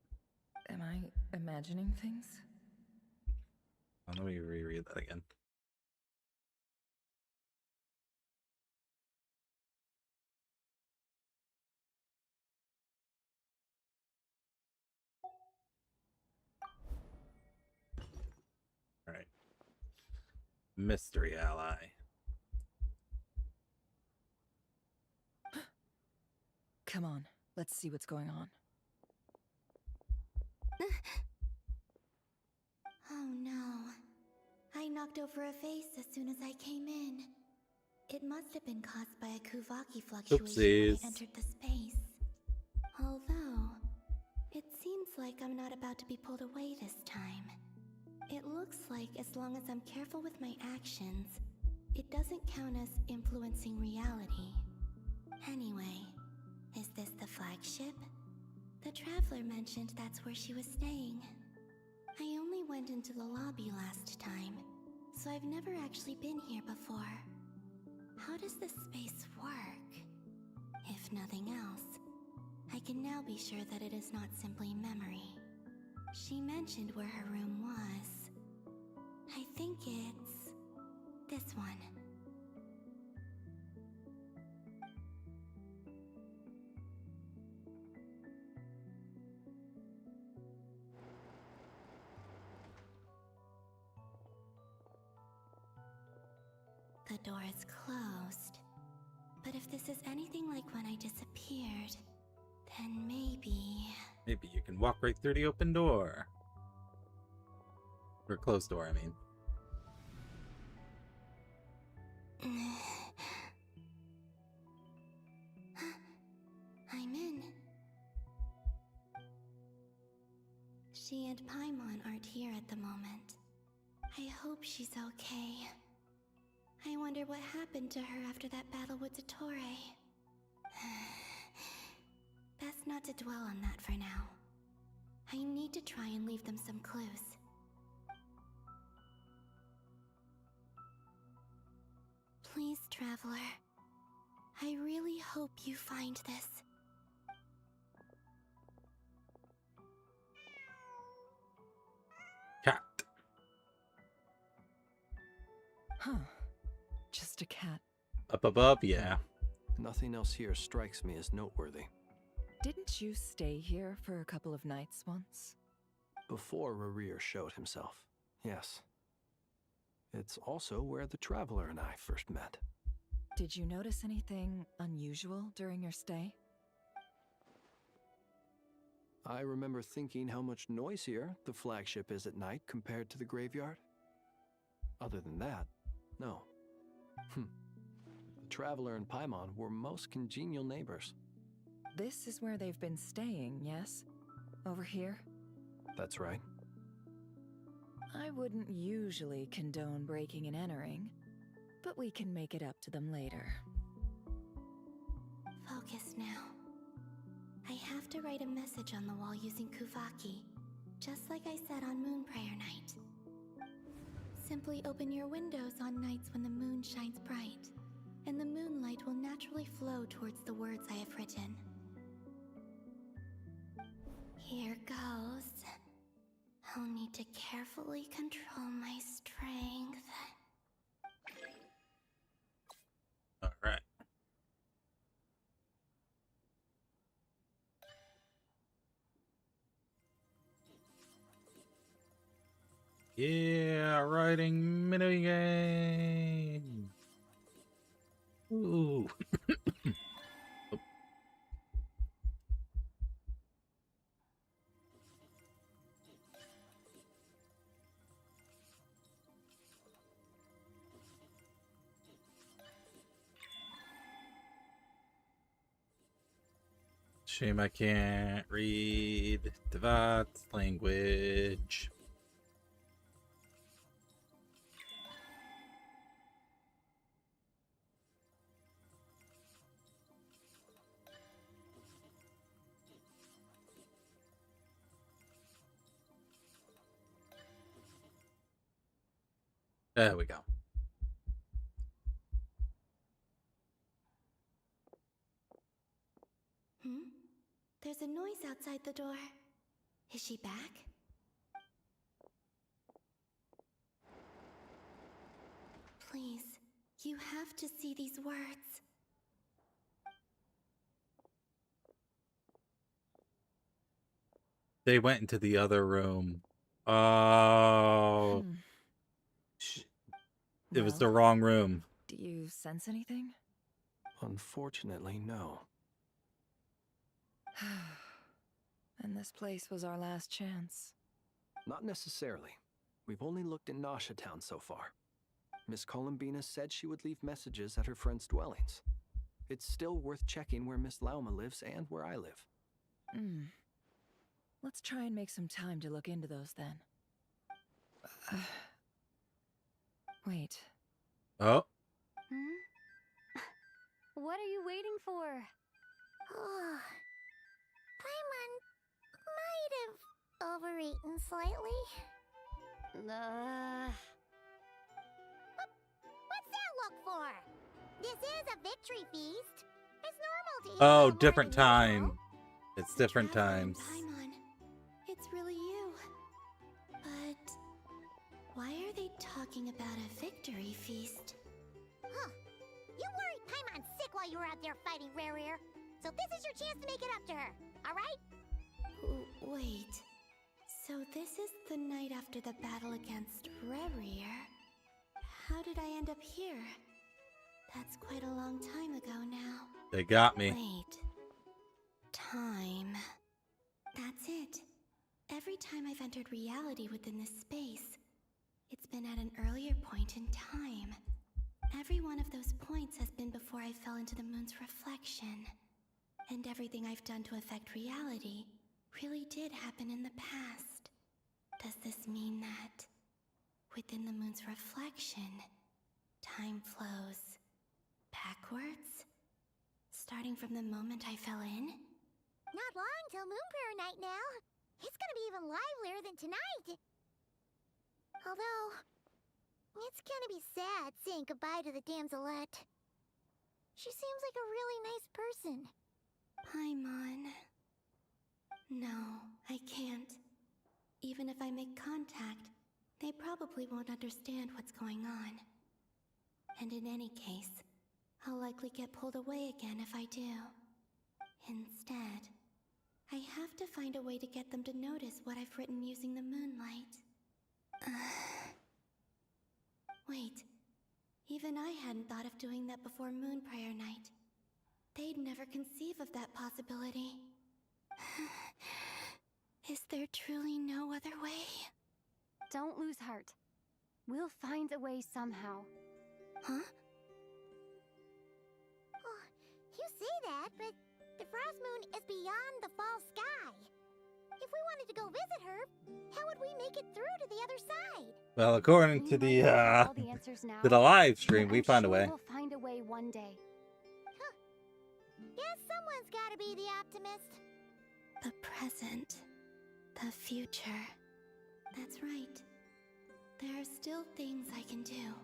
K: Am I imagining things?
A: Let me reread that again. All right. Mystery ally.
K: Come on, let's see what's going on.
Q: Oh no. I knocked over a vase as soon as I came in. It must have been caused by a Kuvaki fluctuation when
A: Oopsies.
Q: I entered the space. Although, it seems like I'm not about to be pulled away this time. It looks like as long as I'm careful with my actions, it doesn't count as influencing reality. Anyway, is this the flagship? The Traveler mentioned that's where she was staying. I only went into the lobby last time, so I've never actually been here before. How does this space work? If nothing else, I can now be sure that it is not simply memory. She mentioned where her room was. I think it's this one. The door is closed. But if this is anything like when I disappeared, then maybe...
A: Maybe you can walk right through the open door. Or closed door, I mean.
Q: I'm in. She and Paimon aren't here at the moment. I hope she's okay. I wonder what happened to her after that battle with Dottore. Best not to dwell on that for now. I need to try and leave them some clues. Please, Traveler. I really hope you find this.
A: Cat.
K: Huh. Just a cat.
A: Up above, yeah.
H: Nothing else here strikes me as noteworthy.
K: Didn't you stay here for a couple of nights once?
H: Before Rerir showed himself, yes. It's also where the Traveler and I first met.
K: Did you notice anything unusual during your stay?
H: I remember thinking how much noisier the flagship is at night compared to the graveyard. Other than that, no. The Traveler and Paimon were most congenial neighbors.
K: This is where they've been staying, yes? Over here?
H: That's right.
K: I wouldn't usually condone breaking and entering, but we can make it up to them later.
Q: Focus now. I have to write a message on the wall using Kuvaki, just like I said on Moon Prayer Night. Simply open your windows on nights when the moon shines bright, and the moonlight will naturally flow towards the words I have written. Here goes. I'll need to carefully control my strength.
A: All right. Yeah, writing minigame. Ooh. Shame I can't read Devat's language. There we go.
Q: There's a noise outside the door. Is she back? Please, you have to see these words.
A: They went into the other room. Oh. It was the wrong room.
K: Do you sense anything?
H: Unfortunately, no.
K: And this place was our last chance.
H: Not necessarily. We've only looked in Nasha Town so far. Miss Columbina said she would leave messages at her friends' dwellings. It's still worth checking where Miss Lauma lives and where I live.
K: Let's try and make some time to look into those then. Wait.
A: Oh.
T: What are you waiting for?
O: Oh, Paimon might have overeaten slightly. What's that look for? This is a victory feast. It's normal to eat a
A: Oh,
O: little more
A: different
O: than usual.
A: time. It's different times.
Q: Paimon, it's really you. But why are they talking about a victory feast?
O: Huh. You worried Paimon sick while you were out there fighting Rare, so this is your chance to make it up to her, alright?
Q: Wait. So this is the night after the battle against Rare. How did I end up here? That's quite a long time ago now.
A: They got me.
Q: Wait. Time. That's it. Every time I've entered reality within this space, it's been at an earlier point in time. Every one of those points has been before I fell into the moon's reflection. And everything I've done to affect reality really did happen in the past. Does this mean that within the moon's reflection, time flows backwards? Starting from the moment I fell in?
O: Not long till Moon Prayer Night now. It's gonna be even livelier than tonight. Although, it's gonna be sad saying goodbye to the damselette. She seems like a really nice person.
Q: Paimon. No, I can't. Even if I make contact, they probably won't understand what's going on. And in any case, I'll likely get pulled away again if I do. Instead, I have to find a way to get them to notice what I've written using the moonlight. Wait, even I hadn't thought of doing that before Moon Prayer Night. They'd never conceive of that possibility. Is there truly no other way?
T: Don't lose heart. We'll find a way somehow.
Q: Huh?
O: Oh, you say that, but the Frost Moon is beyond the fall sky. If we wanted to go visit her, how would we make it through to the other side?
A: Well, according to the live stream, we found a way.
T: We'll find a way one day.
O: Huh. Guess someone's gotta be the optimist.
Q: The present. The future. That's right. There are still things I can do.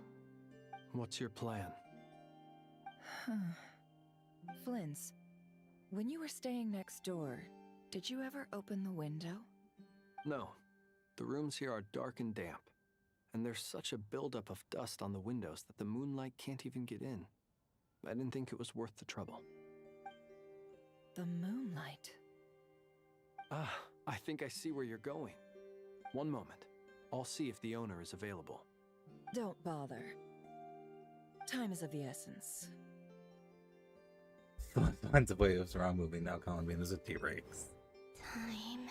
H: What's your plan?
K: Flins, when you were staying next door, did you ever open the window?
H: No. The rooms here are dark and damp. And there's such a buildup of dust on the windows that the moonlight can't even get in. I didn't think it was worth the trouble.
K: The moonlight?
H: Ah, I think I see where you're going. One moment. I'll see if the owner is available.
K: Don't bother. Time is of the essence.
A: Finds a way of wrong moving now, Columbine is a T-Rex.
Q: Time.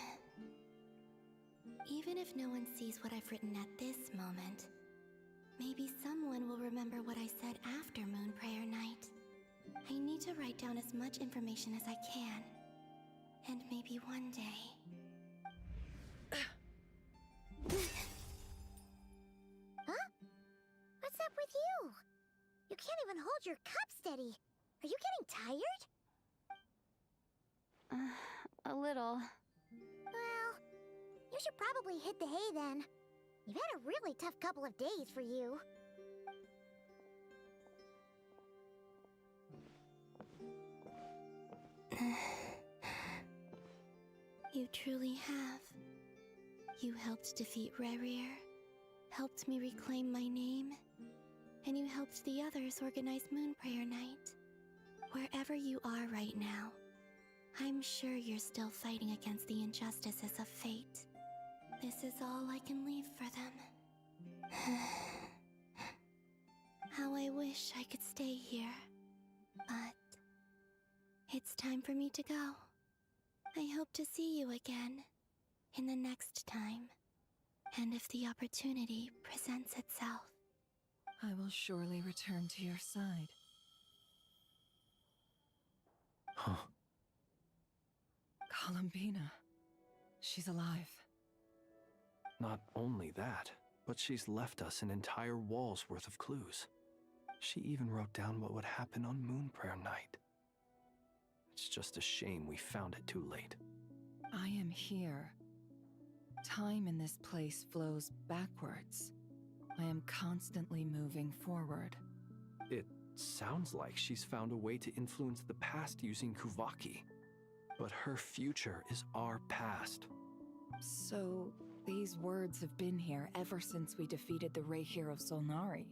Q: Even if no one sees what I've written at this moment, maybe someone will remember what I said after Moon Prayer Night. I need to write down as much information as I can. And maybe one day...
O: Huh? What's up with you? You can't even hold your cup steady. Are you getting tired?
T: A little.
O: Well, you should probably hit the hay then. You've had a really tough couple of days for you.
Q: You truly have. You helped defeat Rare, helped me reclaim my name, and you helped the others organize Moon Prayer Night. Wherever you are right now, I'm sure you're still fighting against the injustices of fate. This is all I can leave for them. How I wish I could stay here. But it's time for me to go. I hope to see you again in the next time. And if the opportunity presents itself.
K: I will surely return to your side.
H: Huh.
K: Columbina. She's alive.
H: Not only that, but she's left us an entire wall's worth of clues. She even wrote down what would happen on Moon Prayer Night. It's just a shame we found it too late.
K: I am here. Time in this place flows backwards. I am constantly moving forward.
H: It sounds like she's found a way to influence the past using Kuvaki. But her future is our past.
K: So, these words have been here ever since we defeated the Ray Hero Solnari.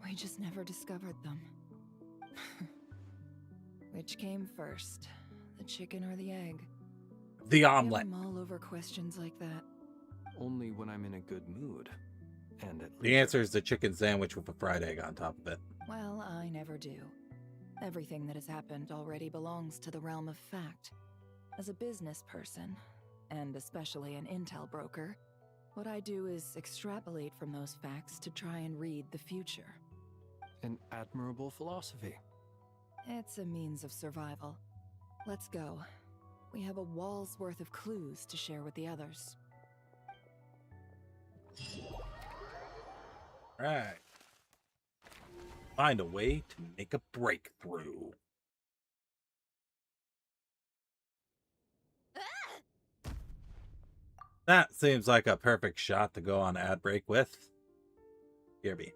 K: We just never discovered them. Which came first, the chicken or the egg?
A: The omelet.
K: You ever mull over questions like that?
H: Only when I'm in a good mood. And at
A: The answer is the chicken sandwich with a fried egg on top of it.
K: Well, I never do. Everything that has happened already belongs to the realm of fact. As a business person, and especially an intel broker, what I do is extrapolate from those facts to try and read the future.
H: An admirable philosophy.
K: It's a means of survival. Let's go. We have a wall's worth of clues to share with the others.
A: Right. Find a way to make a breakthrough. That seems like a perfect shot to go on ad break with. Here be.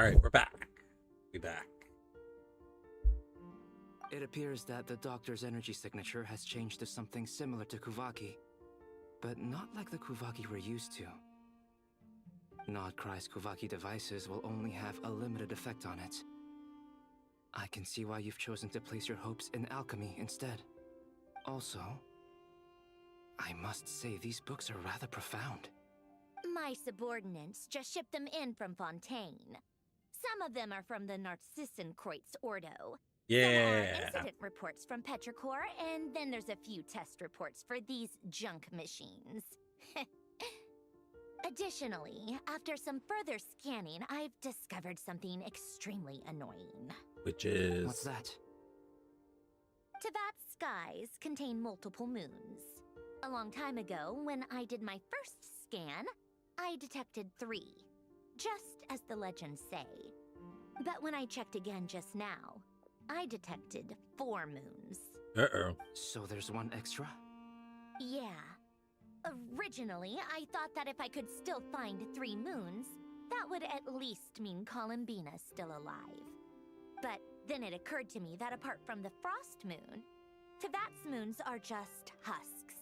A: Alright, we're back. We back.
S: It appears that the doctor's energy signature has changed to something similar to Kuvaki, but not like the Kuvaki we're used to. Nodcry's Kuvaki devices will only have a limited effect on it. I can see why you've chosen to place your hopes in alchemy instead. Also, I must say these books are rather profound.
O: My subordinates just shipped them in from Fontaine. Some of them are from the Narcissenkreuz Ordo.
A: Yeah.
O: Some are incident reports from Petrichor, and then there's a few test reports for these junk machines. Additionally, after some further scanning, I've discovered something extremely annoying.
A: Which is...
S: What's that?
O: Teyvat's skies contain multiple moons. A long time ago, when I did my first scan, I detected 3, just as the legends say. But when I checked again just now, I detected 4 moons.
A: Uh-oh.
S: So there's one extra?
O: Yeah. Originally, I thought that if I could still find 3 moons, that would at least mean Columbina's still alive. But then it occurred to me that apart from the frost moon, Teyvat's moons are just husks.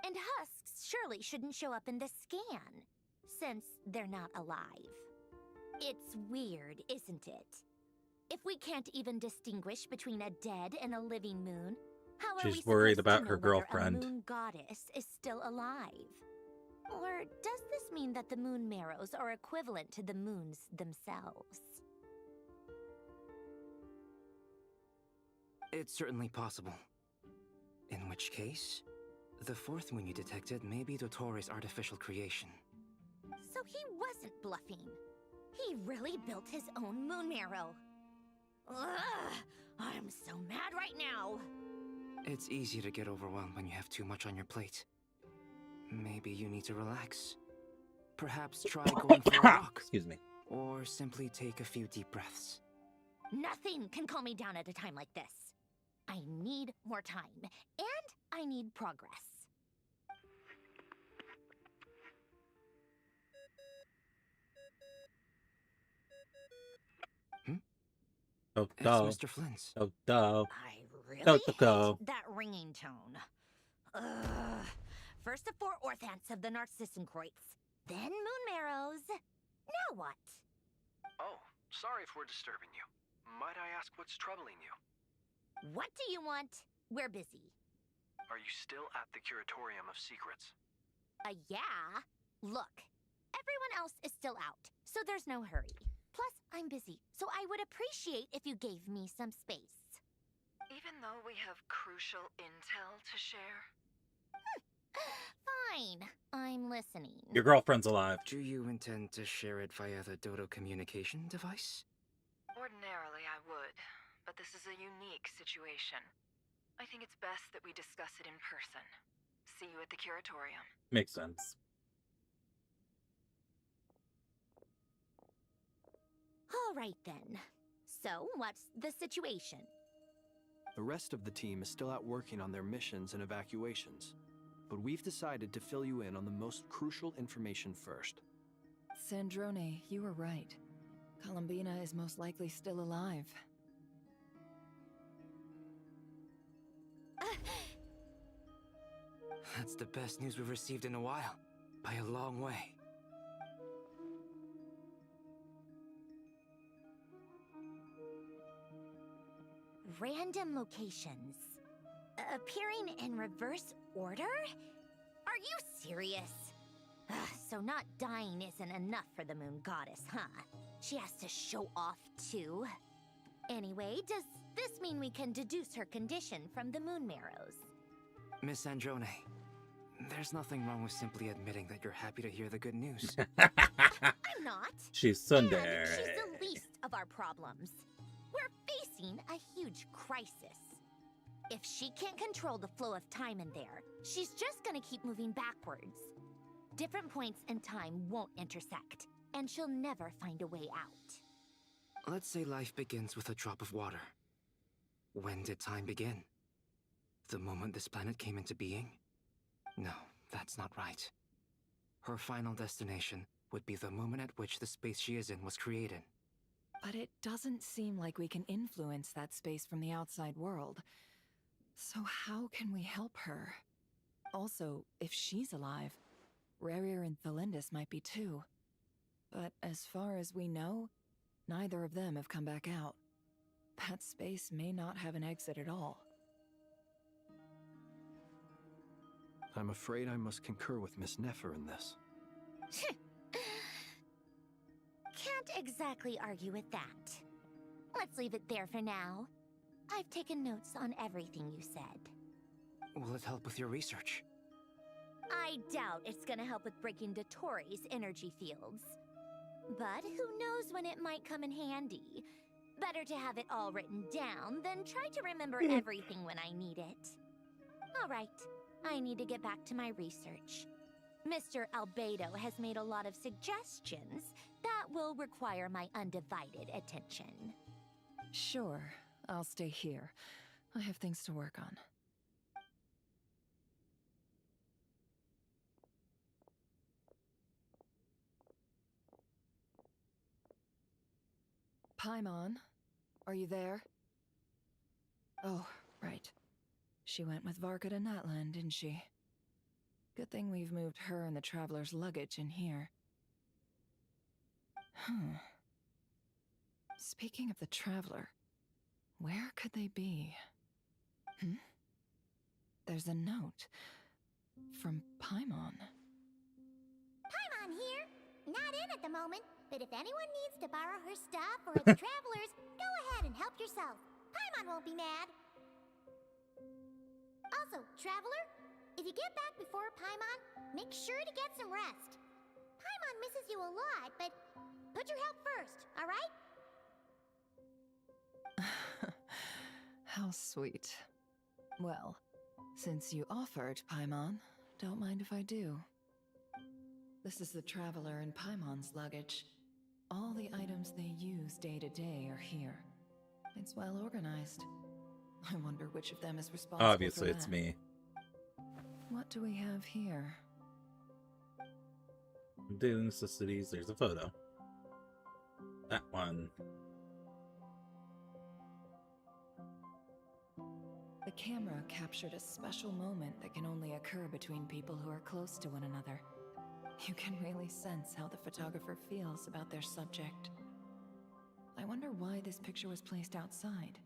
O: And husks surely shouldn't show up in the scan, since they're not alive. It's weird, isn't it? If we can't even distinguish between a dead and a living moon, how are we
A: She's worried
O: supposed
A: about
O: to know
A: her
O: whether
A: girlfriend.
O: a moon goddess is still alive? Or does this mean that the moon marrows are equivalent to the moons themselves?
S: It's certainly possible. In which case, the 4th moon you detected may be Dottores' artificial creation.
O: So he wasn't bluffing. He really built his own moon marrow. Ugh, I'm so mad right now.
S: It's easy to get overwhelmed when you have too much on your plate. Maybe you need to relax. Perhaps try going for a walk.
A: Excuse me.
S: Or simply take a few deep breaths.
O: Nothing can calm me down at a time like this. I need more time, and I need progress.
A: Oh,
S: It's
A: duh.
S: Mr. Flynn's.
A: Oh, duh.
O: I really
A: Oh,
O: hate
A: duh.
O: that ringing tone. Ugh. First the 4 orthants of the Narcissenkreuz, then moon marrows. Now what?
H: Oh, sorry if we're disturbing you. Might I ask what's troubling you?
O: What do you want? We're busy.
H: Are you still at the Curatorium of Secrets?
O: Yeah. Look, everyone else is still out, so there's no hurry. Plus, I'm busy, so I would appreciate if you gave me some space.
K: Even though we have crucial intel to share?
O: Fine, I'm listening.
A: Your girlfriend's alive.
S: Do you intend to share it via the Dodo communication device?
K: Ordinarily, I would, but this is a unique situation. I think it's best that we discuss it in person. See you at the Curatorium.
A: Makes sense.
O: All right then. So, what's the situation?
H: The rest of the team is still out working on their missions and evacuations, but we've decided to fill you in on the most crucial information first.
K: Sandrone, you were right. Columbina is most likely still alive.
S: That's the best news we've received in a while. By a long way.
O: Random locations. Appearing in reverse order? Are you serious? So not dying isn't enough for the moon goddess, huh? She has to show off too. Anyway, does this mean we can deduce her condition from the moon marrows?
S: Miss Androne, there's nothing wrong with simply admitting that you're happy to hear the good news.
O: I'm not.
A: She's
O: And
A: Sunday.
O: she's the least of our problems. We're facing a huge crisis. If she can't control the flow of time in there, she's just gonna keep moving backwards. Different points in time won't intersect, and she'll never find a way out.
S: Let's say life begins with a drop of water. When did time begin? The moment this planet came into being? No, that's not right. Her final destination would be the moment at which the space she is in was created.
K: But it doesn't seem like we can influence that space from the outside world. So how can we help her? Also, if she's alive, Rarier and Thalindus might be too. But as far as we know, neither of them have come back out. That space may not have an exit at all.
H: I'm afraid I must concur with Miss Nefer in this.
O: Can't exactly argue with that. Let's leave it there for now. I've taken notes on everything you said.
S: Will it help with your research?
O: I doubt it's gonna help with breaking Dotori's energy fields. But who knows when it might come in handy. Better to have it all written down than try to remember everything when I need it. Alright, I need to get back to my research. Mr. Albedo has made a lot of suggestions that will require my undivided attention.
K: Sure, I'll stay here. I have things to work on. Paimon, are you there? Oh, right. She went with Varka to Natlan, didn't she? Good thing we've moved her and the Traveler's luggage in here. Speaking of the Traveler, where could they be? There's a note from Paimon.
O: Paimon here. Not in at the moment, but if anyone needs to borrow her stuff or the Travelers, go ahead and help yourself. Paimon won't be mad. Also, Traveler, if you get back before Paimon, make sure to get some rest. Paimon misses you a lot, but put your help first, alright?
K: How sweet. Well, since you offered, Paimon, don't mind if I do. This is the Traveler and Paimon's luggage. All the items they use day to day are here. It's well organized. I wonder which of them is responsible
A: Obviously,
K: for
A: it's
K: that.
A: me.
K: What do we have here?
A: Daily necessities. There's a photo. That one.
K: The camera captured a special moment that can only occur between people who are close to one another. You can really sense how the photographer feels about their subject. I wonder why this picture was placed outside.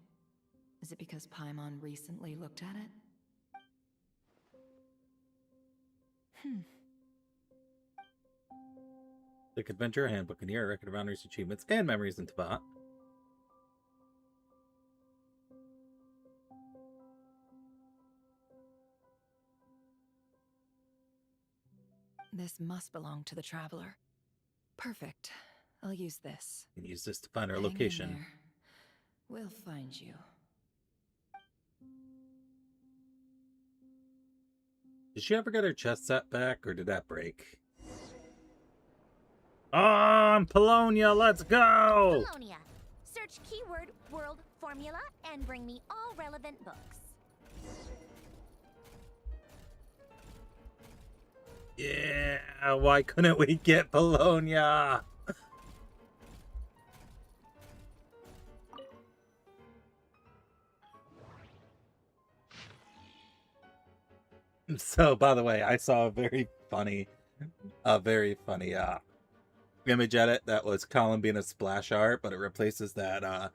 K: Is it because Paimon recently looked at it?
A: The Adventure Handbook, and here a record of honors, achievements, and memories in Tibet.
K: This must belong to the Traveler. Perfect. I'll use this.
A: You can use this to find our
K: Hang in
A: location.
K: there. We'll find you.
A: Did she ever get her chest set back, or did that break? On Polonia, let's go!
O: Polonia. Search keyword world formula and bring me all relevant books.
A: Yeah, why couldn't we get Polonia? So, by the way, I saw a very funny image edit that was Columbina's splash art, but it replaces that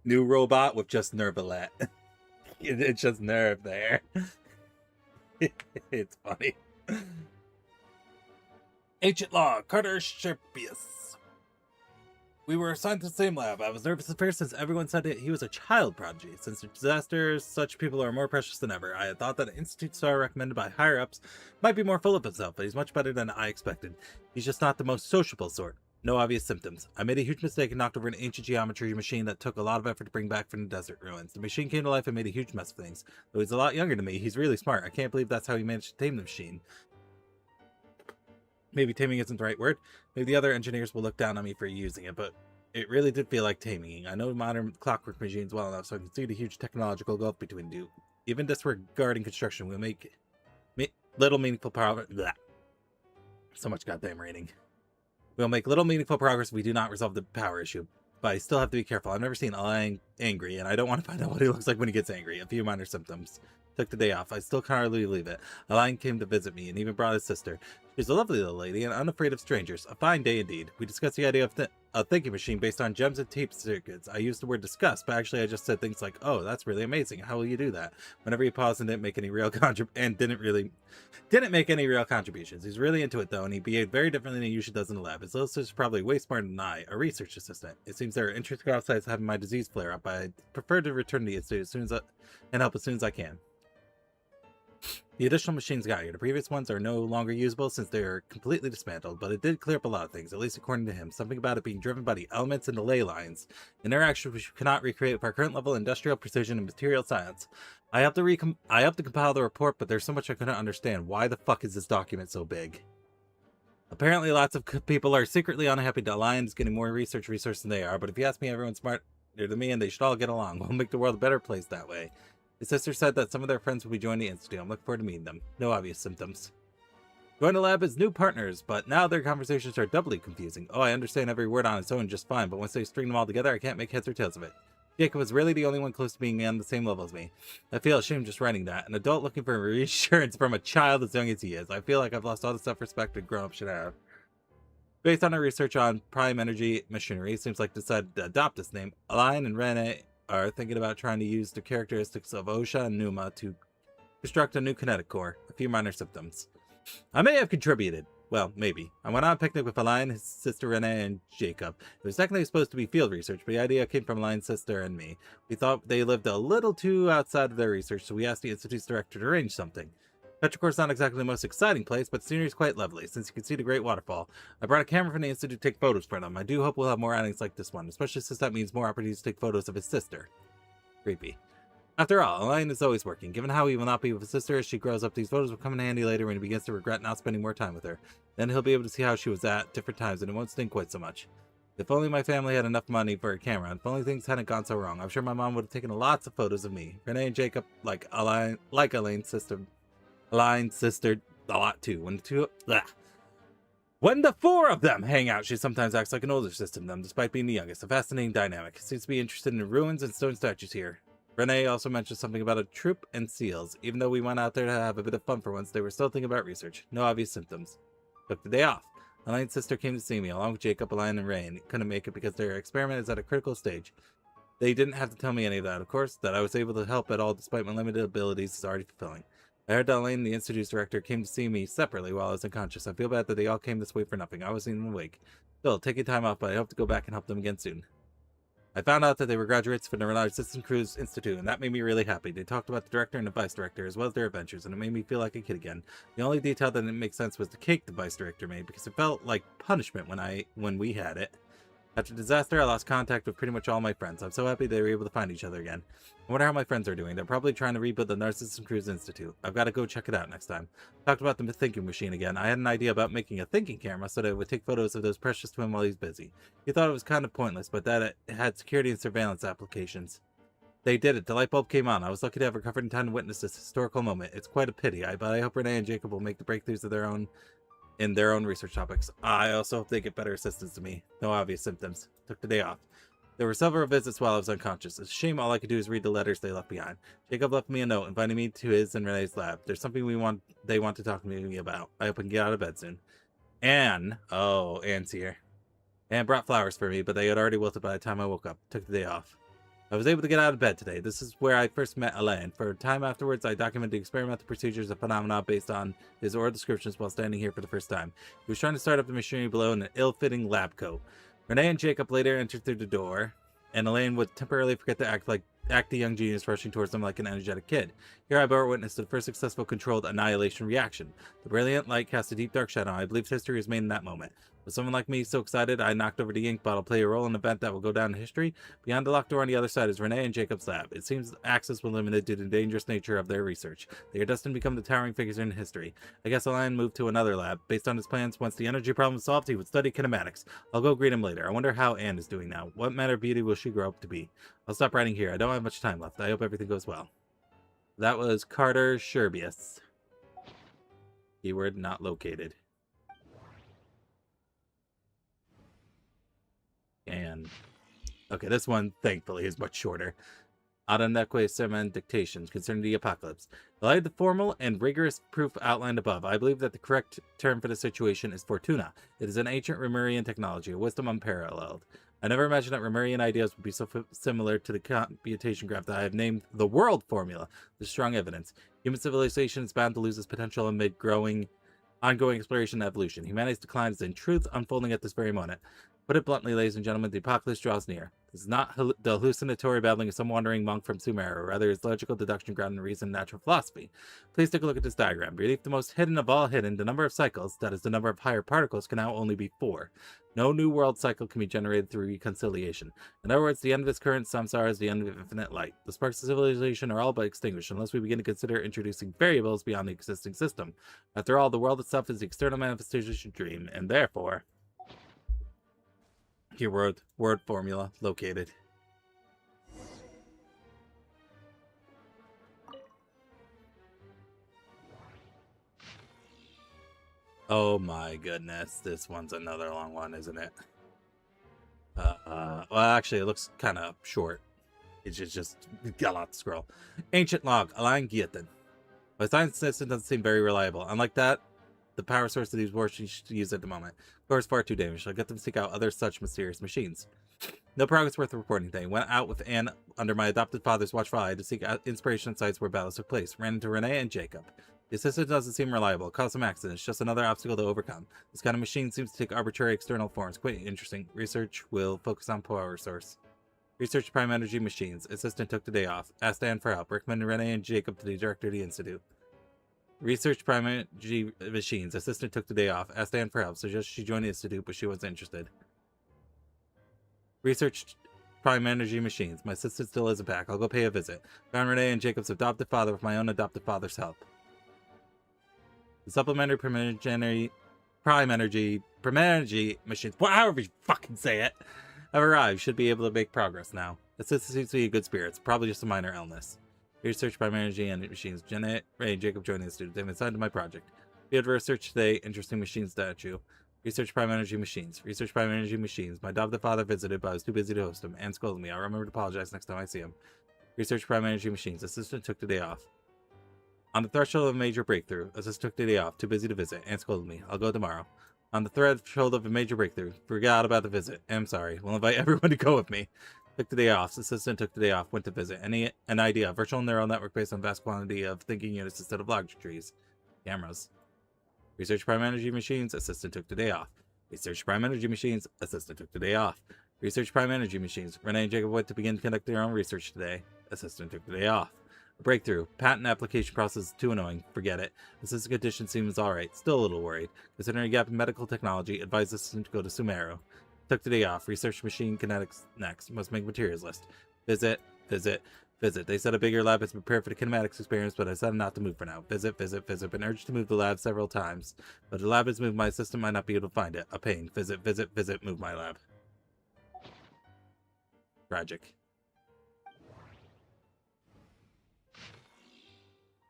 A: new robot with just Nervalette. It's just Nerve there. It's funny. Ancient Law, Carter Sharpius. We were assigned to the same lab. I was nervous at first since everyone said that he was a child prodigy. Since disasters, such people are more precious than ever. I had thought that an institute star recommended by higher-ups might be more full of himself, but he's much better than I expected. He's just not the most sociable sort. No obvious symptoms. I made a huge mistake and knocked over an ancient geometry machine that took a lot of effort to bring back from the desert ruins. The machine came to life and made a huge mess of things. Though he's a lot younger than me, he's really smart. I can't believe that's how he managed to tame the machine. Maybe taming isn't the right word. Maybe the other engineers will look down on me for using it, but it really did feel like taming. I know modern clockwork machines well enough, so I can see the huge technological gulf between the two. Even disregarding construction will make little meaningful progress. So much goddamn reading. We'll make little meaningful progress if we do not resolve the power issue. But I still have to be careful. I've never seen Alan angry, and I don't want to find out what he looks like when he gets angry. A few minor symptoms. Took the day off. I still can't hardly believe it. Alan came to visit me and even brought his sister. She's a lovely little lady and unafraid of strangers. A fine day indeed. We discussed the idea of a thinking machine based on gems and tape circuits. I used the word discuss, but actually I just said things like, "Oh, that's really amazing. How will you do that?" Whenever he paused and didn't make any real didn't make any real contributions. He's really into it though, and he behaved very differently than he usually does in the lab. His little sister's probably way smarter than I, a research assistant. It seems there are interesting outsides having my disease flare up, but I prefer to return to the institute and help as soon as I can. The additional machines got here. The previous ones are no longer usable since they are completely dismantled, but it did clear up a lot of things, at least according to him. Something about it being driven by the elements and the ley lines. An interaction which we cannot recreate with our current level of industrial precision and material science. I have to compile the report, but there's so much I couldn't understand. Why the fuck is this document so big? Apparently lots of people are secretly unhappy that Lion is getting more research resources than they are, but if you ask me, everyone's smarter than me and they should all get along. We'll make the world a better place that way. His sister said that some of their friends will be joining the institute. I'm looking forward to meeting them. No obvious symptoms. Join the lab as new partners, but now their conversations are doubly confusing. Oh, I understand every word on its own just fine, but once they string them all together, I can't make heads or tails of it. Jacob was really the only one close to being on the same level as me. I feel ashamed just writing that. An adult looking for reassurance from a child as young as he is. I feel like I've lost all the self-respect a grown-up should have. Based on our research on prime energy machinery, it seems like decided to adopt this name. Aline and Rene are thinking about trying to use the characteristics of Osha and Numa to construct a new kinetic core. A few minor symptoms. I may have contributed. Well, maybe. I went on a picnic with Aline, his sister Renee, and Jacob. It was technically supposed to be field research, but the idea came from Aline's sister and me. We thought they lived a little too outside of their research, so we asked the institute's director to arrange something. Petrichor's not exactly the most exciting place, but the scenery is quite lovely, since you can see the Great Waterfall. I brought a camera from the institute to take photos for them. I do hope we'll have more outings like this one, especially since that means more opportunities to take photos of his sister. Creepy. After all, Elaine is always working. Given how he will not be with his sister as she grows up, these photos will come in handy later when he begins to regret not spending more time with her. Then he'll be able to see how she was at different times, and it won't sting quite so much. If only my family had enough money for a camera, if only things hadn't gone so wrong, I'm sure my mom would have taken lots of photos of me. Renee and Jacob, like Elaine's sister, a lot too. When the four of them hang out, she sometimes acts like an older sister to them, despite being the youngest. A fascinating dynamic. Seems to be interested in the ruins and stone statues here. Renee also mentioned something about a troop and seals. Even though we went out there to have a bit of fun for once, they were still thinking about research. No obvious symptoms. Took the day off. Elaine's sister came to see me, along with Jacob, Elaine, and Rain. Couldn't make it because their experiment is at a critical stage. They didn't have to tell me any of that, of course. That I was able to help at all despite my limited abilities is already fulfilling. I heard that Elaine, the institute's director, came to see me separately while I was unconscious. I feel bad that they all came this way for nothing. I wasn't even awake. Still, taking time off, but I hope to go back and help them again soon. I found out that they were graduates from the Renard Citizen Cruise Institute, and that made me really happy. They talked about the director and the vice director, as well as their adventures, and it made me feel like a kid again. The only detail that didn't make sense was the cake the vice director made, because it felt like punishment when we had it. After the disaster, I lost contact with pretty much all my friends. I'm so happy they were able to find each other again. I wonder how my friends are doing. They're probably trying to rebuild the Narcissism Cruise Institute. I've got to go check it out next time. Talked about the thinking machine again. I had an idea about making a thinking camera so that it would take photos of those precious to him while he's busy. He thought it was kind of pointless, but that it had security and surveillance applications. They did it. The light bulb came on. I was lucky to have recovered in time to witness this historical moment. It's quite a pity, but I hope Renee and Jacob will make the breakthroughs of their own in their own research topics. I also hope they get better assistance to me. No obvious symptoms. Took the day off. There were several visits while I was unconscious. It's a shame all I could do is read the letters they left behind. Jacob left me a note inviting me to his and Renee's lab. There's something they want to talk to me about. I hope I can get out of bed soon. Anne. Oh, Anne's here. Anne brought flowers for me, but they had already wilted by the time I woke up. Took the day off. I was able to get out of bed today. This is where I first met Elaine. For a time afterwards, I documented the experimental procedures and phenomena based on his oral descriptions while standing here for the first time. He was trying to start up the machinery below in an ill-fitting lab coat. Renee and Jacob later entered through the door, and Elaine would temporarily forget to act the young genius rushing towards them like an energetic kid. Here I bore witness to the first successful controlled annihilation reaction. The brilliant light cast a deep dark shadow. I believe history was made in that moment. Was someone like me so excited I knocked over the ink bottle play a role in an event that will go down in history? Beyond the locked door on the other side is Renee and Jacob's lab. It seems access was limited due to the dangerous nature of their research. They are destined to become the towering figures in history. I guess Alain moved to another lab. Based on his plans, once the energy problem is solved, he would study kinematics. I'll go greet him later. I wonder how Anne is doing now. What manner of beauty will she grow up to be? I'll stop writing here. I don't have much time left. I hope everything goes well. That was Carter Sherbius. Keyword not located. And okay, this one thankfully is much shorter. Adoneque sermon dictation concerning the apocalypse. In light of the formal and rigorous proof outlined above, I believe that the correct term for the situation is fortuna. It is an ancient Remurian technology, a wisdom unparalleled. I never imagined that Remurian ideas would be so similar to the computation graph that I have named the world formula. There's strong evidence. Human civilization is bound to lose its potential amid ongoing exploration and evolution. Humanity's decline is in truth unfolding at this very moment. Put it bluntly, ladies and gentlemen, the apocalypse draws near. This is not the hallucinatory babbling of some wandering monk from Sumeru, rather it's logical deduction grounded in reason and natural philosophy. Please take a look at this diagram. Beneath the most hidden of all hidden, the number of cycles, that is the number of higher particles, can now only be 4. No new world cycle can be generated through reconciliation. In other words, the end of its current samsara is the end of infinite light. The sparks of civilization are all but extinguished unless we begin to consider introducing variables beyond the existing system. After all, the world itself is the external manifestation of dream, and therefore... Here, word formula located. Oh my goodness, this one's another long one, isn't it? Well, actually, it looks kind of short. It's just got a lot to scroll. Ancient log, Alain Guillotin. My science system doesn't seem very reliable. Unlike that, the power source of these warships to use at the moment. Of course, far too dangerous. I'll get them to seek out other such mysterious machines. No progress worth reporting today. Went out with Anne under my adopted father's watchful eye to seek inspiration at sites where battles took place. Ran into Renee and Jacob. The assistant doesn't seem reliable. Caused some accidents. Just another obstacle to overcome. This kind of machine seems to take arbitrary external forms. Quite interesting. Research will focus on power source. Research prime energy machines. Assistant took the day off. Asked Anne for help. Recommended Renee and Jacob to the director of the institute. Research prime energy machines. Assistant took the day off. Asked Anne for help. Suggested she join the institute, but she wasn't interested. Research prime energy machines. My assistant still isn't back. I'll go pay a visit. Found Renee and Jacob's adopted father with my own adopted father's help. The supplementary prime energy machines, however you fucking say it, have arrived. Should be able to make progress now. Assistant seems to be in good spirits. Probably just a minor illness. Research prime energy and machines. Janet, Ray, and Jacob joining the student. They've been assigned to my project. Field research today. Interesting machine statue. Research prime energy machines. Research prime energy machines. My adopted father visited, but I was too busy to host him. And scolded me. I'll remember to apologize next time I see him. Research prime energy machines. Assistant took the day off. On the threshold of a major breakthrough. Assistant took the day off. Too busy to visit. And scolded me. I'll go tomorrow. On the threshold of a major breakthrough. Forgot about the visit. I'm sorry. We'll invite everyone to go with me. Took the day off. Assistant took the day off. Went to visit. An idea. Virtual neural network based on vast quantity of thinking units instead of logic trees. Cameras. Research prime energy machines. Assistant took the day off. Research prime energy machines. Assistant took the day off. Research prime energy machines. Renee and Jacob went to begin conducting their own research today. Assistant took the day off. A breakthrough. Patent application process is too annoying. Forget it. Assistant condition seems alright. Still a little worried. Considering a gap in medical technology, advised assistant to go to Sumeru. Took the day off. Research machine kinetics next. Must make materials list. Visit. They said a bigger lab is prepared for the kinematics experience, but I said not to move for now. Visit. Been urged to move the lab several times. But the lab is moved, my system might not be able to find it. A pain. Visit. Move my lab. Tragic.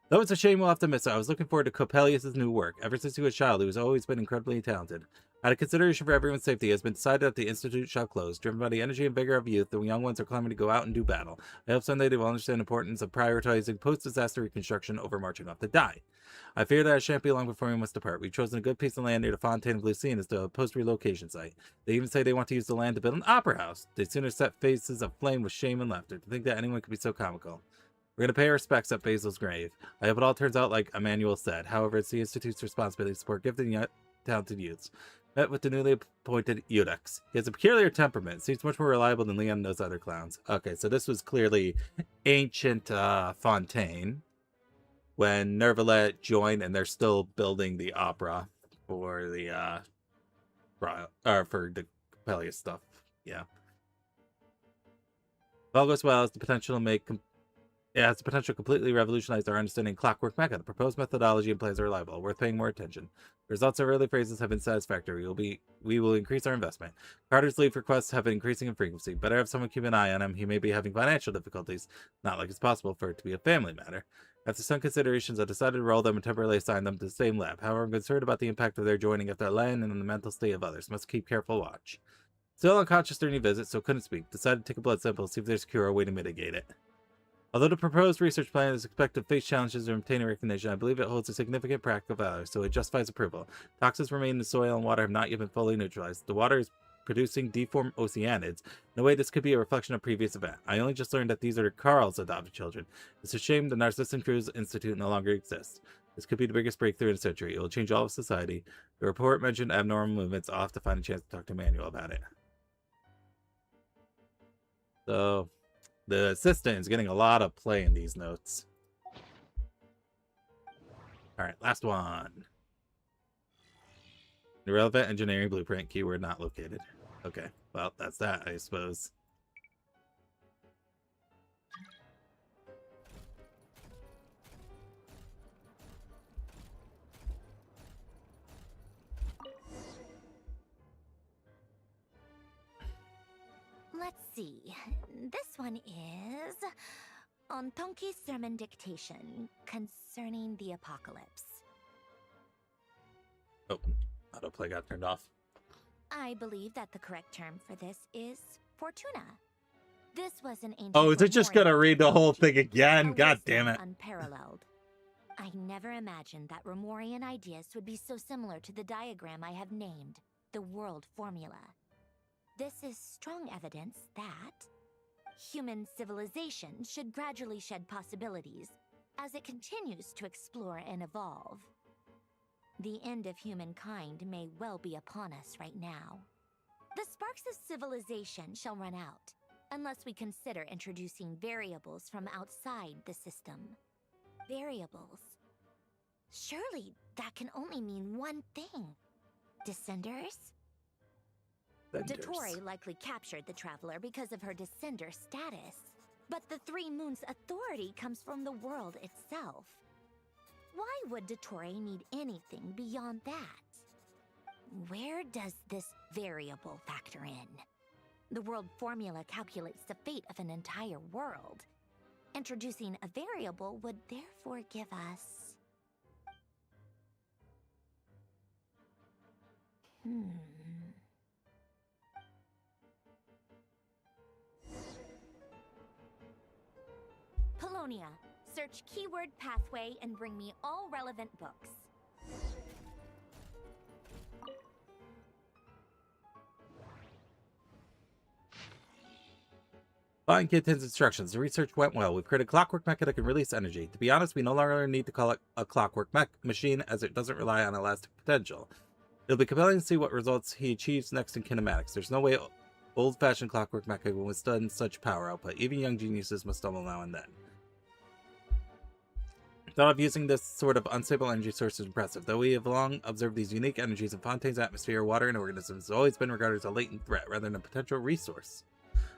A: Though it's a shame we'll have to miss it, I was looking forward to Coppelius' new work. Ever since he was a child, he has always been incredibly talented. Out of consideration for everyone's safety, it has been decided that the Institute shall close. Driven by the energy and vigor of youth, the young ones are clamoring to go out and do battle. I hope someday they will understand the importance of prioritizing post-disaster reconstruction over marching off to die. I fear that it shan't be long before we must depart. We've chosen a good piece of land near the Fontaine of Lucine as the post-relocation site. They even say they want to use the land to build an opera house. They'd sooner set faces aflame with shame and laughter. To think that anyone could be so comical. We're going to pay our respects at Basil's grave. I hope it all turns out like Emmanuel said. However, it's the Institute's responsibility to support gifted and yet talented youths. Met with the newly appointed Eudex. He has a peculiar temperament. Seems much more reliable than Leon and those other clowns. Okay, so this was clearly ancient Fontaine when Nervalet joined, and they're still building the opera for the for the Coppelius stuff. Yeah. If all goes well, has the potential to make completely revolutionize our understanding of clockwork mecha. The proposed methodology and plans are reliable, worth paying more attention. The results of early phases have been satisfactory. We will increase our investment. Carter's leave requests have been increasing in frequency. Better have someone keep an eye on him. He may be having financial difficulties. Not like it's possible for it to be a family matter. After some considerations, I decided to roll them and temporarily assign them to the same lab. However, I'm concerned about the impact of their joining if their land and the mental state of others. Must keep careful watch. Still unconscious during your visit, so couldn't speak. Decided to take a blood sample and see if there's a cure or way to mitigate it. Although the proposed research plan is expected to face challenges and obtain recognition, I believe it holds a significant practical value, so it justifies approval. Toxins remain in the soil and water have not yet been fully neutralized. The water is producing deformed oceanids. In a way, this could be a reflection of previous event. I only just learned that these are Carl's adopted children. It's a shame the Narcissus Cruise Institute no longer exists. This could be the biggest breakthrough in a century. It will change all of society. The report mentioned abnormal movements. I'll have to find a chance to talk to Manuel about it. So, the assistant is getting a lot of play in these notes. Alright, last one. Irrelevant engineering blueprint, keyword not located. Okay, well, that's that, I suppose.
O: Let's see. This one is on Tonki's sermon dictation concerning the apocalypse.
A: Oh, autoplay got turned off.
O: I believe that the correct term for this is Fortuna. This was an ancient.
A: Oh, is it just gonna read the whole thing again? God damn it.
O: Unparalleled. I never imagined that Romorian ideas would be so similar to the diagram I have named, the world formula. This is strong evidence that human civilization should gradually shed possibilities as it continues to explore and evolve. The end of humankind may well be upon us right now. The sparks of civilization shall run out, unless we consider introducing variables from outside the system. Variables. Surely that can only mean one thing. Descenders? Dottore likely captured the traveler because of her descender status. But the Three Moons' authority comes from the world itself. Why would Dottore need anything beyond that? Where does this variable factor in? The world formula calculates the fate of an entire world. Introducing a variable would therefore give us... Polonia, search keyword pathway and bring me all relevant books.
A: Following Kitten's instructions, the research went well. We've created a clockwork mecha that can release energy. To be honest, we no longer need to call it a clockwork machine, as it doesn't rely on elastic potential. It'll be compelling to see what results he achieves next in kinematics. There's no way old-fashioned clockwork mecha can withstand such power output. Even young geniuses must stumble now and then. The thought of using this sort of unstable energy source is impressive. Though we have long observed these unique energies in Fontaine's atmosphere, water, and organisms, it's always been regarded as a latent threat rather than a potential resource.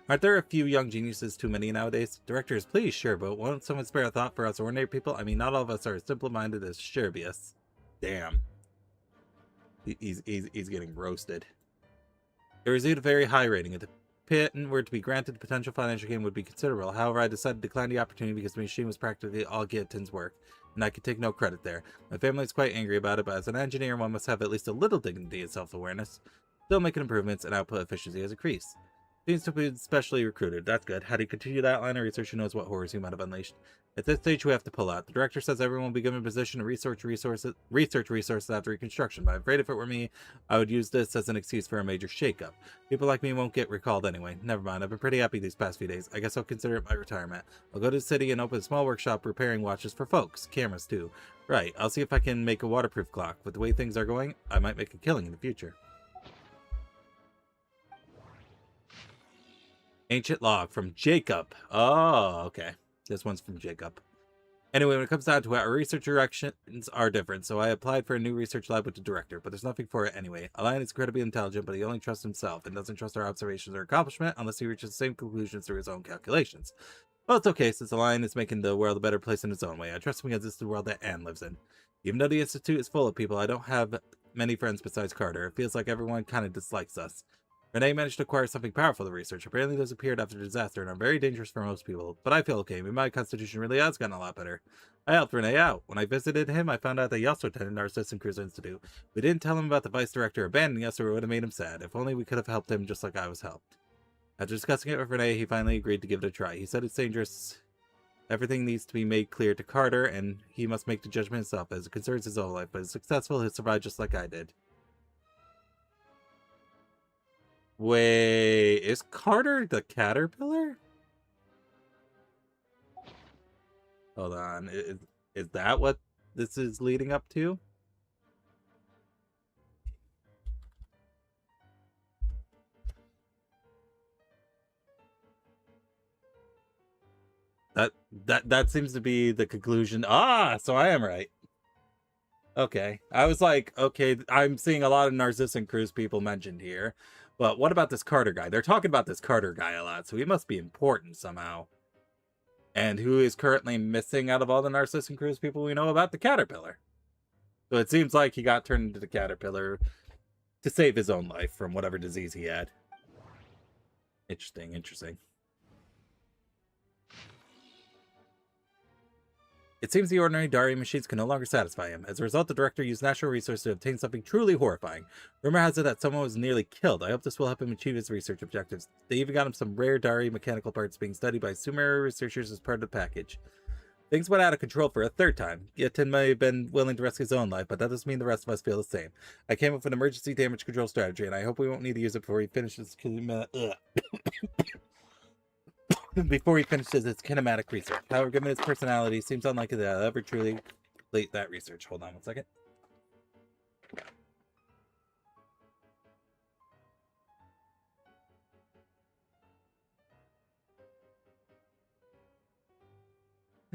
A: Aren't there a few young geniuses too many nowadays? Directors, please, sure, but won't someone spare a thought for us ordinary people? I mean, not all of us are as simple-minded as Sherbius. Damn. He's getting roasted. It received a very high rating. If the pit were to be granted, the potential financial gain would be considerable. However, I decided to decline the opportunity because the machine was practically all Guillotine's work, and I could take no credit there. My family is quite angry about it, but as an engineer, one must have at least a little dignity and self-awareness. Still making improvements, and output efficiency has increased. Seems to be specially recruited. That's good. How do you continue that line of research? Who knows what horrors he might have unleashed? At this stage, we have to pull out. The director says everyone will be given a position to research resources after reconstruction, but I'm afraid if it were me, I would use this as an excuse for a major shakeup. People like me won't get recalled anyway. Never mind. I've been pretty happy these past few days. I guess I'll consider it my retirement. I'll go to the city and open a small workshop repairing watches for folks. Cameras, too. Right. I'll see if I can make a waterproof clock. With the way things are going, I might make a killing in the future. Ancient log from Jacob. Oh, okay. This one's from Jacob. Anyway, when it comes down to it, our research directions are different, so I applied for a new research lab with the director, but there's nothing for it anyway. Alain is incredibly intelligent, but he only trusts himself and doesn't trust our observations or accomplishment unless he reaches the same conclusions through his own calculations. Well, it's okay, since Alain is making the world a better place in his own way. I trust him because it's the world that Anne lives in. Even though the Institute is full of people, I don't have many friends besides Carter. It feels like everyone kind of dislikes us. Renee managed to acquire something powerful to research. Apparently those appeared after disaster and are very dangerous for most people. But I feel okay. Maybe my constitution really has gotten a lot better. I helped Renee out. When I visited him, I found out that he also attended our Assistant Cruiser Institute. We didn't tell him about the vice director abandoning us, or it would have made him sad. If only we could have helped him just like I was helped. After discussing it with Renee, he finally agreed to give it a try. He said it's dangerous. Everything needs to be made clear to Carter, and he must make the judgment himself as it concerns his own life. But if successful, he'll survive just like I did. Wait, is Carter the caterpillar? Hold on, is that what this is leading up to? That seems to be the conclusion. Ah, so I am right. Okay, I was like, okay, I'm seeing a lot of Narcissan Cruise people mentioned here. But what about this Carter guy? They're talking about this Carter guy a lot, so he must be important somehow. And who is currently missing out of all the Narcissan Cruise people we know about? The caterpillar. So it seems like he got turned into the caterpillar to save his own life from whatever disease he had. Interesting, interesting. It seems the ordinary diary machines can no longer satisfy him. As a result, the director used natural resources to obtain something truly horrifying. Rumor has it that someone was nearly killed. I hope this will help him achieve his research objectives. They even got him some rare diary mechanical parts being studied by Sumerian researchers as part of the package. Things went out of control for a third time. Yatin may have been willing to risk his own life, but that doesn't mean the rest of us feel the same. I came up with an emergency damage control strategy, and I hope we won't need to use it before he finishes before he finishes his kinematic research. However, given his personality, it seems unlikely that I'll ever truly complete that research. Hold on one second.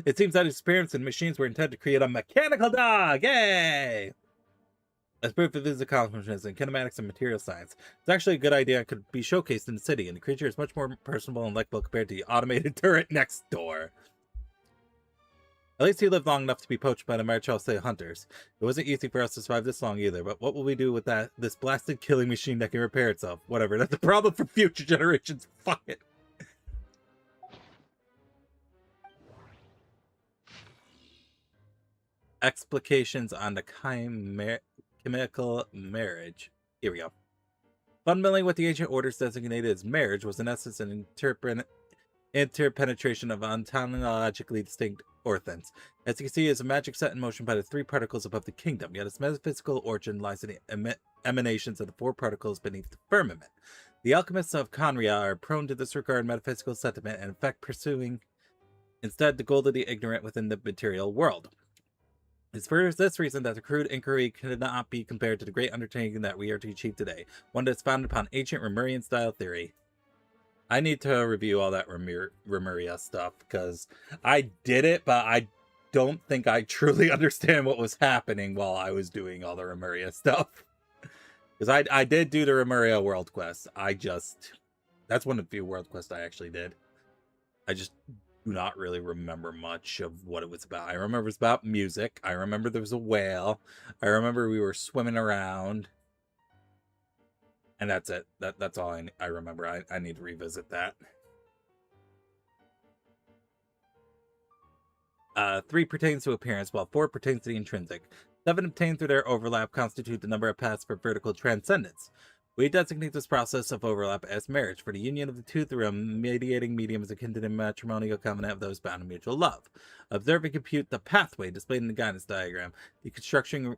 A: It seems that his experiments and machines were intended to create a mechanical dog! Yay! As proof of his accomplishments in kinematics and material science, it's actually a good idea and could be showcased in the city, and the creature is much more personable and likable compared to the automated turret next door. At least he lived long enough to be poached by the Marchose hunters. It wasn't easy for us to survive this long either, but what will we do with this blasted killing machine that can repair itself? Whatever, that's a problem for future generations. Fuck it. Explications on the chemical marriage. Here we go. Fundamentally, what the ancient orders designated as marriage was in essence an interpenetration of ontologically distinct orphans. As you can see, it is a magic set in motion by the three particles above the kingdom, yet its metaphysical origin lies in the emanations of the four particles beneath the firmament. The alchemists of Conria are prone to disregard metaphysical sentiment and in fact pursuing instead the gold of the ignorant within the material world. It's for this reason that the crude inquiry cannot be compared to the great undertaking that we are to achieve today, one that's founded upon ancient Remurian-style theory. I need to review all that Remuria stuff, because I did it, but I don't think I truly understand what was happening while I was doing all the Remuria stuff. Because I did do the Remuria world quest. That's one of the few world quests I actually did. I just do not really remember much of what it was about. I remember it was about music. I remember there was a whale. I remember we were swimming around. And that's it. That's all I remember. I need to revisit that. 3 pertains to appearance, while 4 pertains to the intrinsic. 7 obtained through their overlap constitute the number of paths for vertical transcendence. We designate this process of overlap as marriage, for the union of the two through a mediating medium is akin to the matrimonial covenant of those bound in mutual love. Observe and compute the pathway displayed in the guidance diagram. Deconstructing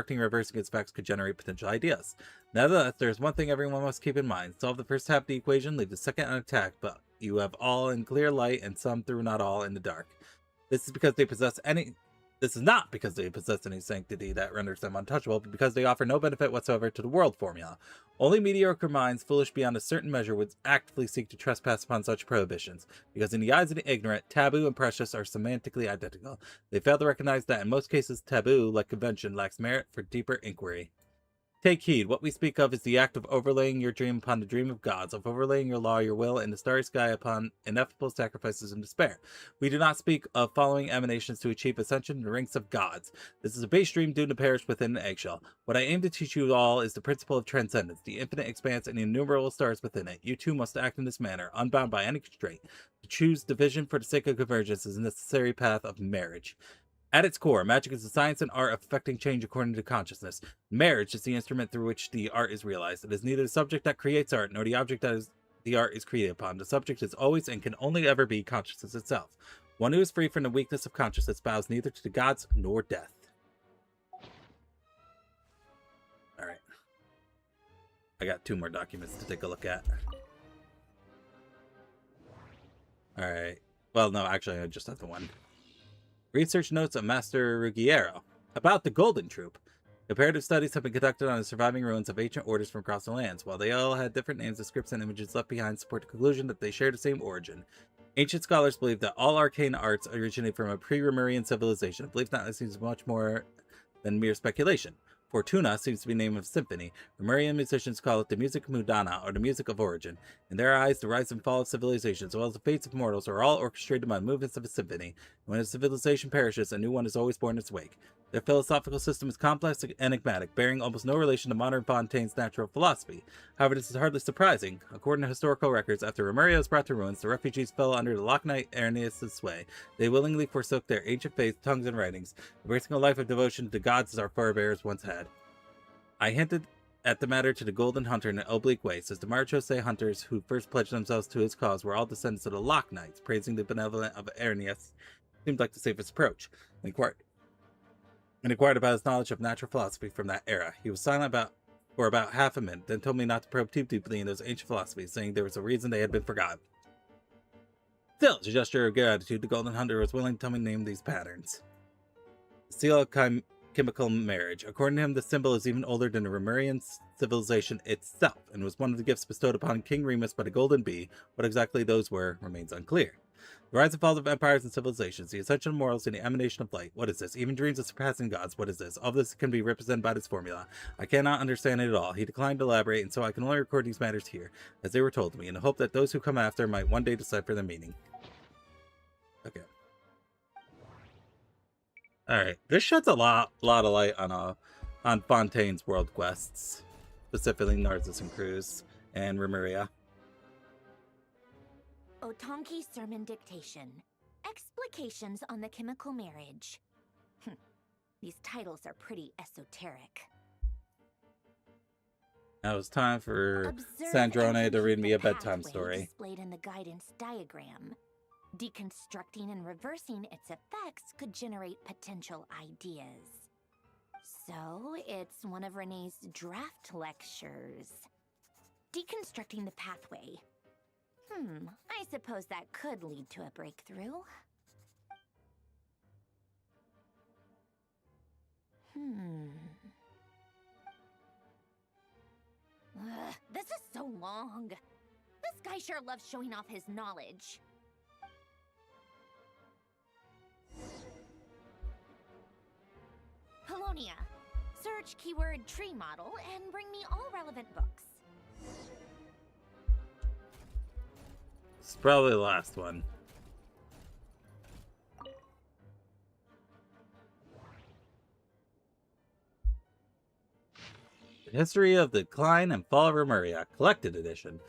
A: and reversing its facts could generate potential ideas. Nevertheless, there is one thing everyone must keep in mind. Solve the first half of the equation, leave the second unattacked, but you have all in clear light and some through not all in the dark. This is not because they possess any sanctity that renders them untouchable, but because they offer no benefit whatsoever to the world formula. Only mediocre minds, foolish beyond a certain measure, would actively seek to trespass upon such prohibitions, because in the eyes of the ignorant, taboo and precious are semantically identical. They fail to recognize that in most cases, taboo, like convention, lacks merit for deeper inquiry. Take heed. What we speak of is the act of overlaying your dream upon the dream of gods, of overlaying your law, your will, and the starry sky upon ineffable sacrifices and despair. We do not speak of following emanations to achieve ascension in the ranks of gods. This is a base dream doomed to perish within an eggshell. What I aim to teach you all is the principle of transcendence, the infinite expanse and the innumerable stars within it. You too must act in this manner, unbound by any constraint. To choose division for the sake of convergence is a necessary path of marriage. At its core, magic is the science and art of effecting change according to consciousness. Marriage is the instrument through which the art is realized. It is neither the subject that creates art nor the object that the art is created upon. The subject is always and can only ever be consciousness itself. One who is free from the weakness of consciousness bows neither to the gods nor death. Alright. I got 2 more documents to take a look at. Alright. Well, no, actually, I just have the one. Research notes of Master Ruggiero about the Golden Troop. Comparative studies have been conducted on the surviving ruins of ancient orders from across the lands. While they all had different names, the scripts and images left behind support the conclusion that they share the same origin. Ancient scholars believe that all arcane arts originate from a pre-Remurian civilization. A belief that seems much more than mere speculation. Fortuna seems to be the name of symphony. Remurian musicians call it the music mundana, or the music of origin. In their eyes, the rise and fall of civilizations, as well as the fates of mortals, are all orchestrated by the movements of a symphony. And when a civilization perishes, a new one is always born in its wake. Their philosophical system is complex and enigmatic, bearing almost no relation to modern Fontaine's natural philosophy. However, this is hardly surprising. According to historical records, after Remuria was brought to ruins, the refugees fell under the Lochknight Aeneas' sway. They willingly forsook their ancient faith, tongues, and writings, embracing a life of devotion to the gods as our forebears once had. I hinted at the matter to the Golden Hunter in an oblique way, says the Marchose hunters who first pledged themselves to his cause were all descendants of the Lochknights, praising the benevolence of Aeneas. Seemed like the safest approach. And inquired about his knowledge of natural philosophy from that era. He was silent for about half a minute, then told me not to probe too deeply in those ancient philosophies, saying there was a reason they had been forgotten. Still, as a gesture of gratitude, the Golden Hunter was willing to tell me to name these patterns. Seal chemical marriage. According to him, the symbol is even older than the Remurian civilization itself, and was one of the gifts bestowed upon King Remus by the Golden Bee. What exactly those were remains unclear. The rise and fall of empires and civilizations, the ascension of morals, and the emanation of light. What is this? Even dreams of surpassing gods. What is this? All this can be represented by this formula. I cannot understand it at all. He declined to elaborate, and so I can only record these matters here, as they were told to me, in the hope that those who come after might one day decipher their meaning. Okay. Alright. This sheds a lot of light on Fontaine's world quests, specifically Narcissus and Cruz and Remuria.
O: Otonki Sermon Dictation. Explications on the Chemical Marriage. These titles are pretty esoteric.
A: Now it's time for Sandrone to read me a bedtime story.
O: Displayed in the guidance diagram. Deconstructing and reversing its effects could generate potential ideas. So, it's one of Renee's draft lectures. Deconstructing the pathway. I suppose that could lead to a breakthrough. This is so long. This guy sure loves showing off his knowledge. Polonia. Search keyword tree model and bring me all relevant books.
A: It's probably the last one. The History of the Decline and Fall of Remuria, Collected Edition.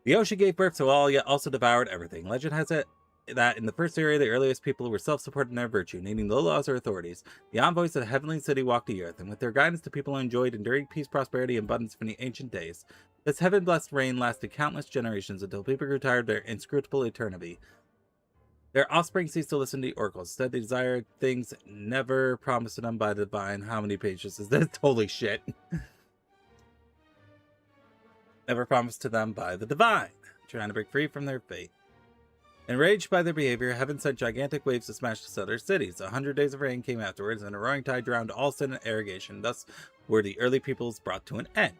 A: The ocean gave birth to all, yet also devoured everything. Legend has it that in the first era, the earliest people were self-supported in their virtue, needing no laws or authorities. The envoys of the heavenly city walked the earth, and with their guidance, the people enjoyed enduring peace, prosperity, and abundance from the ancient days. This heaven-blessed reign lasted countless generations until people grew tired of their inscrutable eternity. Their offspring ceased to listen to the oracles. Instead, they desired things never promised to them by the divine. How many pages is this? Holy shit. Never promised to them by the divine, trying to break free from their fate. Enraged by their behavior, heaven sent gigantic waves to smash the southern cities. 100 days of rain came afterwards, and a roaring tide drowned all sin and irrigation. Thus were the early peoples brought to an end.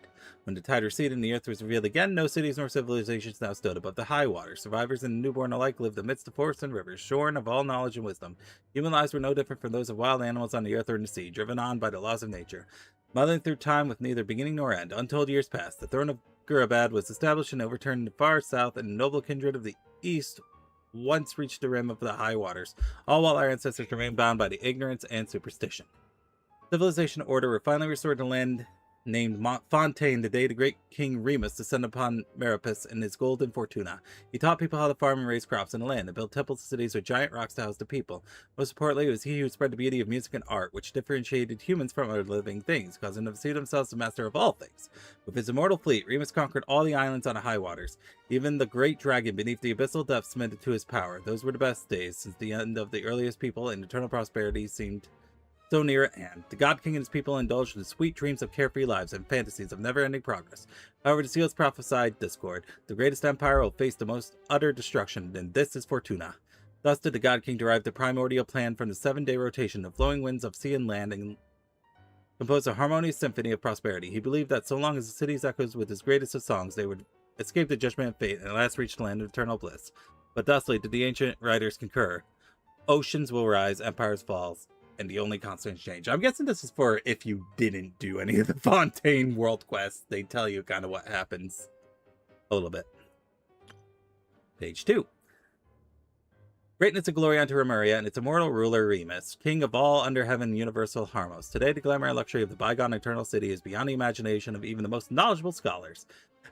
A: When the tide receded and the earth was revealed again, no cities nor civilizations now stood above the high water. Survivors and the newborn alike lived amidst the forests and rivers, shorn of all knowledge and wisdom. Human lives were no different from those of wild animals on the earth or in the sea, driven on by the laws of nature. Muddling through time with neither beginning nor end, untold years passed. The throne of Gurabad was established and overturned in the far south, and a noble kindred of the east once reached the rim of the high waters, all while our ancestors remained bound by the ignorance and superstition. Civilization and order were finally restored to land named Fontaine the day the great King Remus descended upon Meripus in his golden fortuna. He taught people how to farm and raise crops in the land, and build temples and cities with giant rocks to house the people. Most importantly, it was he who spread the beauty of music and art, which differentiated humans from other living things, causing them to see themselves as master of all things. With his immortal fleet, Remus conquered all the islands on the high waters. Even the great dragon beneath the abyssal depths submitted to his power. Those were the best days, since the end of the earliest people and eternal prosperity seemed so near at hand. The God King and his people indulged in sweet dreams of carefree lives and fantasies of never-ending progress. However, the seals prophesied discord. The greatest empire will face the most utter destruction, and this is Fortuna. Thus did the God King derive the primordial plan from the 7-day rotation of flowing winds of sea and land and compose a harmonious symphony of prosperity. He believed that so long as the cities echoes with his greatest of songs, they would escape the judgment of fate and at last reach the land of eternal bliss. But thusly did the ancient writers concur. Oceans will rise, empires fall, and the only constant change. I'm guessing this is for if you didn't do any of the Fontaine world quests. They tell you kind of what happens a little bit. Page 2. Greatness and glory unto Remuria and its immortal ruler Remus, king of all under heaven, universal Harmos. Today the glamour and luxury of the bygone eternal city is beyond the imagination of even the most knowledgeable scholars.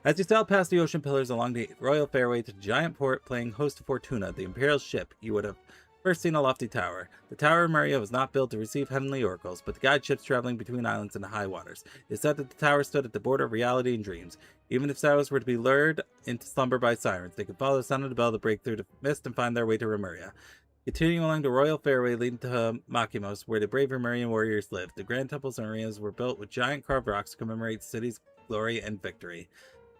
A: As you sailed past the ocean pillars along the royal fairway to the giant port playing host to Fortuna, the imperial ship, you would have first seen a lofty tower. The Tower of Remuria was not built to receive heavenly oracles, but to guide ships traveling between islands in the high waters. It is said that the tower stood at the border of reality and dreams. Even if sailors were to be lured into slumber by sirens, they could follow the sound of the bell to break through the mist and find their way to Remuria. Continuing along the royal fairway leading to Makimos, where the brave Remurian warriors lived, the grand temples and arenas were built with giant carved rocks to commemorate the city's glory and victory.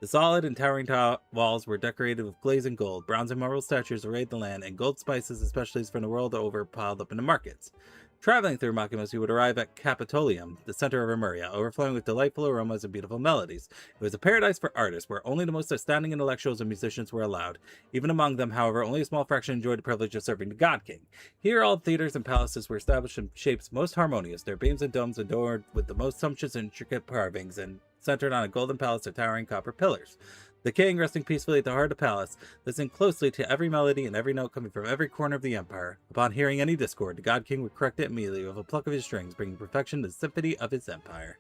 A: The solid and towering walls were decorated with glazing gold, bronze and marble statues arrayed the land, and gold spices and specialties from the world over piled up in the markets. Traveling through Makimos, you would arrive at Capitolium, the center of Remuria, overflowing with delightful aromas and beautiful melodies. It was a paradise for artists, where only the most astounding intellectuals and musicians were allowed. Even among them, however, only a small fraction enjoyed the privilege of serving the God King. Here, all theaters and palaces were established in shapes most harmonious, their beams and domes adorned with the most sumptuous and intricate carvings, and centered on a golden palace of towering copper pillars. The king, resting peacefully at the heart of the palace, listened closely to every melody and every note coming from every corner of the empire. Upon hearing any discord, the God King would correct it immediately with a pluck of his strings, bringing perfection to the symphony of his empire.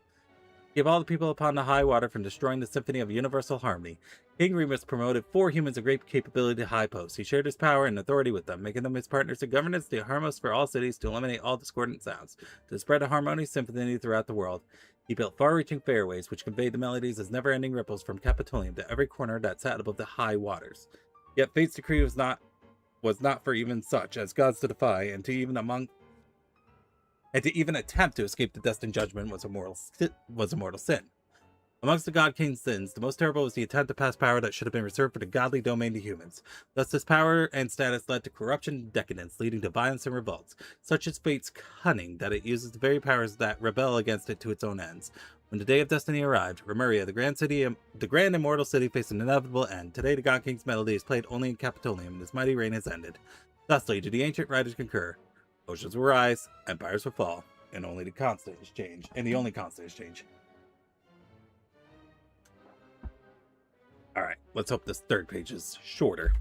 A: He kept all the people upon the high water from destroying the symphony of universal harmony. King Remus promoted 4 humans of great capability to high posts. He shared his power and authority with them, making them his partners in governance, the Harmos for all cities, to eliminate all discordant sounds, to spread a harmonious symphony throughout the world. He built far-reaching fairways, which conveyed the melodies as never-ending ripples from Capitolium to every corner that sat above the high waters. Yet fate's decree was not for even such as gods to defy, and to even attempt to escape the destined judgment was a mortal sin. Amongst the God King's sins, the most terrible was the attempt to pass power that should have been reserved for the godly domain to humans. Thus, this power and status led to corruption and decadence, leading to violence and revolts. Such is fate's cunning that it uses the very powers that rebel against it to its own ends. When the day of destiny arrived, Remuria, the grand immortal city, faced an inevitable end. Today, the God King's melody is played only in Capitolium, and his mighty reign has ended. Thusly, do the ancient writers concur. Oceans will rise, empires will fall, and only the constant is change. And the only constant is change. Alright, let's hope this third page is shorter.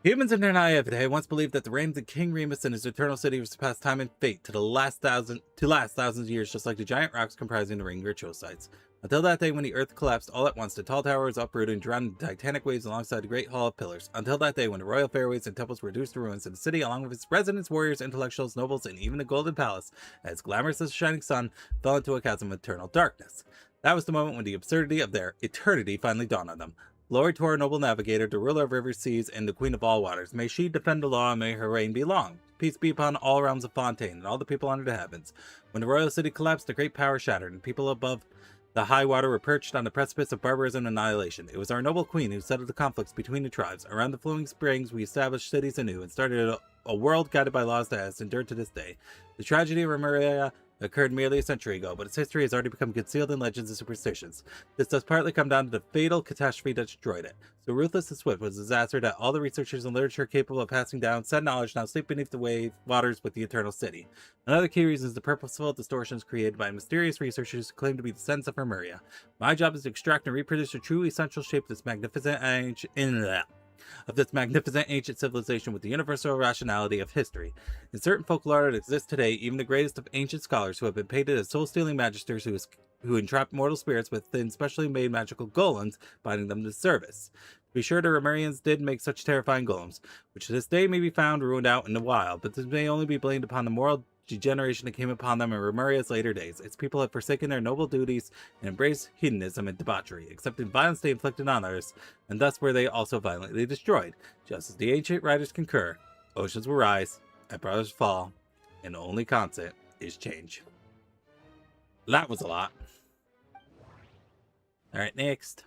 A: Humans in Nernia had once believed that the reign of King Remus and his eternal city was to pass time and fate to last thousands of years, just like the giant rocks comprising the ring ritual sites. Until that day when the earth collapsed all at once, the tall tower was uprooted and drowned in titanic waves alongside the great hall of pillars. Until that day when the royal fairways and temples were reduced to ruins, and the city, along with its residents, warriors, intellectuals, nobles, and even the golden palace, as glamorous as the shining sun, fell into a chasm of eternal darkness. That was the moment when the absurdity of their eternity finally dawned on them. Glory to our noble navigator, the ruler of rivers, seas, and the queen of all waters. May she defend the law, and may her reign be long. Peace be upon all realms of Fontaine, and all the people under the heavens. When the royal city collapsed, the great power shattered, and people above the high water were perched on the precipice of barbarism and annihilation. It was our noble queen who settled the conflicts between the tribes. Around the flowing springs, we established cities anew, and started a world guided by laws that has endured to this day. The tragedy of Remuria occurred merely a century ago, but its history has already become concealed in legends and superstitions. This does partly come down to the fatal catastrophe that destroyed it. So ruthless and swift was the disaster that all the researchers and literature capable of passing down said knowledge now sleep beneath the waters with the Eternal City. Another key reason is the purposeful distortions created by mysterious researchers who claim to be descendants of Hermeria. My job is to extract and reproduce the true essential shape of this magnificent ancient civilization with the universal rationality of history. In certain folklore that exists today, even the greatest of ancient scholars who have been painted as soul-stealing magisters who entrap mortal spirits within specially made magical golems, binding them to service. To be sure, the Romarians did make such terrifying golems, which to this day may be found ruined out in the wild, but this may only be blamed upon the moral degeneration that came upon them in Romaria's later days. Its people have forsaken their noble duties and embraced hedonism and debauchery, accepting violence they inflicted on others, and thus were they also violently destroyed. Just as the ancient writers concur, oceans will rise, empires fall, and the only constant is change. That was a lot. Alright, next.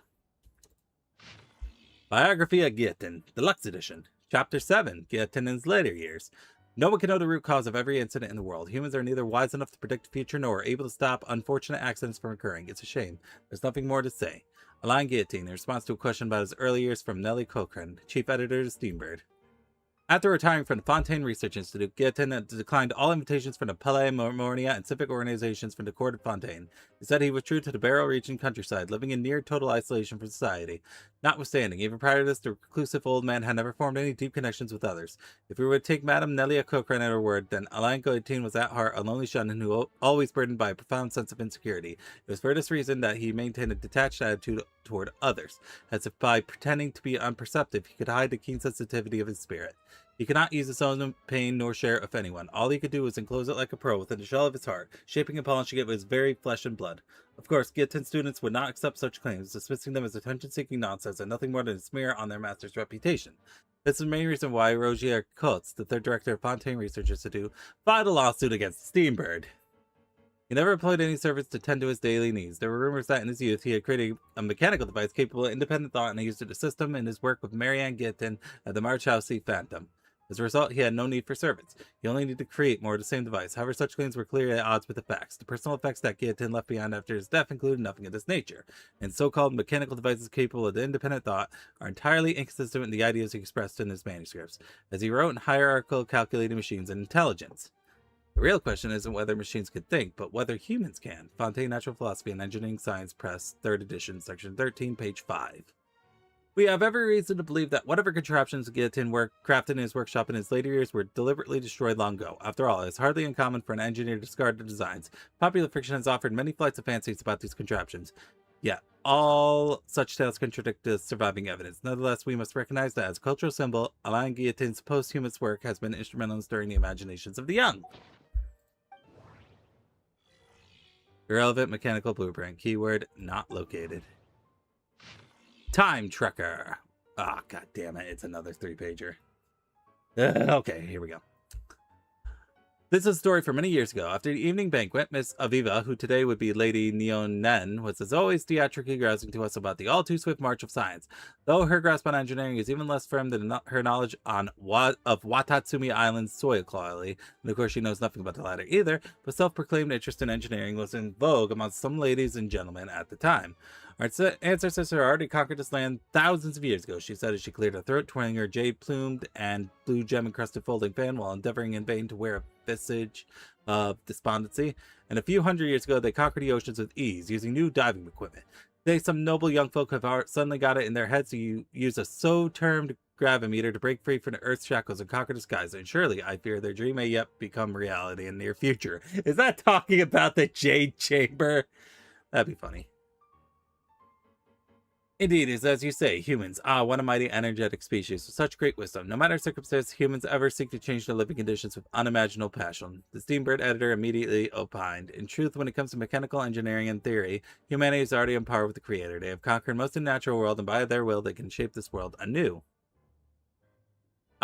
A: Biography of Genshin, Deluxe Edition. Chapter 7, Genshin in his later years. No one can know the root cause of every incident in the world. Humans are neither wise enough to predict the future nor able to stop unfortunate accidents from occurring. It's a shame. There's nothing more to say. Alain Guillotine, in response to a question about his early years from Nellie Cochran, chief editor of Steambird. After retiring from the Fontaine Research Institute, Guillotine declined all invitations from the Palais Mornia and civic organizations from the court of Fontaine. He said he was true to the Barrow region countryside, living in near total isolation from society. Notwithstanding, even prior to this, the reclusive old man had never formed any deep connections with others. If we were to take Madame Nelia Cochran at her word, then Alain Guillotine was at heart a lonely shunman who always burdened by a profound sense of insecurity. It was for this reason that he maintained a detached attitude toward others, as if by pretending to be unperceptive, he could hide the keen sensitivity of his spirit. He could not ease his own pain nor share it with anyone. All he could do was enclose it like a pearl within the shell of his heart, shaping and polishing it with his very flesh and blood. Of course, Guillotine students would not accept such claims, dismissing them as attention-seeking nonsense and nothing more than a smear on their master's reputation. This is the main reason why Rogier Coates, the third director of Fontaine Research Institute, filed a lawsuit against Steambird. He never employed any servants to tend to his daily needs. There were rumors that in his youth he had created a mechanical device capable of independent thought, and he used it to assist him in his work with Marianne Guillotine at the Marchaussee Phantom. As a result, he had no need for servants. He only needed to create more of the same device. However, such claims were clearly at odds with the facts. The personal effects that Guillotine left behind after his death included nothing of this nature, and so-called mechanical devices capable of independent thought are entirely inconsistent with the ideas he expressed in his manuscripts, as he wrote in hierarchical calculating machines and intelligence. The real question isn't whether machines can think, but whether humans can. Fontaine Natural Philosophy and Engineering Science Press, 3rd edition, section 13, page 5. We have every reason to believe that whatever contraptions Guillotine crafted in his workshop in his later years were deliberately destroyed long ago. After all, it is hardly uncommon for an engineer to discard the designs. Popular fiction has offered many flights of fancies about these contraptions. Yet, all such tales contradict the surviving evidence. Nonetheless, we must recognize that as a cultural symbol, Alain Guillotine's posthumous work has been instrumental in stirring the imaginations of the young. Irrelevant mechanical blueprint. Keyword not located. Time Trekker. Ah, god damn it. It's another 3-pager. Okay, here we go. This is a story from many years ago. After the evening banquet, Miss Aviva, who today would be Lady Neonen, was as always theatrically grousing to us about the all-too-swift march of science. Though her grasp on engineering is even less firm than her knowledge of Watatsumi Island's soil quality, and of course she knows nothing about the latter either, but self-proclaimed interest in engineering was in vogue amongst some ladies and gentlemen at the time. Our ancestors had already conquered this land thousands of years ago, she said as she cleared her throat, twirling her jade-plumed and blue gem-encrusted folding fan while endeavoring in vain to wear a visage of despondency. And a few hundred years ago, they conquered the oceans with ease, using new diving equipment. Today, some noble young folk have suddenly got it in their heads to use a so-termed gravimeter to break free from the Earth's shackles and conquer the skies. And surely, I fear their dream may yet become reality in the near future. Is that talking about the Jade Chamber? That'd be funny. Indeed, it's as you say, humans. Ah, what a mighty energetic species with such great wisdom. No matter circumstance, humans ever seek to change their living conditions with unimaginable passion. The Steambird editor immediately opined. In truth, when it comes to mechanical engineering and theory, humanity is already on par with the Creator. They have conquered most of the natural world, and by their will, they can shape this world anew.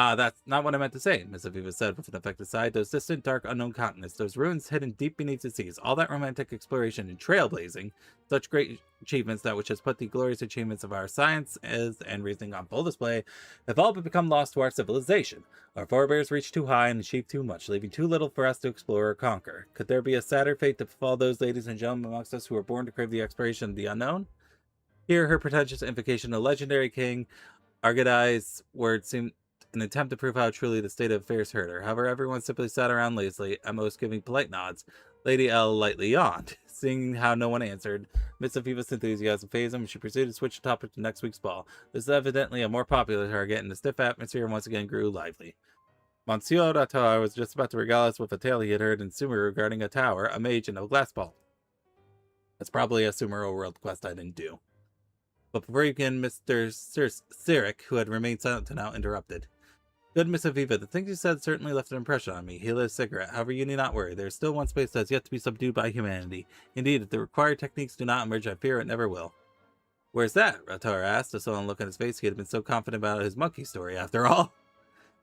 A: Ah, that's not what I meant to say, Miss Aviva said with an affected sigh. Those distant, dark, unknown continents, those ruins hidden deep beneath the seas, all that romantic exploration and trailblazing, such great achievements, that which has put the glorious achievements of our science and reasoning on full display, have all but become lost to our civilization. Our forebears reached too high and achieved too much, leaving too little for us to explore or conquer. Could there be a sadder fate to befall those ladies and gentlemen amongst us who were born to crave the exploration of the unknown? Here, her pretentious invocation of legendary king Argadai's words seemed an attempt to prove how truly the state of affairs hurt her. However, everyone simply sat around lazily, at most giving polite nods. Lady L lightly yawned. Seeing how no one answered, Miss Aviva's enthusiasm phased him, and she proceeded to switch the topic to next week's ball. This is evidently a more popular target, and the stiff atmosphere once again grew lively. Monsieur Rator was just about to regale us with a tale he had heard in Sumeru regarding a tower, a mage, and a glass ball. That's probably a Sumeru world quest I didn't do. But before you can, Mr. Sirik, who had remained silent till now, interrupted. Good Miss Aviva, the things you said certainly left an impression on me. He lit a cigarette. However, you need not worry. There is still one space that has yet to be subdued by humanity. Indeed, if the required techniques do not emerge, I fear it never will. Where's that? Ratar asked, a sullen look on his face. He had been so confident about his monkey story, after all.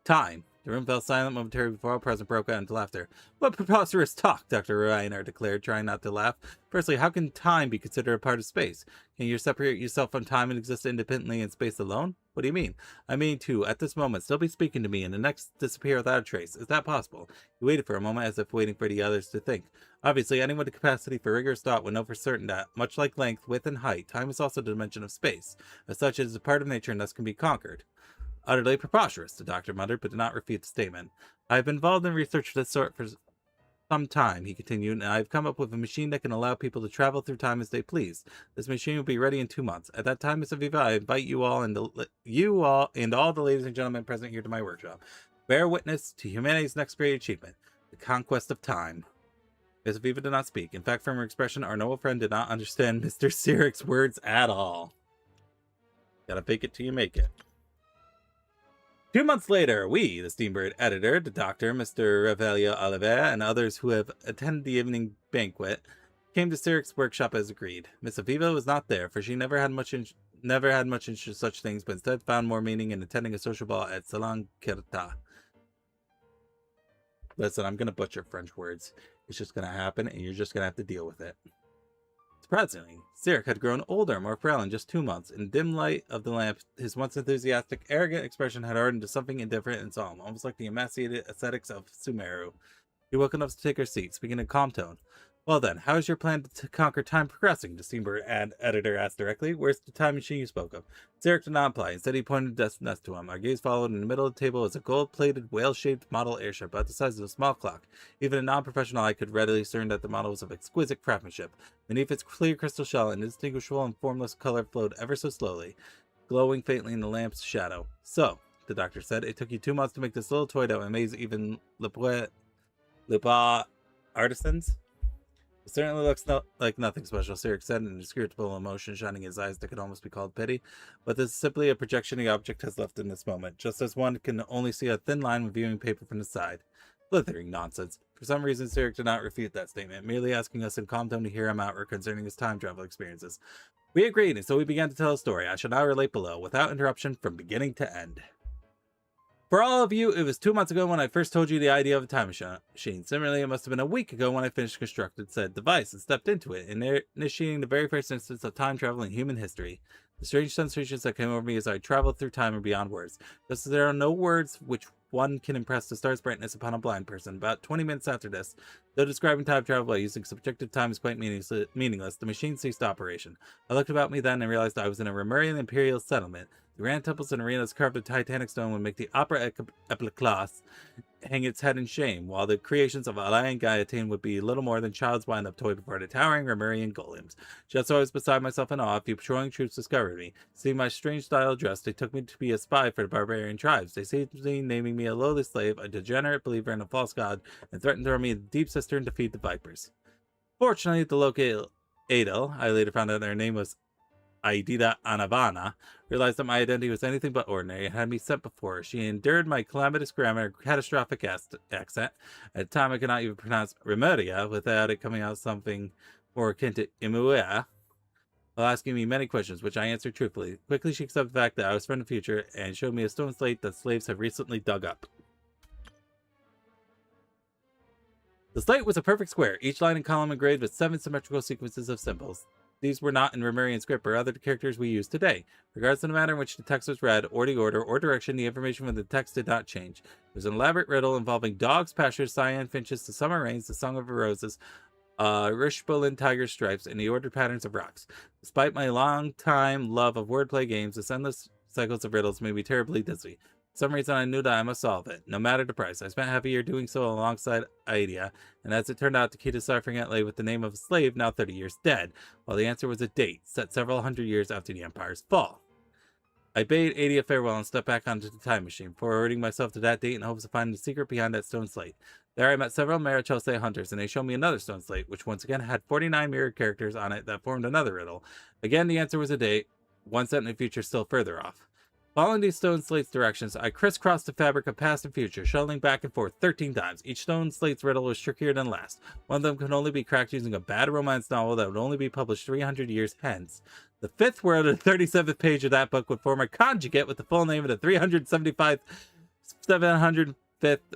A: Time. The room fell silent momentarily before all present broke out into laughter. What preposterous talk, Dr. Reiner declared, trying not to laugh. Firstly, how can time be considered a part of space? Can you separate yourself from time and exist independently in space alone? What do you mean? I mean to, at this moment, still be speaking to me and the next disappear without a trace. Is that possible? He waited for a moment as if waiting for the others to think. Obviously, anyone with the capacity for rigorous thought would know for certain that, much like length, width, and height, time is also the dimension of space. As such, it is a part of nature and thus can be conquered. Utterly preposterous, the doctor muttered, but did not refute the statement. I have been involved in research of this sort for some time, he continued, and I have come up with a machine that can allow people to travel through time as they please. This machine will be ready in 2 months. At that time, Miss Aviva, I invite you all and all the ladies and gentlemen present here to my workshop. Bear witness to humanity's next great achievement, the conquest of time. Miss Aviva did not speak. In fact, from her expression, our noble friend did not understand Mr. Sirik's words at all. Gotta fake it till you make it. 2 months later, we, the Steambird editor, the doctor, Mr. Revelio Oliver, and others who have attended the evening banquet, came to Sirik's workshop as agreed. Miss Aviva was not there, for she never had much interest in such things, but instead found more meaning in attending a social ball at Salon Kirta. Listen, I'm gonna butcher French words. It's just gonna happen, and you're just gonna have to deal with it. Surprisingly, Sirik had grown older, more frail in just 2 months. In the dim light of the lamp, his once enthusiastic, arrogant expression had hardened to something indifferent and solemn, almost like the emaciated ascetics of Sumeru. He welcomed us to take our seats, speaking in a calm tone. Well then, how is your plan to conquer time progressing? The Steambird editor asked directly. Where's the time machine you spoke of? Sirik did not reply. Instead, he pointed the desk next to him. Our gaze followed. In the middle of the table was a gold-plated, whale-shaped model airship, about the size of a small clock. Even a non-professional eye could readily discern that the model was of exquisite craftsmanship. Beneath its clear crystal shell, an indistinguishable and formless color flowed ever so slowly, glowing faintly in the lamp's shadow. So, the doctor said, it took you 2 months to make this little toy that would amaze even Le Pas artisans? It certainly looks like nothing special, Sirik said, an inscrutable emotion shining in his eyes that could almost be called pity. But this is simply a projection the object has left in this moment, just as one can only see a thin line when viewing paper from the side. Blithering nonsense. For some reason, Sirik did not refute that statement, merely asking us in calm tone to hear him out concerning his time travel experiences. We agreed, and so we began to tell a story. I shall now relate below, without interruption, from beginning to end. For all of you, it was 2 months ago when I first told you the idea of a time machine. Similarly, it must have been a week ago when I finished constructing said device and stepped into it, initiating the very first instance of time travel in human history. The strange sensations that came over me as I traveled through time are beyond words. Just as there are no words which one can impress the star's brightness upon a blind person. About 20 minutes after this, though describing time travel by using subjective time is quite meaningless, the machine ceased operation. I looked about me then and realized I was in a Remurian imperial settlement. The grand temples and arenas carved of titanic stone would make the opera epiclas hang its head in shame, while the creations of Alai and Gaiatane would be little more than child's wind-up toy before the towering Remurian golems. Just so I was beside myself in awe, a few patrolling troops discovered me. Seeing my strange style of dress, they took me to be a spy for the barbarian tribes. They seized me, naming me a lowly slave, a degenerate believer in a false god, and threatened to throw me in the deep cistern to feed the vipers. Fortunately, the local Adel, I later found out their name was Aidida Anavana, realized that my identity was anything but ordinary and had me sent before her. She endured my calamitous grammar and catastrophic accent. At the time, I could not even pronounce Remedia without it coming out something more akin to Imuea. while asking me many questions, which I answered truthfully. Quickly, she accepted the fact that I was from the future and showed me a stone slate that slaves have recently dug up. The slate was a perfect square, each line and column engraved with 7 symmetrical sequences of symbols. These were not in Remurian script or other characters we use today. Regardless of the manner in which the text was read, or the order, or direction, the information from the text did not change. It was an elaborate riddle involving dogs, pastures, cyan finches, the summer rains, the song of the roses, Rishbolin tiger stripes, and the ordered patterns of rocks. Despite my long-time love of wordplay games, the endless cycles of riddles made me terribly dizzy. For some reason, I knew that I must solve it, no matter the price. I spent half a year doing so alongside Aida, and as it turned out, the key to deciphering it lay with the name of a slave now 30 years dead, while the answer was a date set several hundred years after the Empire's fall. I bade Aida farewell and stepped back onto the time machine, forwarding myself to that date in hopes of finding the secret behind that stone slate. There I met several Marichose hunters, and they showed me another stone slate, which once again had 49 mirrored characters on it that formed another riddle. Again, the answer was a date, one set in the future still further off. Following these stone slates' directions, I crisscrossed the fabric of past and future, shuttling back and forth 13 times. Each stone slate's riddle was trickier than last. One of them could only be cracked using a bad romance novel that would only be published 300 years hence. The 5th word of the 37th page of that book would form a conjugate with the full name of the 705th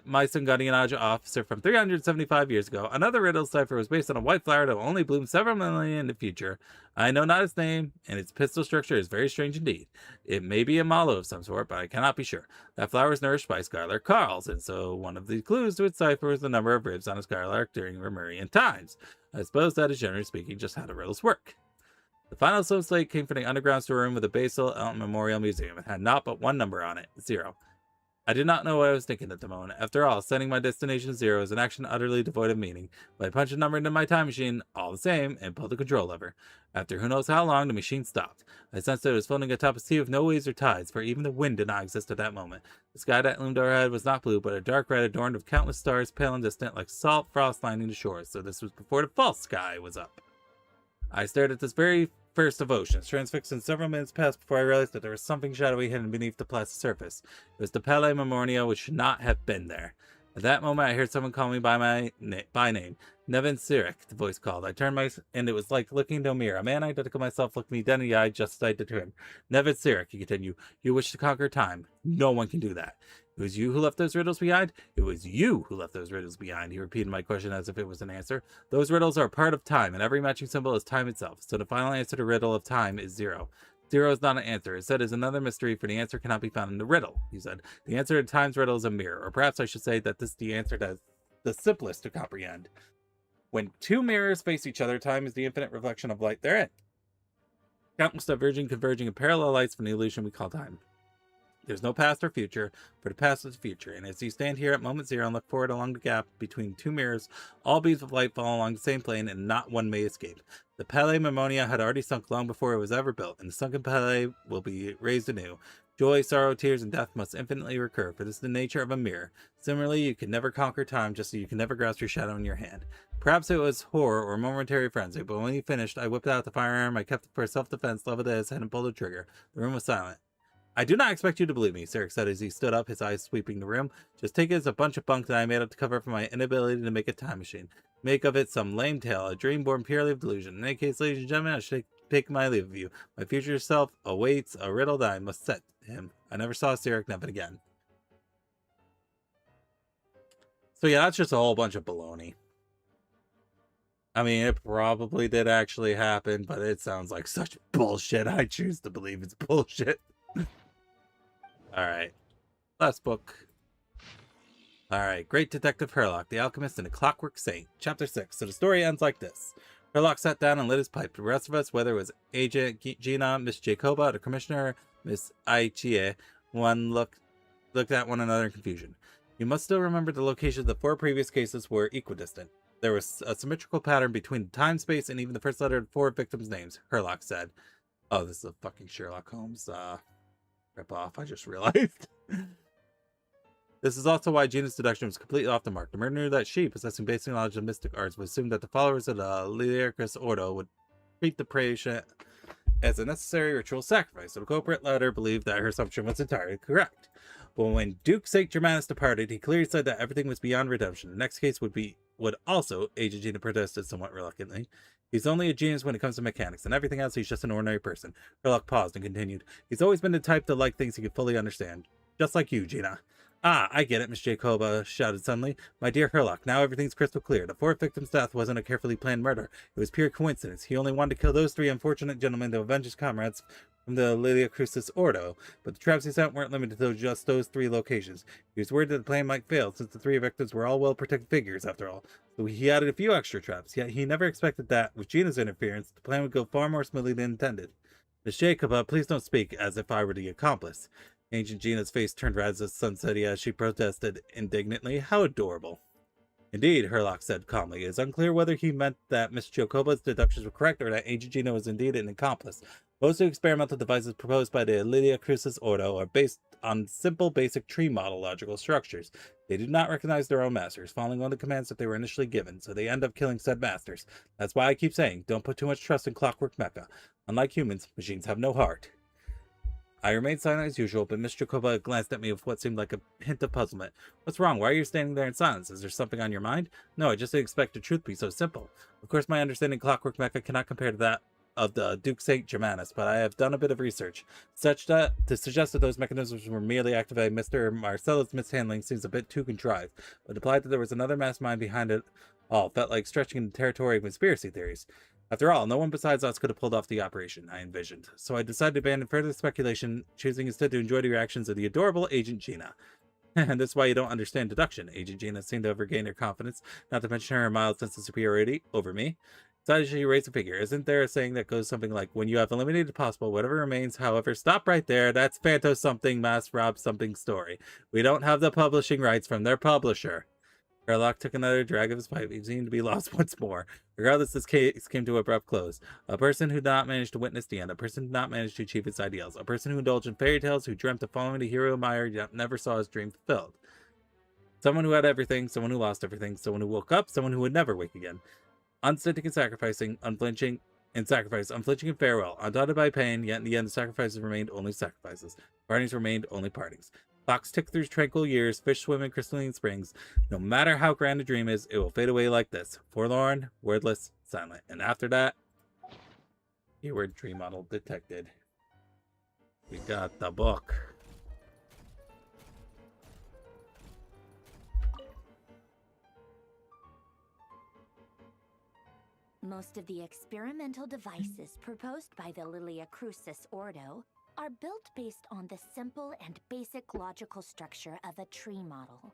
A: Mycongonian officer from 375 years ago. Another riddle cipher was based on a white flower that will only bloom several millennia in the future. I know not its name, and its pistil structure is very strange indeed. It may be a mallow of some sort, but I cannot be sure. That flower is nourished by scarlet carls, and so one of the clues to its cipher was the number of ribs on a skylark during Remurian times. I suppose that is, generally speaking, just how the riddles work. The final stone slate came from the underground storeroom of the Basel Elton Memorial Museum. It had not but one number on it, 0. I did not know what I was thinking at the moment. After all, setting my destination 0 is an action utterly devoid of meaning. But I punched a number into my time machine, all the same, and pulled the control lever. After who knows how long, the machine stopped. I sensed that it was floating atop a sea of no waves or tides, for even the wind did not exist at that moment. The sky that loomed overhead was not blue, but a dark red adorned with countless stars, pale and distant, like salt frost lining the shores, so this was before the false sky was up. I stared at this very first of oceans, transfixed, and several minutes passed before I realized that there was something shadowy hidden beneath the placid surface. It was the Pele Memornia, which should not have been there. At that moment, I heard someone call me by name. Nevin Sirik, the voice called. I turned and it was like looking into a mirror. A man identical myself looked me dead in the eye just as I did to him. Nevin Sirik, he continued, you wish to conquer time. No one can do that. It was you who left those riddles behind? It was you who left those riddles behind. He repeated my question as if it was an answer. Those riddles are a part of time, and every matching symbol is time itself. So the final answer to the riddle of time is 0. 0 is not an answer. It said is another mystery, for the answer cannot be found in the riddle. He said, the answer to time's riddle is a mirror, or perhaps I should say that this is the answer that is the simplest to comprehend. When two mirrors face each other, time is the infinite reflection of light therein. Countless diverging, converging, and parallel lights from the illusion we call time. There's no past or future, for the past is the future, and as you stand here at moment 0 and look forward along the gap between two mirrors, all beams of light fall along the same plane, and not one may escape. The Pele Memornia had already sunk long before it was ever built, and the sunken Pele will be raised anew. Joy, sorrow, tears, and death must infinitely recur, for this is the nature of a mirror. Similarly, you can never conquer time, just as you can never grasp your shadow in your hand. Perhaps it was horror or momentary frenzy, but when he finished, I whipped out the firearm I kept for self-defense, leveled at his head, and pulled the trigger. The room was silent. I do not expect you to believe me, Sirik said as he stood up, his eyes sweeping the room. Just take it as a bunch of bunk that I made up to cover for my inability to make a time machine. Make of it some lame tale, a dream born purely of delusion. In any case, ladies and gentlemen, I should take my leave of you. My future self awaits a riddle that I must set him. I never saw Sirik Nevin again. So yeah, that's just a whole bunch of baloney. I mean, it probably did actually happen, but it sounds like such bullshit. I choose to believe it's bullshit. Alright. Last book. Alright. Great Detective Herlock, the Alchemist and the Clockwork Saint. Chapter 6. So the story ends like this. Herlock sat down and lit his pipe. The rest of us, whether it was Agent Gina, Miss Jacoba, the Commissioner, Miss Aichie, looked at one another in confusion. You must still remember the locations of the 4 previous cases were equidistant. There was a symmetrical pattern between time, space, and even the first letter of 4 victims' names, Herlock said. Oh, this is a fucking Sherlock Holmes rip off, I just realized. This is also why Gina's deduction was completely off the mark. The murderer knew that she, possessing basic knowledge of mystic arts, would assume that the followers of the Lyricus Ordo would treat the patient as a necessary ritual sacrifice, so the culprit let her believe that her assumption was entirely correct. But when Duke St. Germanus departed, he clearly said that everything was beyond redemption. The next case would also, Agent Gina protested somewhat reluctantly. He's only a genius when it comes to mechanics, and everything else he's just an ordinary person. Herlock paused and continued. He's always been the type to like things he can fully understand. Just like you, Gina. Ah, I get it, Miss Jacoba shouted suddenly. My dear Herlock, now everything's crystal clear. The fourth victim's death wasn't a carefully planned murder. It was pure coincidence. He only wanted to kill those 3 unfortunate gentlemen to avenge his comrades from the Lilia Crucis Ordo, but the traps he sent weren't limited to just those 3 locations. He was worried that the plan might fail, since the 3 victims were all well-protected figures, after all. So he added a few extra traps, yet he never expected that, with Gina's interference, the plan would go far more smoothly than intended. Miss Jacoba, please don't speak as if I were the accomplice. Ancient Gina's face turned red as sunsetty as she protested indignantly. How adorable. Indeed, Herlock said calmly. It is unclear whether he meant that Miss Jacoba's deductions were correct or that Ancient Gina was indeed an accomplice. Most of the experimental devices proposed by the Lilia Crucis Ordo are based on simple, basic tree model logical structures. They do not recognize their own masters, following only the commands that they were initially given, so they end up killing said masters. That's why I keep saying, don't put too much trust in Clockwork Mecha. Unlike humans, machines have no heart. I remained silent as usual, but Miss Jacoba glanced at me with what seemed like a hint of puzzlement. What's wrong? Why are you standing there in silence? Is there something on your mind? No, I just didn't expect the truth to be so simple. Of course, my understanding of Clockwork Mecha cannot compare to that of the Duke St. Germanus, but I have done a bit of research. Such that to suggest that those mechanisms were merely activated by Mr. Marcella's mishandling seems a bit too contrived, but implied that there was another mastermind behind it all felt like stretching into territory of conspiracy theories. After all, no one besides us could have pulled off the operation, I envisioned. So I decided to abandon further speculation, choosing instead to enjoy the reactions of the adorable Agent Gina. And that's why you don't understand deduction. Agent Gina seemed to have regained her confidence, not to mention her mild sense of superiority over me. Decided she raised a figure. Isn't there a saying that goes something like, when you have eliminated possible, whatever remains, however, stop right there. That's Phanto something, Mass Rob something story. We don't have the publishing rights from their publisher. Herlock took another drag of his pipe. He seemed to be lost once more. Regardless, this case came to an abrupt close. A person who did not manage to witness the end. A person who did not manage to achieve his ideals. A person who indulged in fairy tales, who dreamt of following the hero admired, yet never saw his dream fulfilled. Someone who had everything, someone who lost everything, someone who woke up, someone who would never wake again. Unstinting and sacrificing, unflinching in sacrifice, unflinching in farewell, undaunted by pain, yet in the end the sacrifices remained only sacrifices. Partings remained only partings. Clocks tick through tranquil years, fish swim in crystalline springs. No matter how grand a dream is, it will fade away like this. Forlorn, wordless, silent. And after that, keyword tree model detected. We got the book.
O: Most of the experimental devices proposed by the Lilia Crucis Ordo are built based on the simple and basic logical structure of a tree model.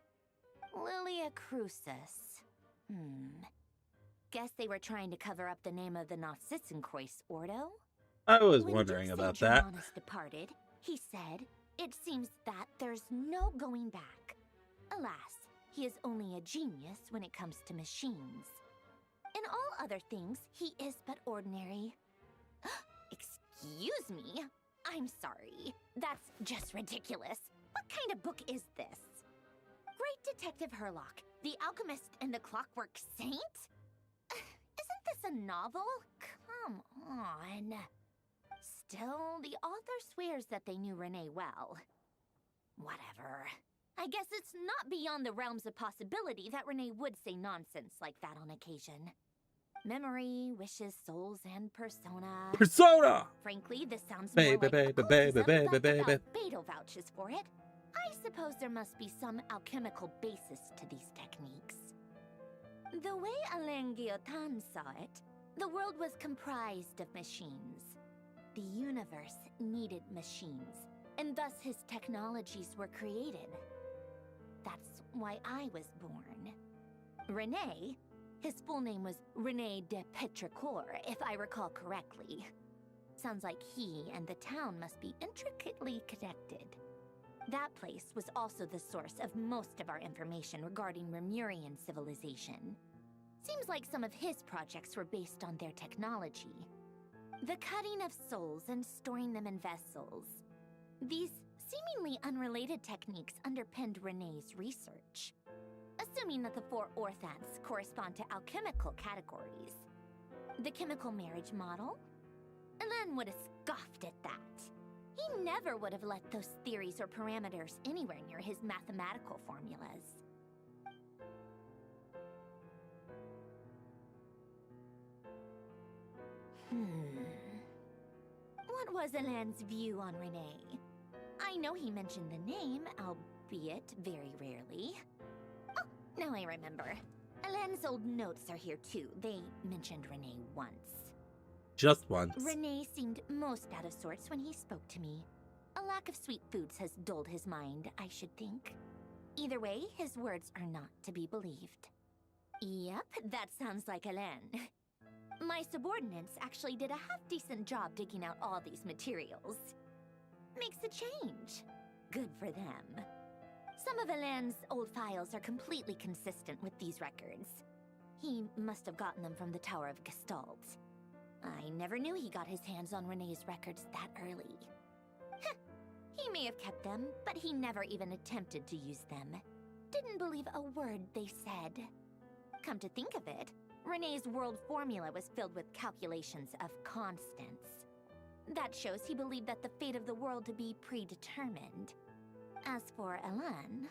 O: Lilia Crucis. Guess they were trying to cover up the name of the Nautitzenkreuz Ordo?
A: I was wondering about that.
O: When Germanus departed, he said, "It seems that there's no going back." Alas, he is only a genius when it comes to machines. In all other things, he is but ordinary. Excuse me? I'm sorry. That's just ridiculous. What kind of book is this? Great Detective Herlock, the Alchemist and the Clockwork Saint? Isn't this a novel? Come on. Still, the author swears that they knew Renee well. Whatever. I guess it's not beyond the realms of possibility that Renee would say nonsense like that on occasion. Memory, wishes, souls, and persona.
A: Persona!
O: Frankly, this sounds
A: baby,
O: more like
A: baby,
O: occultism,
A: baby,
O: but
A: baby.
O: Beto vouches for it. I suppose there must be some alchemical basis to these techniques. The way Alain Guillotin saw it, the world was comprised of machines. The universe needed machines, and thus his technologies were created. That's why I was born. Renee, his full name was René de Petrichor, if I recall correctly. Sounds like he and the town must be intricately connected. That place was also the source of most of our information regarding Remurian civilization. Seems like some of his projects were based on their technology. The cutting of souls and storing them in vessels. These seemingly unrelated techniques underpinned René's research. Assuming that the 4 orthants correspond to alchemical categories. The chemical marriage model? Alain would have scoffed at that. He never would have let those theories or parameters anywhere near his mathematical formulas. What was Alain's view on Renee? I know he mentioned the name, albeit very rarely. Oh, now I remember. Alain's old notes are here too. They mentioned Renee once.
A: Just once.
O: Renee seemed most out of sorts when he spoke to me. A lack of sweet foods has dulled his mind, I should think. Either way, his words are not to be believed. Yep, that sounds like Alain. My subordinates actually did a half-decent job digging out all these materials. Makes a change. Good for them. Some of Alain's old files are completely consistent with these records. He must have gotten them from the Tower of Gestalt. I never knew he got his hands on Renee's records that early. Heh, he may have kept them, but he never even attempted to use them. Didn't believe a word they said. Come to think of it, Renee's world formula was filled with calculations of constants. That shows he believed that the fate of the world to be predetermined. As for Alain...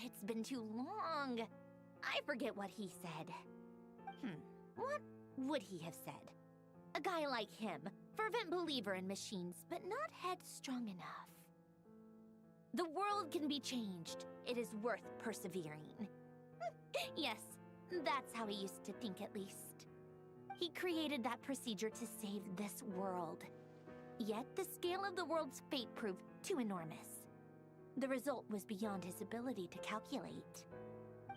O: it's been too long. I forget what he said. What would he have said? A guy like him, fervent believer in machines, but not headstrong enough. The world can be changed. It is worth persevering. Yes, that's how he used to think at least. He created that procedure to save this world. Yet the scale of the world's fate proved too enormous. The result was beyond his ability to calculate.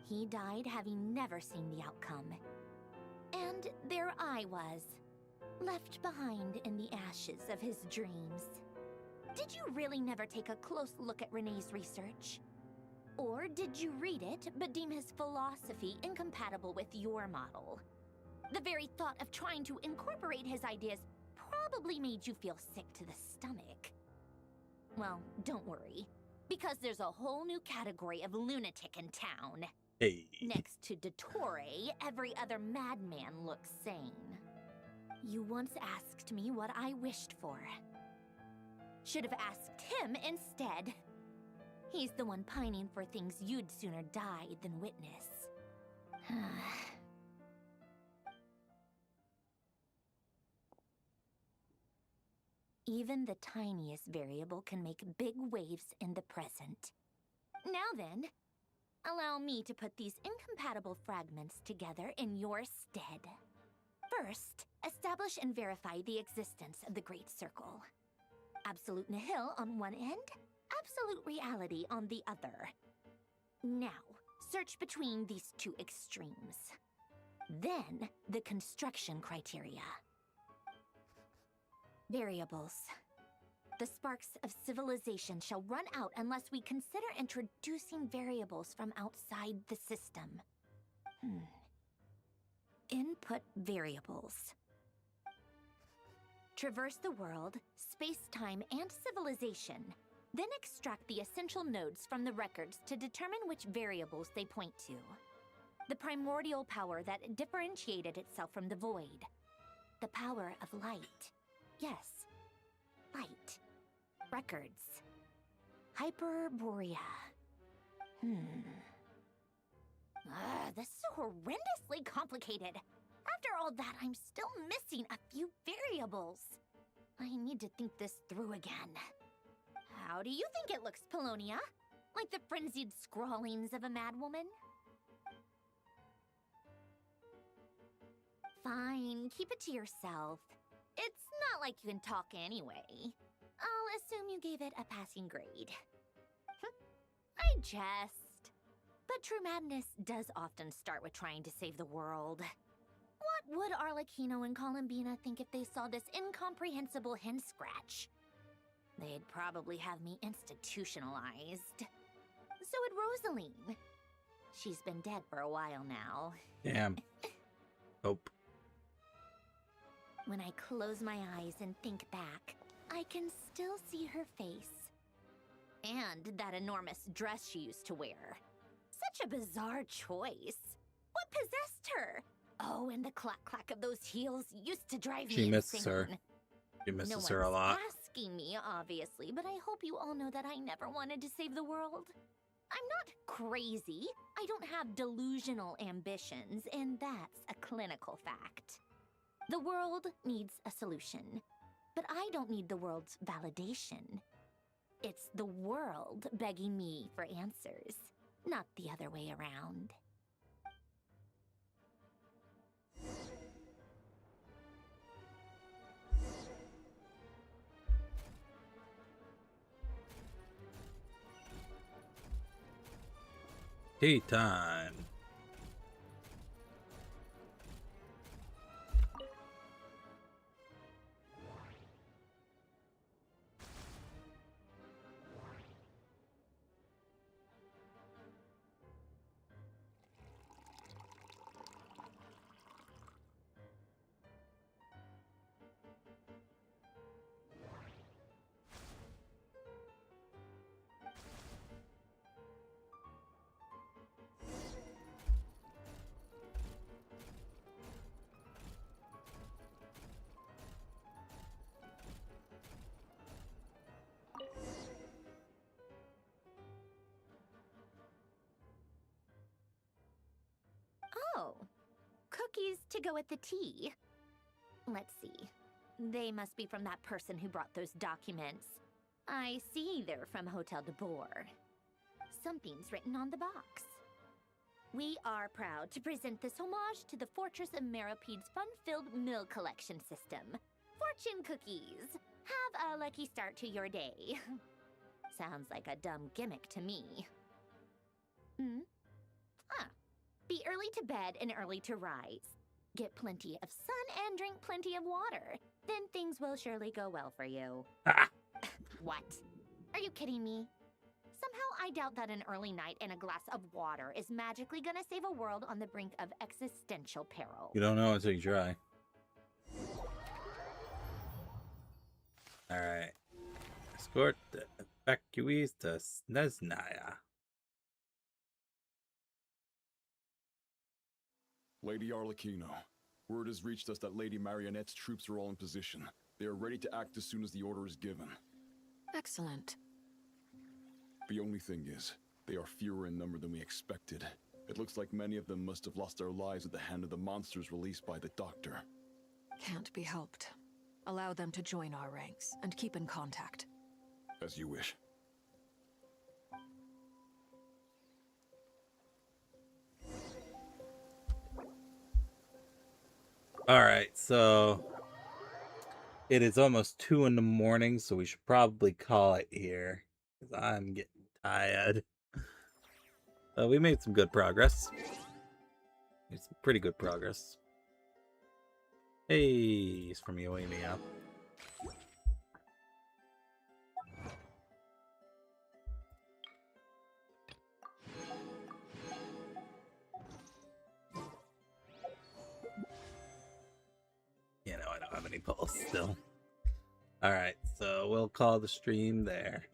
O: He died having never seen the outcome. And there I was, left behind in the ashes of his dreams. Did you really never take a close look at Renee's research? Or did you read it, but deem his philosophy incompatible with your model? The very thought of trying to incorporate his ideas probably made you feel sick to the stomach. Well, don't worry, because there's a whole new category of lunatic in town.
A: Hey.
O: Next to Dottore, every other madman looks sane. You once asked me what I wished for. Should have asked him instead. He's the one pining for things you'd sooner die than witness. Even the tiniest variable can make big waves in the present. Now then, allow me to put these incompatible fragments together in your stead. First, establish and verify the existence of the Great Circle. Absolute nihil on one end, absolute reality on the other. Now, search between these two extremes. Then, the construction criteria. Variables. The sparks of civilization shall run out unless we consider introducing variables from outside the system. Input variables. Traverse the world, space-time, and civilization. Then extract the essential nodes from the records to determine which variables they point to. The primordial power that differentiated itself from the void. The power of light. Yes, light. Records. Hyperborea. This is horrendously complicated. After all that, I'm still missing a few variables. I need to think this through again. How do you think it looks, Polonia? Like the frenzied scrawlings of a madwoman? Fine, keep it to yourself. It's not like you can talk anyway. I'll assume you gave it a passing grade. I jest. But true madness does often start with trying to save the world. What would Arlecchino and Columbina think if they saw this incomprehensible hen scratch? They'd probably have me institutionalized. So would Rosaline. She's been dead for a while now.
A: Damn. Hope.
O: When I close my eyes and think back, I can still see her face. And that enormous dress she used to wear. Such a bizarre choice. What possessed her? Oh, and the clack-clack of those heels used to drive me
A: She misses
O: insane.
A: her. She misses
O: No
A: her a
O: one's
A: lot.
O: asking me, obviously, but I hope you all know that I never wanted to save the world. I'm not crazy. I don't have delusional ambitions, and that's a clinical fact. The world needs a solution, but I don't need the world's validation. It's the world begging me for answers, not the other way around.
A: Tea time.
O: Oh, cookies to go with the tea. Let's see. They must be from that person who brought those documents. I see they're from Hotel de Boer. Something's written on the box. We are proud to present this homage to the Fortress of Maripede's fun-filled mill collection system. Fortune cookies. Have a lucky start to your day. Sounds like a dumb gimmick to me. Be early to bed and early to rise. Get plenty of sun and drink plenty of water. Then things will surely go well for you. What? Are you kidding me? Somehow I doubt that an early night and a glass of water is magically gonna save a world on the brink of existential peril.
A: You don't know until you try. Alright. Escort the evacuees to Snezhnaya.
U: Lady Arlecchino, word has reached us that Lady Marionette's troops are all in position. They are ready to act as soon as the order is given.
G: Excellent.
U: The only thing is, they are fewer in number than we expected. It looks like many of them must have lost their lives at the hand of the monsters released by the Doctor.
G: Can't be helped. Allow them to join our ranks, and keep in contact.
U: As you wish.
A: Alright, so it is almost 2 in the morning, so we should probably call it here. Because I'm getting tired. We made some good progress. Made some pretty good progress. Hey, it's from Yoemia. You know, I don't have any pulse still. Alright, so we'll call the stream there.